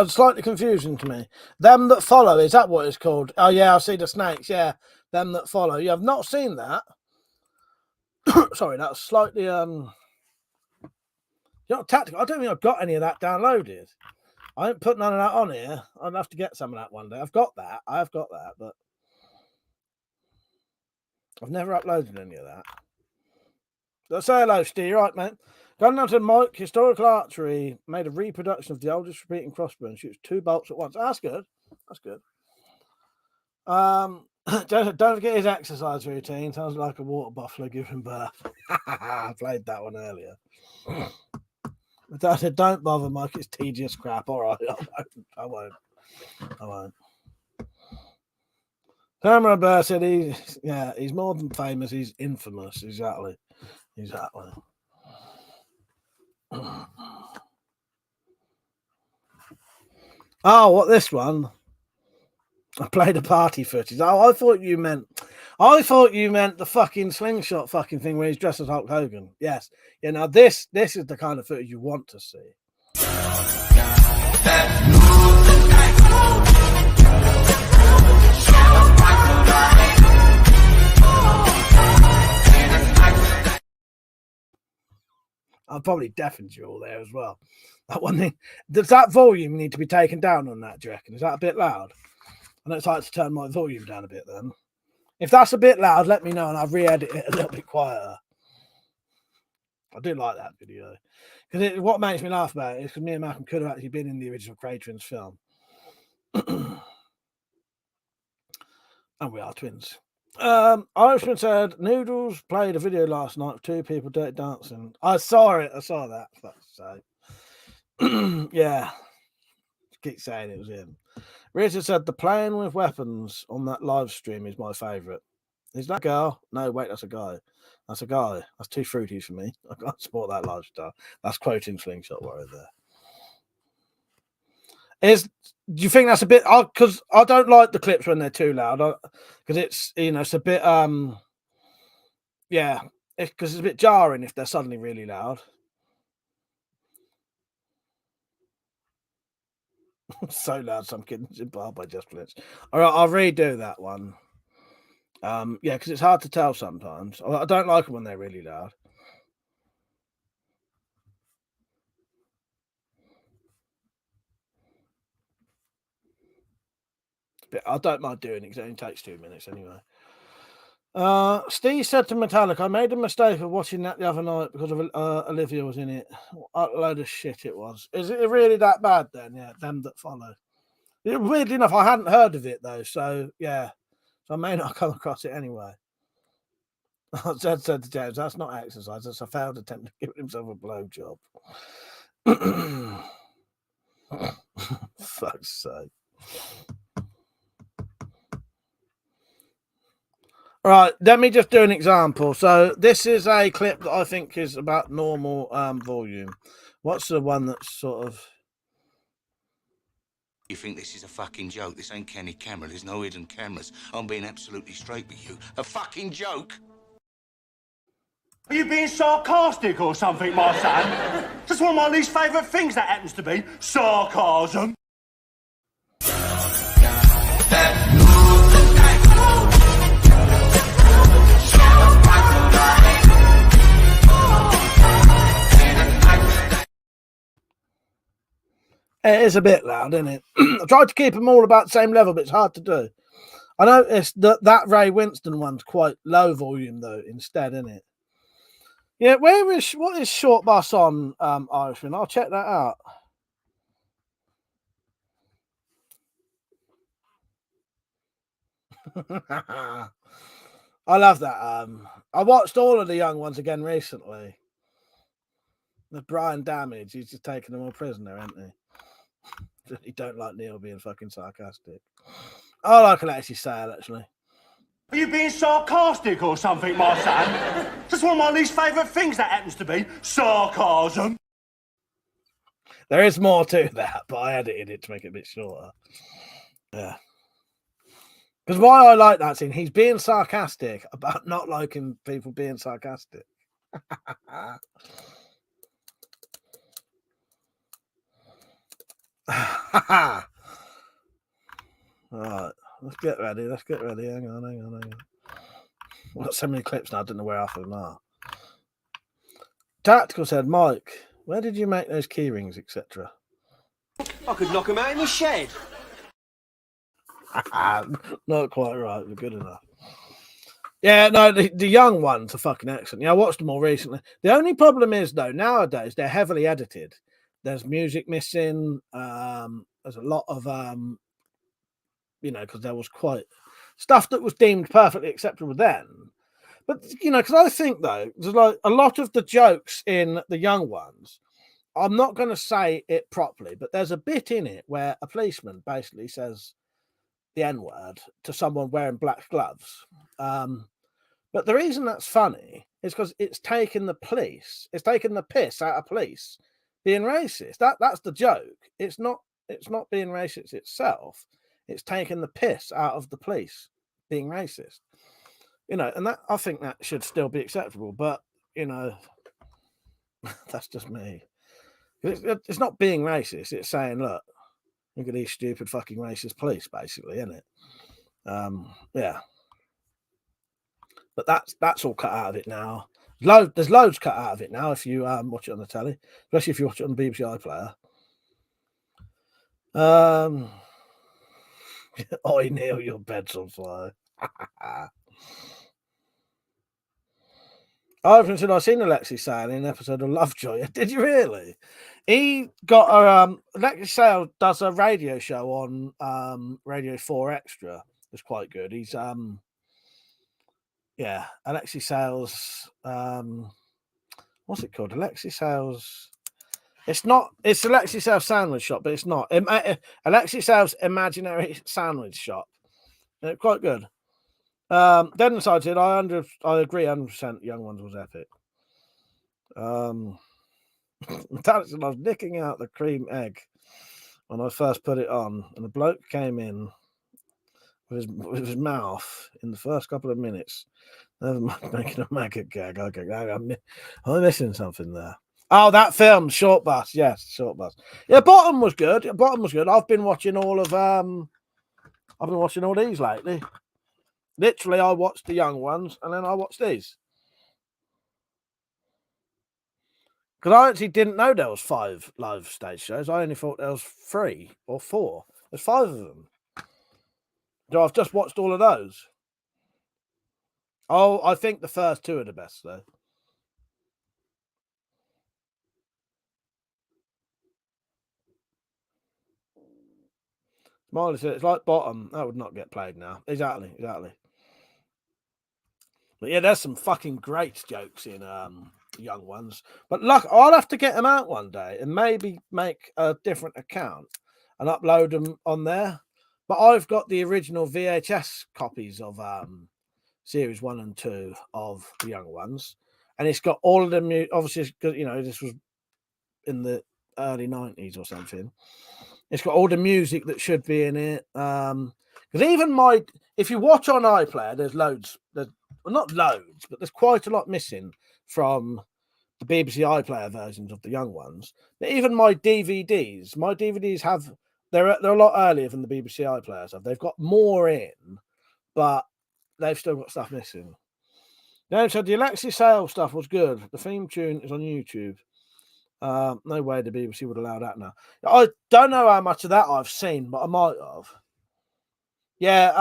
slightly confusing to me. Them That Follow, is that what it's called? Oh yeah, I see the snakes, yeah. Them That Follow. You have not seen that. Sorry, that's slightly tactical. I don't think I've got any of that downloaded. I didn't put none of that on here. I'd have to get some of that one day. I've got that. I have got that, but I've never uploaded any of that. So say hello, Steve. Right, mate. Gunhunter Mike, historical archery, made a reproduction of the oldest repeating crossbow and shoots 2 bolts at once. Oh, that's good. That's good. Don't forget his exercise routine. Sounds like a water buffalo giving birth. I played that one earlier. I said, don't bother, Mike. It's tedious crap. All right, I won't. Camera Bear said he's more than famous. He's infamous. Exactly. Oh, what this one? I played a party footage. Oh, I thought you meant the fucking slingshot fucking thing where he's dressed as Hulk Hogan. Yes. Yeah, now this is the kind of footage you want to see. I'll probably deafen you all there as well. That one thing, does that volume need to be taken down on that, do you reckon? Is that a bit loud? I know it's like to turn my volume down a bit then. If that's a bit loud, let me know and I'll re-edit it a little bit quieter. I do like that video. Because what makes me laugh about it is because me and Malcolm could have actually been in the original Cratons film. And we are twins. Irishman said, Noodles played a video last night of 2 people dirty dancing. I saw it. I saw that. So, yeah. Keep saying it was him. Rita said, the playing with weapons on that live stream is my favourite. Is that a girl? No, wait, that's a guy. That's a guy. That's too fruity for me. I can't support that lifestyle. That's quoting Slingshot right there. Do you think that's a bit? Because I don't like the clips when they're too loud. Because it's it's a bit yeah. Because it's a bit jarring if they're suddenly really loud. So loud, some kid in Zimbabwe just flinched. All right, I'll redo that one. Yeah, because it's hard to tell sometimes. I don't like them when they're really loud. But I don't mind doing it because it only takes 2 minutes anyway. Steve said to Metallic, I made a mistake of watching that the other night because of Olivia was in it. What a load of shit it was. Is it really that bad then? Yeah, Them That Follow. Weirdly enough, I hadn't heard of it though, so yeah. So I may not come across it anyway. I said to James, that's not exercise, that's a failed attempt to give himself a blowjob. Fuck's sake. Right, let me just do an example. So this is a clip that I think is about normal volume. What's the one that's sort of... You think this is a fucking joke? This ain't Kenny camera. There's no hidden cameras. I'm being absolutely straight with you. A fucking joke? Are you being sarcastic or something, my son? That's one of my least favourite things that happens to be sarcasm. It is a bit loud, isn't it? I tried to keep them all about the same level, but it's hard to do. I noticed that Ray Winston one's quite low volume, though, instead, isn't it? Yeah, what is Short Bus on, Irishman? I'll check that out. I love that. I watched all of the young ones again recently. The Brian Damage, he's just taking them all prisoner, isn't he? You don't like Neil being fucking sarcastic. I like Alexi Sale, actually. Are you being sarcastic or something, my son? That's one of my least favourite things that happens to be sarcasm. There is more to that, but I edited it to make it a bit shorter. Yeah. Because why I like that scene, he's being sarcastic about not liking people being sarcastic. Alright, let's get ready. Hang on. We've got so many clips now, I don't know where half of them are. Tactical said, Mike, where did you make those key rings, etc.? I could knock him out in the shed. Not quite right, but good enough. Yeah, no, the young ones are fucking excellent. Yeah, I watched them all recently. The only problem is, though, nowadays they're heavily edited. There's music missing. There's a lot of, because there was quite stuff that was deemed perfectly acceptable then. But, because I think, though, there's like a lot of the jokes in the young ones, I'm not going to say it properly, but there's a bit in it where a policeman basically says the N-word to someone wearing black gloves. But the reason that's funny is because it's taken the piss out of police being racist. That's the joke. It's not being racist itself. It's taking the piss out of the police being racist. And that, I think that should still be acceptable, but that's just me. It's not being racist, it's saying, look at these stupid fucking racist police, basically, isn't it? Yeah. But that's all cut out of it now. There's loads cut out of it now if you watch it on the telly, especially if you watch it on the BBC iPlayer. Oi, Neil, your bed's on fire. I've seen Alexi Sale in an episode of Lovejoy. Did you really? He got Alexi Sale does a radio show on Radio 4 Extra. It's quite good. He's Alexi Sale's what's it called? Alexi Sale's. It's Alexi Sale's Sandwich Shop, but it's not. Alexi Sale's Imaginary Sandwich Shop. Quite good. Dead Inside said, I agree 100%. Young Ones was epic. Metallic said, I was nicking out the cream egg when I first put it on, and the bloke came in with his mouth in the first couple of minutes. Never mind making a maggot gag. Okay, I'm missing something there. Oh, that film, Short Bus. Yes, Short Bus. Yeah, Bottom was good. I've been watching all these lately. Literally, I watched the young ones and then I watched these. Because I actually didn't know there was 5 live stage shows. I only thought there was 3 or 4. There's 5 of them. So I've just watched all of those. Oh, I think the first 2 are the best, though. Smiley said, it's like Bottom. That would not get played now. Exactly. But yeah, there's some fucking great jokes in Young Ones. But look, I'll have to get them out one day and maybe make a different account and upload them on there. But I've got the original VHS copies of series 1 and 2 of the Young Ones, and it's got all of them. Obviously, you know, this was in the early 90s or something. It's got all the music that should be in it. Because even if you watch on iPlayer, there's loads. Well, not loads, but there's quite a lot missing from the BBC iPlayer versions of the Young Ones. But even my DVDs have. They're a lot earlier than the BBC iPlayers have. They've got more in, but they've still got stuff missing. James said the Alexis Sale stuff was good. The theme tune is on YouTube. No way the BBC would allow that now. I don't know how much of that I've seen, but I might have. Yeah.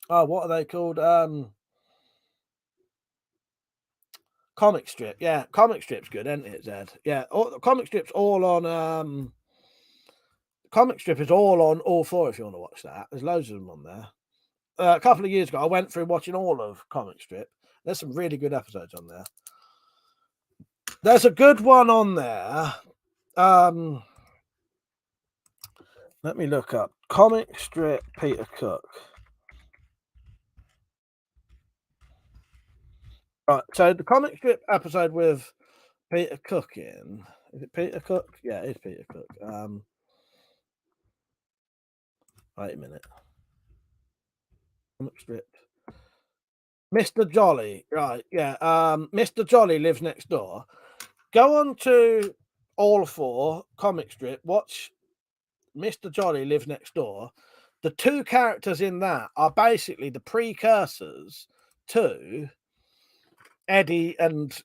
Oh, what are they called? Comic strip. Yeah, comic strip's good, isn't it, Zed? Yeah, comic strip's all on. Comic strip is all on all 4 if you want to watch that. There's loads of them on there. A couple of years ago, I went through watching all of comic strip. There's some really good episodes on there. There's a good one on there. Let me look up comic strip Peter Cook. Right, so the comic strip episode with Peter Cook in. Is it Peter Cook? Yeah, it's Peter Cook. Wait a minute. Comic strip. Mr. Jolly, right? Yeah. Mr. Jolly lives next door. Go on to all 4 comic strip. Watch Mr. Jolly lives next door. The 2 characters in that are basically the precursors to Eddie and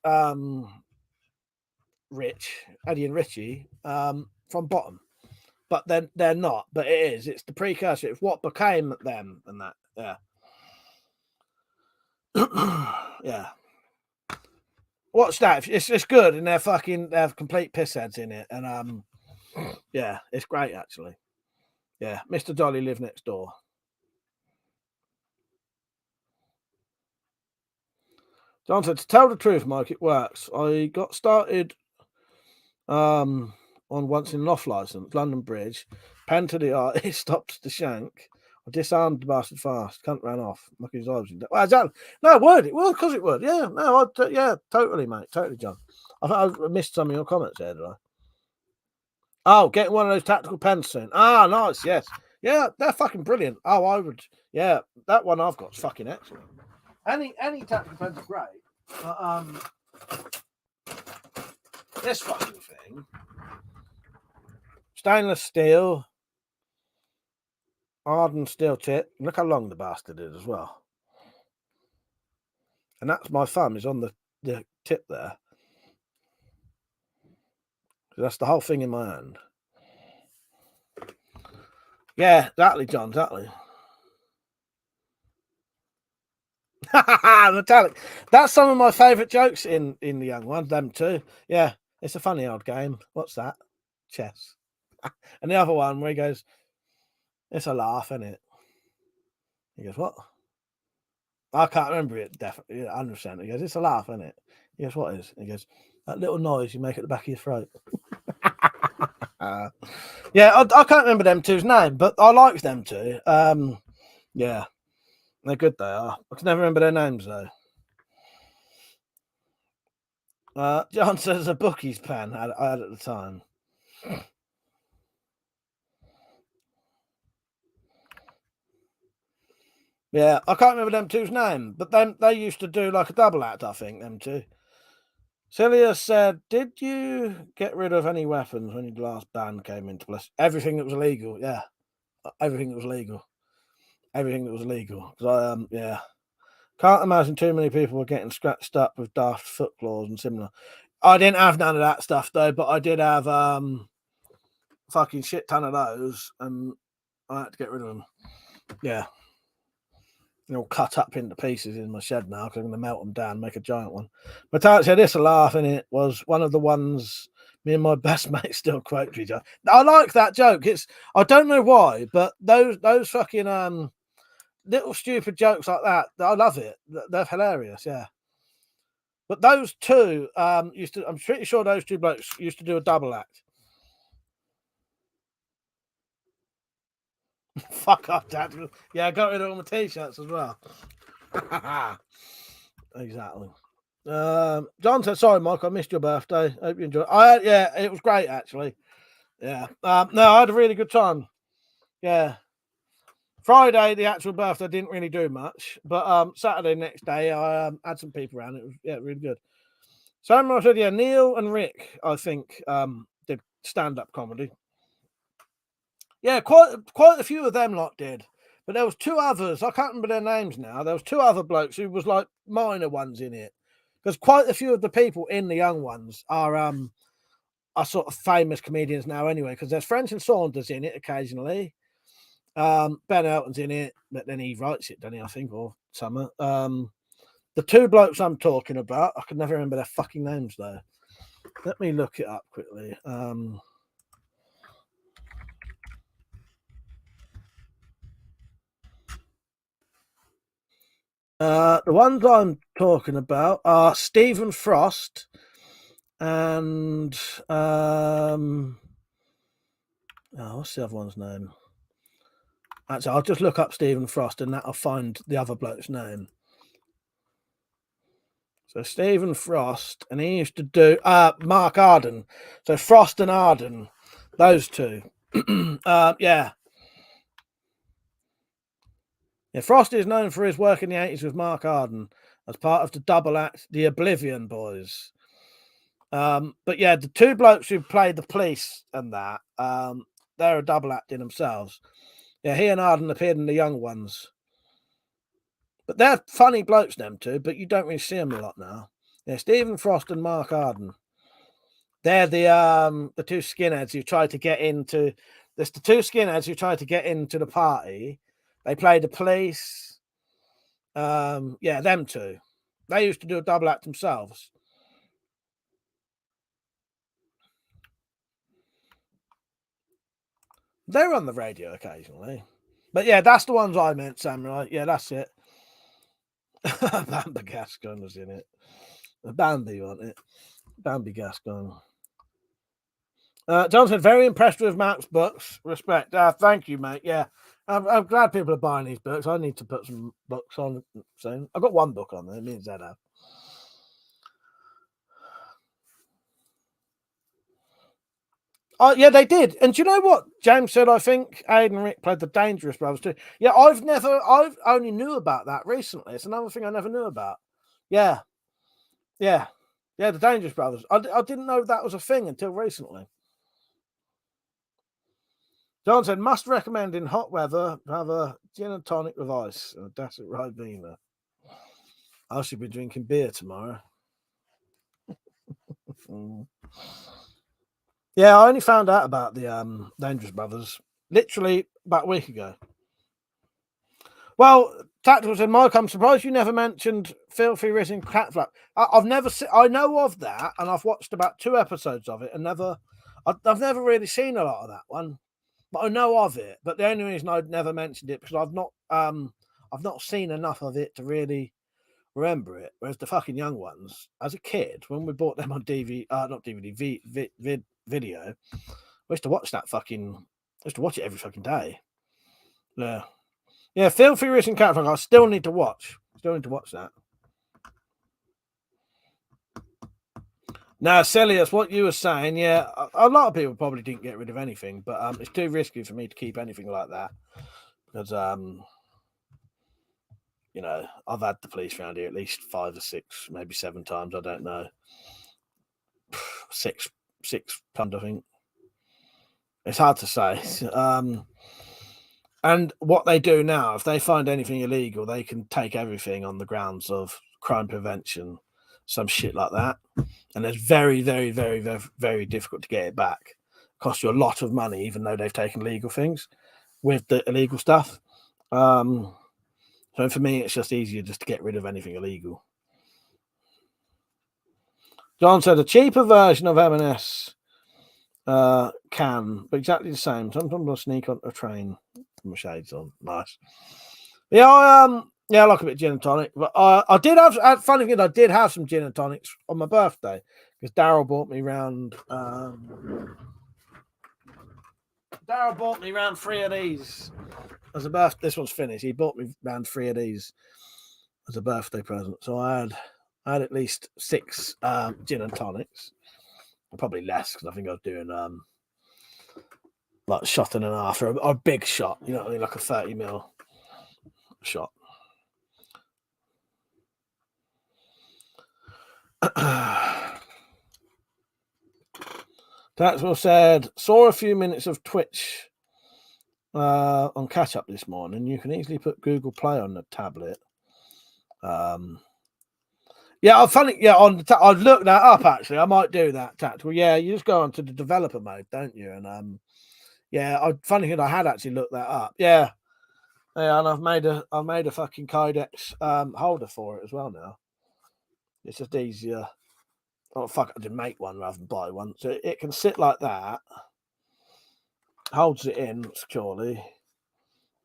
Eddie and Richie from Bottom. But they're not, but it is. It's the precursor. It's what became them and that. Yeah. Yeah. Watch that. It's good, and they have complete pissheads in it, and yeah, it's great actually. Yeah, Mr. Jolly lived next door. John said, to tell the truth, Mike, it works. I got started on once in an off license, London Bridge, pen to the eye, he stops the shank. I disarmed the bastard fast. Cunt ran off. Lucky his eyes. Well, exactly. No, it would. It would, because it would. Yeah, no, yeah, totally, mate. Totally, John. I thought I missed some of your comments there, did I? Oh, getting one of those tactical pens soon. Ah, nice. Yes. Yeah, they're fucking brilliant. Oh, I would. Yeah, that one I've got is fucking excellent. Any tactical pens are great. But, this fucking thing. Stainless steel. Hardened steel tip. Look how long the bastard is as well. And that's my thumb is on the tip there. So that's the whole thing in my hand. Yeah, exactly, John, exactly. Metallic. That's some of my favourite jokes in the Young Ones, them too. Yeah, it's a funny old game. What's that? Chess. And the other one where he goes, it's a laugh, isn't it? He goes, what? I can't remember it definitely, 100%. He goes, it's a laugh, isn't it? He goes, what is? He goes, that little noise you make at the back of your throat. Yeah, I can't remember them two's name, but I like them two. Yeah, they're good, they are. I can never remember their names, though. John says a bookie's pen I had at the time. Yeah, I can't remember them two's name, but then they used to do like a double act, I think, them two. Celia said, did you get rid of any weapons when your last ban came into place? Everything that was illegal, yeah. Everything that was legal. Everything that was legal. Because yeah. Can't imagine too many people were getting scratched up with daft foot claws and similar. I didn't have none of that stuff, though, but I did have fucking shit ton of those, and I had to get rid of them. Yeah. They're all cut up into pieces in my shed now because I'm going to melt them down and make a giant one. But I said this a laugh in it was one of the ones me and my best mate still quote to each other. I like that joke. I don't know why, but those fucking little stupid jokes like that, I love it. They're hilarious, yeah. But those two I'm pretty sure those two blokes used to do a double act. Fuck off, Dad. Yeah, I got rid of all my t-shirts as well. Exactly. John said, "Sorry, Mike, I missed your birthday. Hope you enjoyed." Yeah, it was great actually. Yeah. No, I had a really good time. Yeah. Friday, the actual birthday, didn't really do much, but Saturday next day, I had some people around. It was really good. Samurai said, "Yeah, Neil and Rick, I think, did stand-up comedy. Yeah, quite a few of them lot did, but there was two others. I can't remember their names now. There was two other blokes who was like minor ones in it, because quite a few of the people in the young ones are sort of famous comedians now anyway. Because there's French and Saunders in it occasionally. Ben Elton's in it, but then he writes it, doesn't he? I think, or summer. The two blokes I'm talking about, I can never remember their fucking names though. Let me look it up quickly. The ones I'm talking about are Stephen Frost and what's the other one's name? Actually, I'll just look up Stephen Frost and that'll find the other bloke's name. So Stephen Frost, and he used to do Mark Arden. So Frost and Arden, those two. Yeah. Yeah, Frost is known for his work in the 80s with Mark Arden as part of the double act, the Oblivion Boys. But yeah, the two blokes who played the police and that, they're a double act in themselves. Yeah, he and Arden appeared in the young ones. But they're funny blokes, them two, but you don't really see them a lot now. Yeah, Stephen Frost and Mark Arden. They're the two skinheads who tried to get into. There's the two skinheads who tried to get into the party. They played the police. Yeah, them two. They used to do a double act themselves. They're on the radio occasionally. But yeah, that's the ones I meant, Samurai. Yeah, that's it. Bambi Gascon was in it. Bambi, wasn't it? Bambi Gascon. John said, very impressed with Mark's books. Respect. Thank you, mate. Yeah. I'm glad people are buying these books. I need to put some books on soon. I've got one book on there. Me and Zed have. Oh, yeah, they did. And do you know what? James said, I think Aiden and Rick played the Dangerous Brothers too. Yeah, I've only knew about that recently. It's another thing I never knew about. Yeah. Yeah. Yeah, the Dangerous Brothers. I didn't know that was a thing until recently. John said, must recommend in hot weather have a gin and tonic with ice and a dash of Ribena. I should be drinking beer tomorrow. Yeah, I only found out about the Dangerous Brothers literally about a week ago. Well, Tactical said, Mike, I'm surprised you never mentioned Filthy Rich and Cat Flap. I've never seen. I know of that, and I've watched about 2 episodes of it, and I've never really seen a lot of that one, but I know of it. But the only reason I'd never mentioned it because I've not seen enough of it to really remember it. Whereas the fucking young ones, as a kid, when we bought them on DVD, not DVD, video, we used to watch that fucking. I used to watch it every fucking day. Yeah. Yeah, Filthy Rich and Cat Flap, I still need to watch. Still need to watch that. Now, Celius, what you were saying, yeah, a lot of people probably didn't get rid of anything, but it's too risky for me to keep anything like that. Because, you know, I've had the police around here at least 5 or 6, maybe 7 times, I don't know. 6 times, I think. It's hard to say. And what they do now, if they find anything illegal, they can take everything on the grounds of crime prevention, some shit like that. And it's very, very, very, very, very difficult to get it back. Costs you a lot of money, even though they've taken legal things with the illegal stuff. So for me, it's just easier just to get rid of anything illegal. John said a cheaper version of M&S can, but exactly the same. Sometimes I'll sneak on a train. My shades on, nice. Yeah, I like a bit of gin and tonic. But I did have funny thing. I did have some gin and tonics on my birthday because Daryl brought me round. Daryl Darryl bought me round 3 of these as a birthday. This one's finished. He bought me round 3 of these as a birthday present. So I had at least 6 gin and tonics. Probably less because I think I was doing like a shot and a half, or a big shot, you know what I mean, like a 30ml shot. Taxwell said, saw a few minutes of Twitch on catch up this morning. You can easily put Google Play on the tablet. Yeah, I funny. Yeah, I've looked that up actually. I might do that. Tactical. Yeah, you just go onto the developer mode, don't you? And yeah, funny thing, I had actually looked that up. Yeah, and I've made a fucking Codex holder for it as well now. It's just easier. Oh fuck! I did make one rather than buy one, so it can sit like that. Holds it in securely.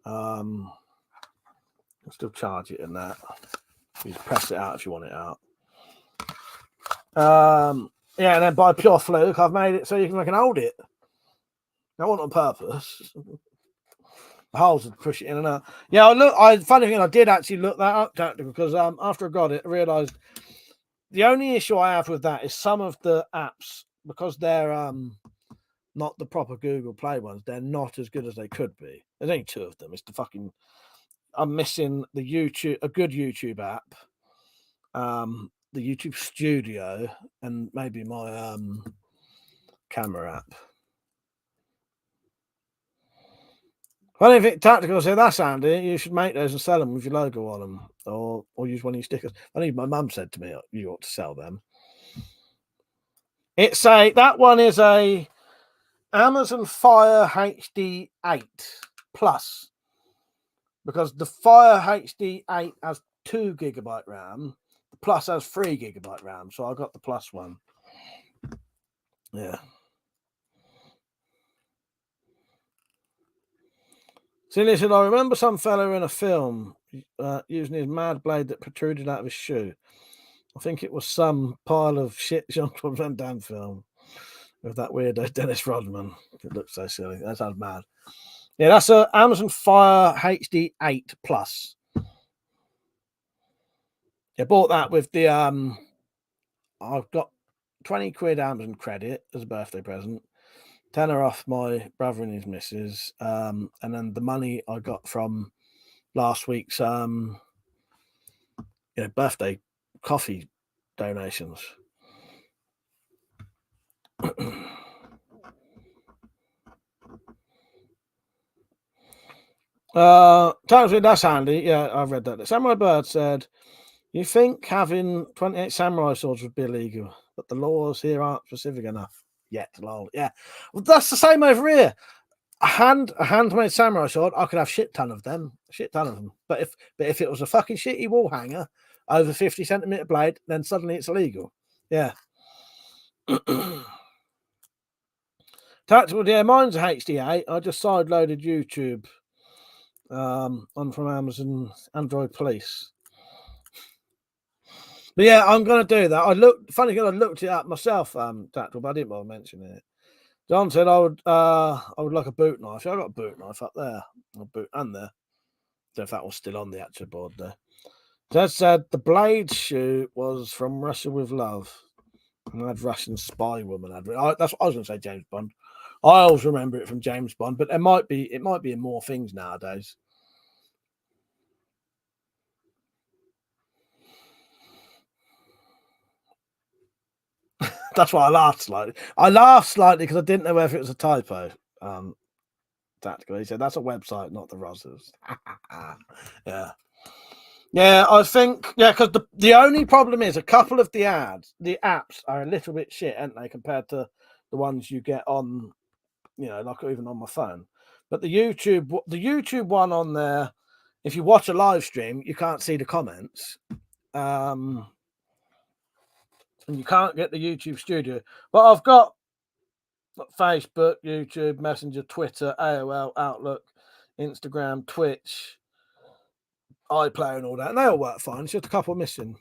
Can still charge it in that. You just press it out if you want it out. Yeah, and then by pure fluke, I've made it so you can hold it. I want it on purpose. The holes would push it in and out. Yeah, funny thing, I did actually look that up, Tactical, because after I got it, I realised the only issue I have with that is some of the apps, because they're not the proper Google Play ones, they're not as good as they could be. There's only 2 of them. It's the fucking, I'm missing a good YouTube app, the YouTube Studio, and maybe my camera app. Well, if it Tactical say that's handy, you should make those and sell them with your logo on them, or use one of your stickers. I think my mum said to me, you ought to sell them. That one is a Amazon Fire HD 8 Plus, because the Fire HD 8 has 2 GB RAM, the Plus has 3 GB RAM, so I got the Plus one. Yeah. See, listen, I remember some fellow in a film using his mad blade that protruded out of his shoe. I think it was some pile of shit Jean-Claude Van Damme film with that weirdo Dennis Rodman. It looks so silly. That sounds mad. Yeah, that's a Amazon Fire HD 8 Plus. I bought that with the I've got 20 quid Amazon credit as a birthday present, tenner off my brother and his missus, and then the money I got from last week's birthday coffee donations. Totally, that's handy. Yeah, I've read that. Samurai Bird said, you think having 28 samurai swords would be illegal, but the laws here aren't specific enough yet. Lol. Yeah, well, that's the same over here. A handmade samurai sword, I could have shit ton of them. But if it was a fucking shitty wall hanger over 50cm blade, then suddenly it's illegal. Yeah. Tactical, yeah, mine's a HD8. I just side loaded YouTube on from Amazon Android Police. But yeah, I'm gonna do that. I looked it up myself, Tactical, but I didn't bother mentioning it. John said I would like a boot knife. Yeah, I got a boot knife up there. A boot and there. Don't know if that was still on the actual board there. Ted said the blade shoe was from Russia with Love. And I had Russian spy woman. That's what I was going to say, James Bond. I always remember it from James Bond, but it might be in more things nowadays. That's why I laughed slightly. I laughed slightly because I didn't know whether it was a typo. Tactical. He said that's a website, not the Rosses. Yeah. Yeah, I think, because the only problem is a couple of the apps are a little bit shit, aren't they, compared to the ones you get on, like even on my phone. But the YouTube one on there, if you watch a live stream, you can't see the comments. And you can't get the YouTube Studio. But I've got Facebook, YouTube, Messenger, Twitter, AOL, Outlook, Instagram, Twitch, iPlayer and all that, and they all work fine. It's just a couple missing.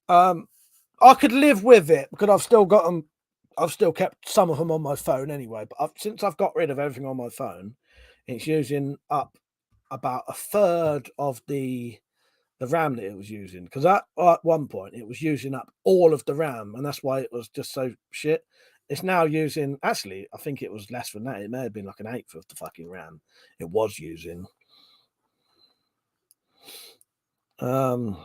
I could live with it because I've still got them I've still kept some of them on my phone anyway. But since I've got rid of everything on my phone, it's using up about a third of the RAM that it was using. Because at one point it was using up all of the RAM, and that's why it was just so shit. It's now using, actually, I think it was less than that. It may have been like an eighth of the fucking RAM it was using. John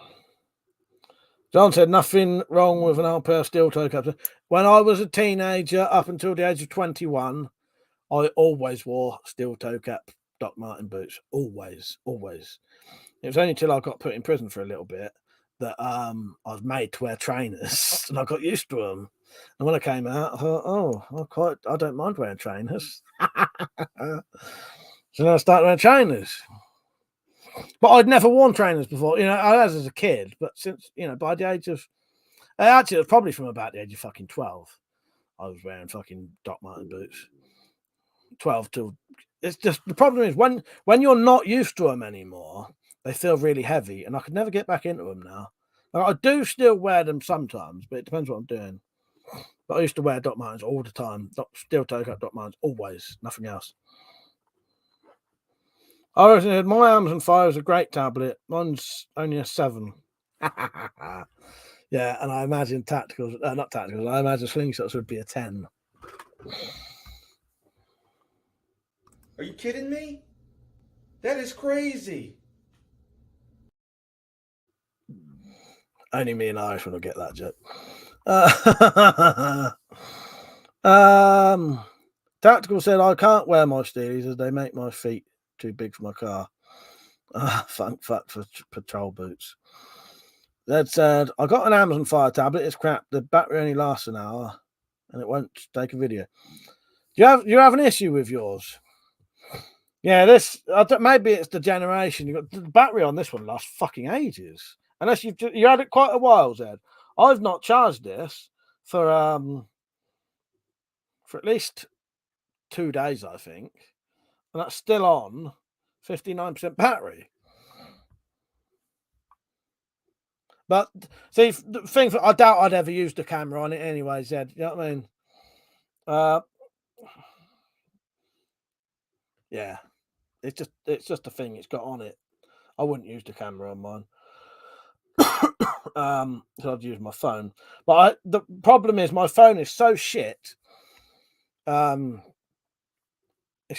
said nothing wrong with an old pair of steel toe caps. When I was a teenager, up until the age of 21, I always wore steel toe cap Doc Marten boots. Always. It was only until I got put in prison for a little bit that I was made to wear trainers, and I got used to them. And when I came out, I thought, I don't mind wearing trainers. So then I started wearing trainers. But I'd never worn trainers before, I was as a kid, but since, by the age of, actually, it was probably from about the age of fucking 12, I was wearing fucking Doc Marten boots. 12 till, it's just, the problem is when you're not used to them anymore, they feel really heavy, and I could never get back into them now. I do still wear them sometimes, but it depends what I'm doing. But I used to wear Doc Martens all the time, steel toe cap Doc Martens, always, nothing else. I said, my Amazon Fire is a great tablet. Mine's only a 7. Yeah, and I imagine tacticals, not tacticals, I imagine slingshots would be a 10. Are you kidding me? That is crazy. Only me and Irishman will get that joke. Tactical said, I can't wear my Steelies as they make my feet too big for my car. Fuck for patrol boots. That said, I got an Amazon Fire tablet. It's crap. The battery only lasts an hour, and it won't take a video. Do you have an issue with yours? Yeah, maybe it's the generation. You got the battery on this one lasts fucking ages. Unless you had it quite a while, Zed. I've not charged this for at least 2 days, I think, and that's still on 59% battery. But see, the thing, I doubt I'd ever use the camera on it anyway, Zed. You know what I mean? Yeah, it's just a thing it's got on it. I wouldn't use the camera on mine. So I'd use my phone. But the problem is my phone is so shit. It's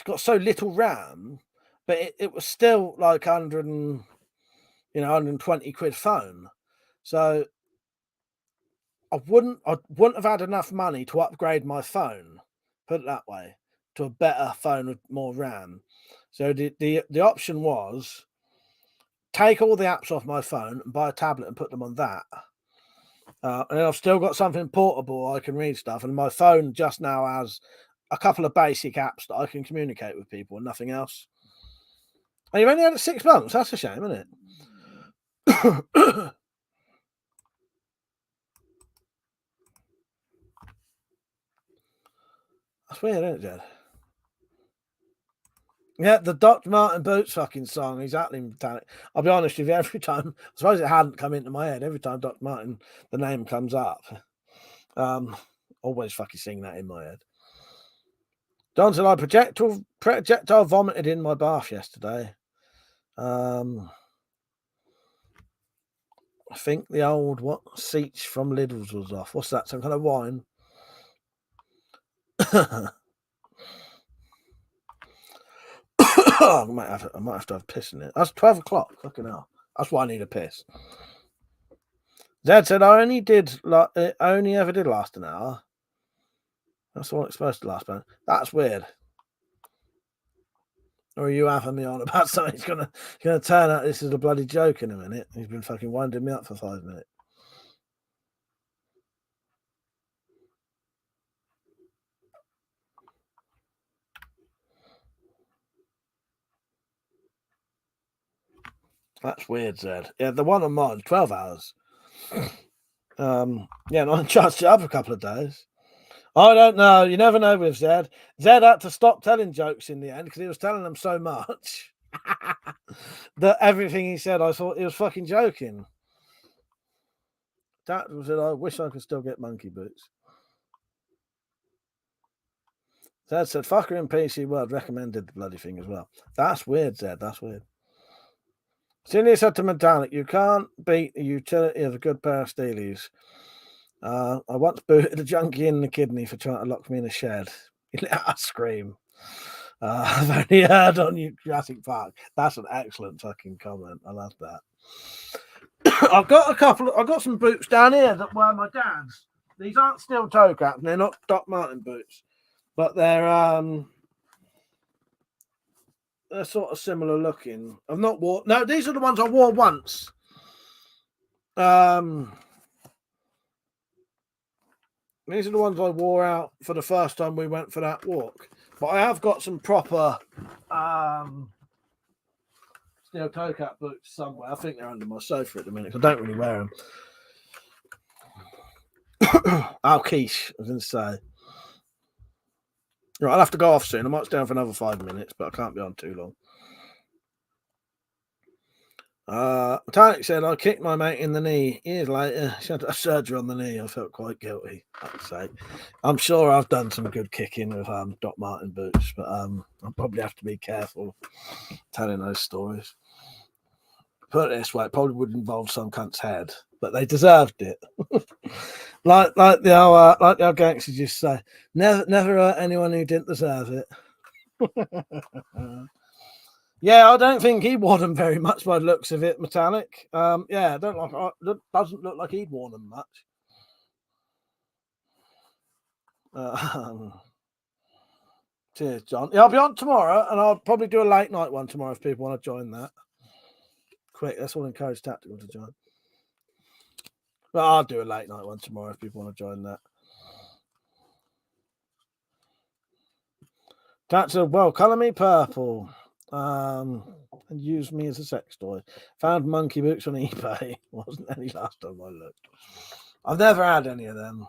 got so little RAM, but it was still like 120 quid phone. So I wouldn't have had enough money to upgrade my phone, put it that way, to a better phone with more RAM. So the option was take all the apps off my phone and buy a tablet and put them on that. And then I've still got something portable I can read stuff, and my phone just now has a couple of basic apps that I can communicate with people and nothing else. And you've only had it 6 months. That's a shame, isn't it? That's weird, isn't it, Jed? Yeah, the Doc Marten Boots fucking song, exactly. Metallic. I'll be honest with you, every time, I suppose it hadn't come into my head, every time Doc Marten, the name comes up, always fucking sing that in my head. John said, I projectile vomited in my bath yesterday. I think the old Seach from Lidl's was off. What's that? Some kind of wine? I might have to have piss in it. That's 12 o'clock. Fucking hell. That's why I need a piss. Zed said, I only ever did last an hour. That's all it's supposed to last, man. That's weird. Or are you having me on about something? He's gonna turn out this is a bloody joke in a minute. He's been fucking winding me up for 5 minutes. That's weird, Zed. Yeah, the one on mine, 12 hours. Yeah, and I charged it up a couple of days. I don't know. You never know with Zed. Zed had to stop telling jokes in the end because he was telling them so much that everything he said, I thought he was fucking joking. That was it. I wish I could still get monkey boots. Zed said, fucker in PC World recommended the bloody thing as well. That's weird, Zed. That's weird. Cindy said to Metallic, you can't beat the utility of a good pair of Steelies. I once booted a junkie in the kidney for trying to lock me in a shed. He let us scream. I've only heard on you Jurassic Park. That's an excellent fucking comment. I love that. I've got some boots down here that were my dad's. These aren't steel toe caps, and they're not Doc Martin boots, but they're sort of similar looking. I've not worn. No, these are the ones I wore once. These are the ones I wore out for the first time we went for that walk. But I have got some proper steel toe cap boots somewhere. I think they're under my sofa at the minute. I don't really wear them. Oh, quiche, I was going to say. Right, I'll have to go off soon. I might stay on for another 5 minutes, but I can't be on too long. Metallic said, I kicked my mate in the knee. Years later, she had a surgery on the knee. I felt quite guilty, I'd say. I'm sure I've done some good kicking with Doc Martin boots, but I'll probably have to be careful telling those stories. Put it this way, it probably would involve some cunt's head, but they deserved it. like the old gangsters used to say, never hurt anyone who didn't deserve it. Yeah, I don't think he wore them very much by the looks of it, Metallic. Yeah, it doesn't look like he'd worn them much. Cheers, John. Yeah, I'll be on tomorrow, and I'll probably do a late night one tomorrow if people want to join that. Quick, that's all encourage Tactical to join. But I'll do a late night one tomorrow if people want to join that. Tactical, well, colour me purple. And use me as a sex toy. Found monkey boots on eBay. Wasn't any last time I looked. I've never had any of them.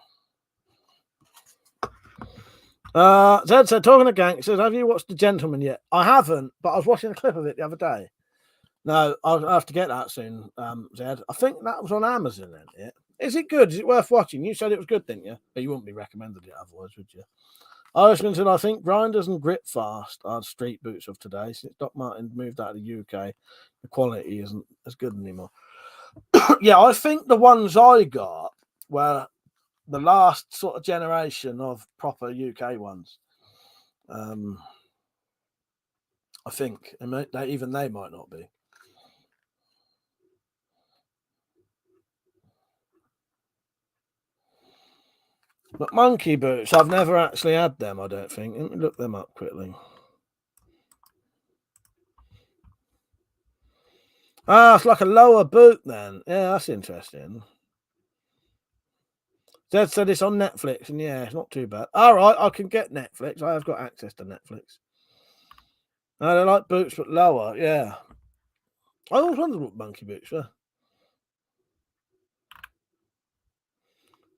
Zed said, talking to gangsters, have you watched The Gentleman yet? I haven't, but I was watching a clip of it the other day. No, I'll have to get that soon, Zed. I think that was on Amazon, isn't it? Is it good? Is it worth watching? You said it was good, didn't you? But you wouldn't be recommended it otherwise, would you? Irishman said, I think grinders and grip fast are street boots of today. Since Doc Martin moved out of the UK, the quality isn't as good anymore. Yeah, I think the ones I got were the last sort of generation of proper UK ones. I think, and even they might not be. But monkey boots, I've never actually had them, I don't think. Let me look them up quickly. Ah, it's like a lower boot then. Yeah, that's interesting. Zed said it's on Netflix, and yeah, it's not too bad. All right, I can get Netflix. I have got access to Netflix. No, they're like boots, but lower, yeah. I always wondered what monkey boots were.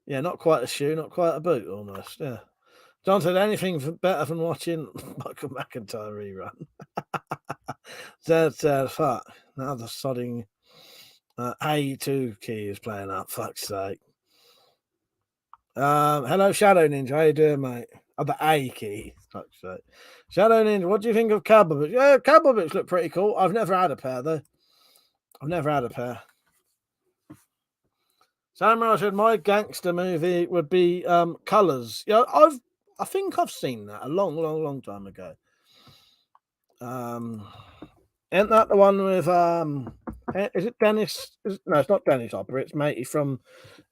Yeah, not quite a shoe, not quite a boot, almost. Yeah. John said anything better than watching Michael McIntyre rerun. Zed said, fuck. Now the sodding A2 key is playing up. Fuck's sake. Hello, Shadow Ninja. How you doing, mate? Oh, the A key. Fuck's sake. Shadow Ninja, what do you think of cowboy boots? Yeah, cowboy boots look pretty cool. I've never had a pair, though. I've never had a pair. Samurai said my gangster movie would be Colours. Yeah, I think I've seen that a long time ago. Isn't that the one with is it Dennis? No, it's not Dennis Hopper. It's matey from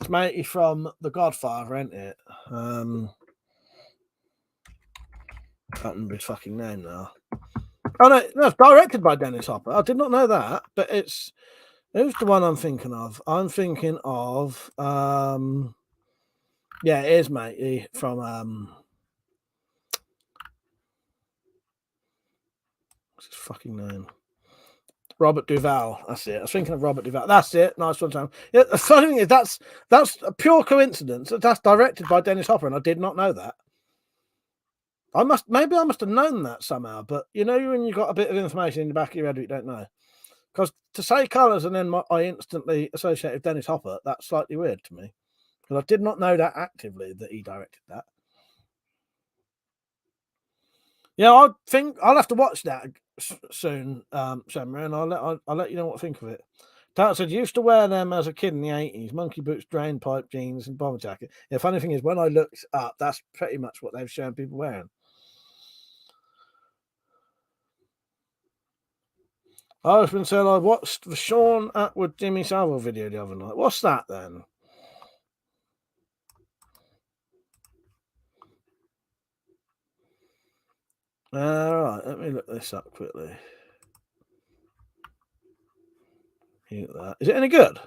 The Godfather, isn't it? Can't remember his fucking name now. Oh no, it's directed by Dennis Hopper. I did not know that, but who's the one I'm thinking of? I'm thinking of yeah, it is matey from what's his fucking name? Robert Duvall. That's it. I was thinking of Robert Duvall. That's it. Nice one, Sam. Yeah, the funny thing is that's a pure coincidence. That's directed by Dennis Hopper, and I did not know that. Maybe I must have known that somehow, but you know when you got a bit of information in the back of your head you don't know. Because to say Colours and then I instantly associate with Dennis Hopper, that's slightly weird to me. Because I did not know that actively that he directed that. Yeah, I think I'll have to watch that soon, Samra, and I'll let you know what I think of it. Tart said used to wear them as a kid in the 80s, monkey boots, drain pipe jeans, and bomber jacket. Yeah, funny thing is, when I looked up, that's pretty much what they've shown people wearing. Irishman said I watched the Sean Atwood Jimmy Savile video the other night. What's that then? Right, let me look this up quickly. Is it any good?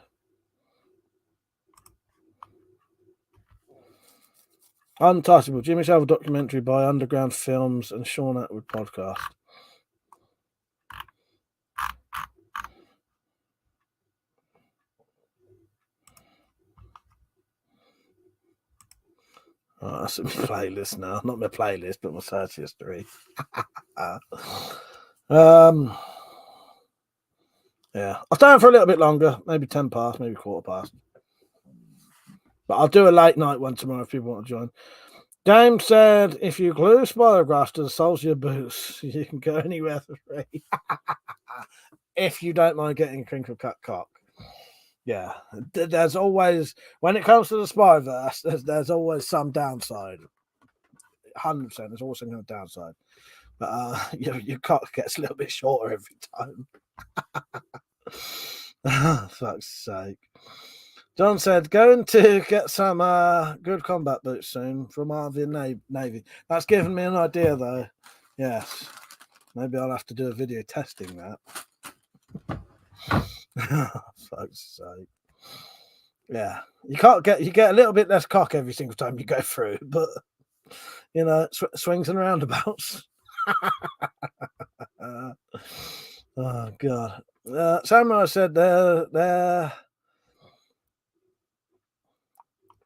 Untouchable, Jimmy Savile documentary by Underground Films and Sean Atwood podcast. Oh, that's my playlist now. Not my playlist, but my search history. Yeah, I'll stay on for a little bit longer, maybe 10 past, maybe quarter past. But I'll do a late night one tomorrow if people want to join. James said, if you glue spirographs to the soles of your boots, you can go anywhere for free. If you don't mind getting a crinkle cut cock. Yeah, there's always, when it comes to the Spyverse, there's always some downside. 100%, there's always some kind of downside. But your cock gets a little bit shorter every time. Fuck's sake. John said, going to get some good combat boots soon from RV Navy. That's given me an idea, though. Yes. Maybe I'll have to do a video testing that. Fuck's sake. Yeah. You get a little bit less cock every single time you go through, but, you know, swings and roundabouts. Oh, God. Samurai said there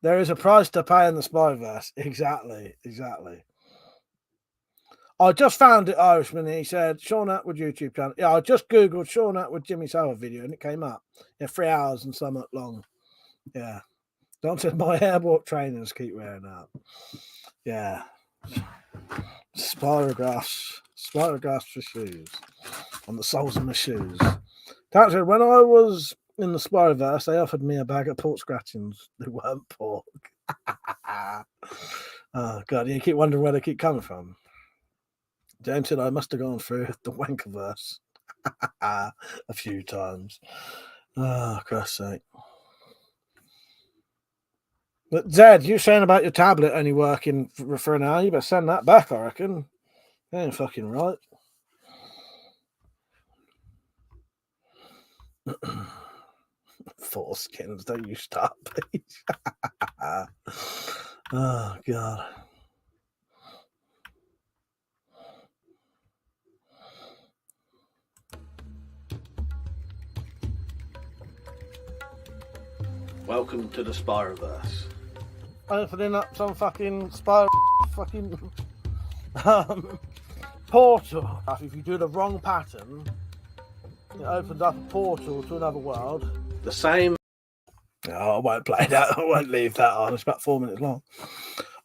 is a price to pay in the Spyverse. Exactly. I just found it, Irishman. He said, Sean Atwood YouTube channel. Yeah, I just Googled Sean Atwood Jimmy Savile video and it came up. Yeah, 3 hours and something long. Yeah. Don said, my airwalk trainers keep wearing out. Yeah. Spirographs for shoes. On the soles of my shoes. Don said, when I was in the Spyroverse, they offered me a bag of pork scratchings. They weren't pork. Oh, God. You keep wondering where they keep coming from. James said, I must have gone through the Wankerverse a few times. Oh, Christ's sake. But Zed, you saying about your tablet only working for an hour? You better send that back, I reckon. You ain't fucking right. Foreskins, don't you start, please. Oh, God. Welcome to the Spyroverse. Opening up some fucking portal. If you do the wrong pattern, it opens up a portal to another world. The same. Oh, I won't play that. I won't leave that on. It's about 4 minutes long.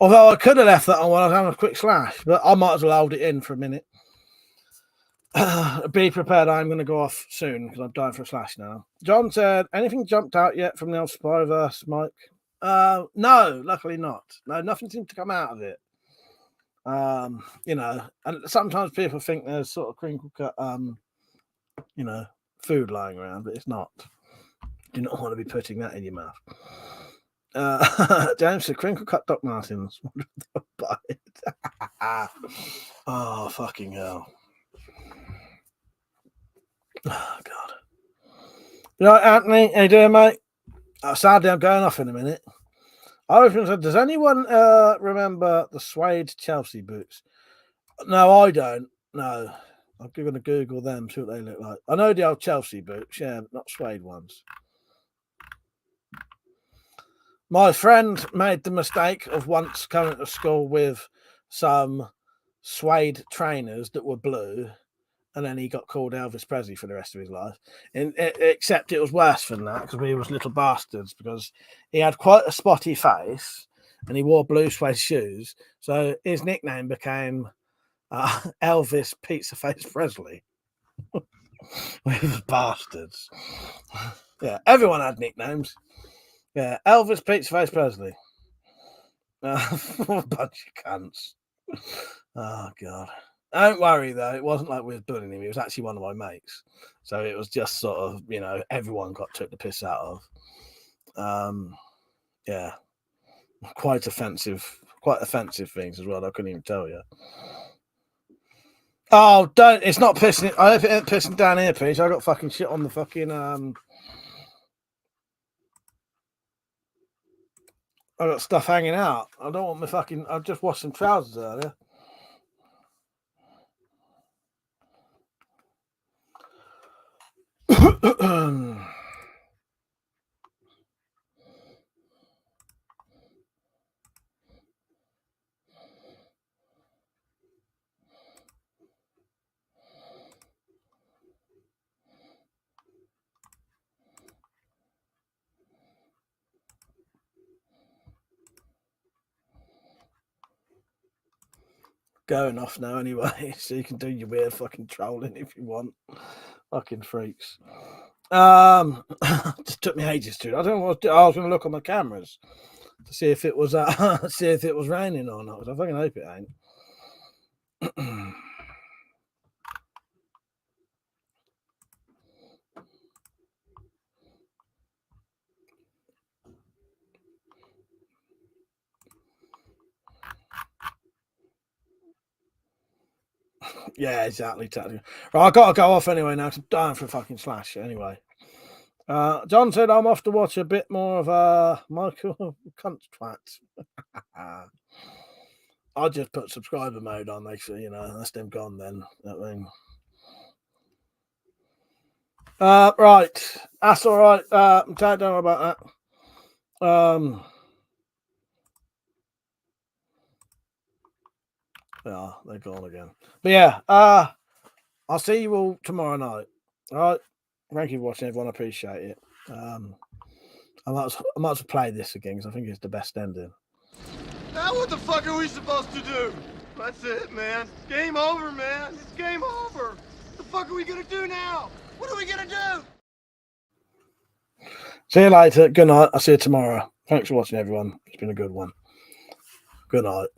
Although I could have left that on while I was having a quick slash, but I might as well hold it in for a minute. Be prepared, I'm going to go off soon because I'm dying for a slash now. John said, anything jumped out yet from the old Spyverse, Mike? No, luckily not. No, nothing seemed to come out of it. You know, and sometimes people think there's sort of crinkle cut, you know, food lying around, but it's not. You do not want to be putting that in your mouth. James said, crinkle cut Doc Martens. Oh, fucking hell. Oh, God. You know, Anthony, how you doing, mate? Sadly, I'm going off in a minute. I said, does anyone remember the suede Chelsea boots? No, I don't. No. I'm going to Google them, see what they look like. I know the old Chelsea boots, yeah, but not suede ones. My friend made the mistake of once coming to school with some suede trainers that were blue, and then he got called Elvis Presley for the rest of his life. Except it was worse than that because we was little bastards because he had quite a spotty face and he wore blue suede shoes. So his nickname became Elvis Pizza Face Presley. With bastards. Yeah, everyone had nicknames. Yeah, Elvis Pizza Face Presley. A bunch of cunts. Oh, God. Don't worry, though. It wasn't like we were bullying him. He was actually one of my mates. So it was just sort of, you know, everyone got took the piss out of. Yeah. Quite offensive things as well. I couldn't even tell you. Oh, don't. It's not pissing. I hope it ain't pissing down here, Peach. I got fucking shit on the fucking. I got stuff hanging out. I don't want my fucking. I've just washed some trousers earlier. Going off now anyway, so you can do your weird fucking trolling if you want. Fucking freaks. Just took me ages to. I don't know what I was going to look on the cameras to see if it was see if it was raining or not. I fucking hope it ain't. Yeah, exactly. Right, I gotta go off anyway now. I'm dying for a fucking slash anyway. John said I'm off to watch a bit more of Michael Cunt Twat. I just put subscriber mode on, make sure, you know, that's them gone then. I mean, right, that's all right. Don't know about that. Yeah, they're gone again. But yeah, I'll see you all tomorrow night. All right. Thank you for watching, everyone. I appreciate it. I might as well play this again because I think it's the best ending. Now what the fuck are we supposed to do? That's it, man. Game over, man. It's game over. What the fuck are we gonna do now? What are we gonna do? See you later. Good night. I'll see you tomorrow. Thanks for watching, everyone. It's been a good one. Good night.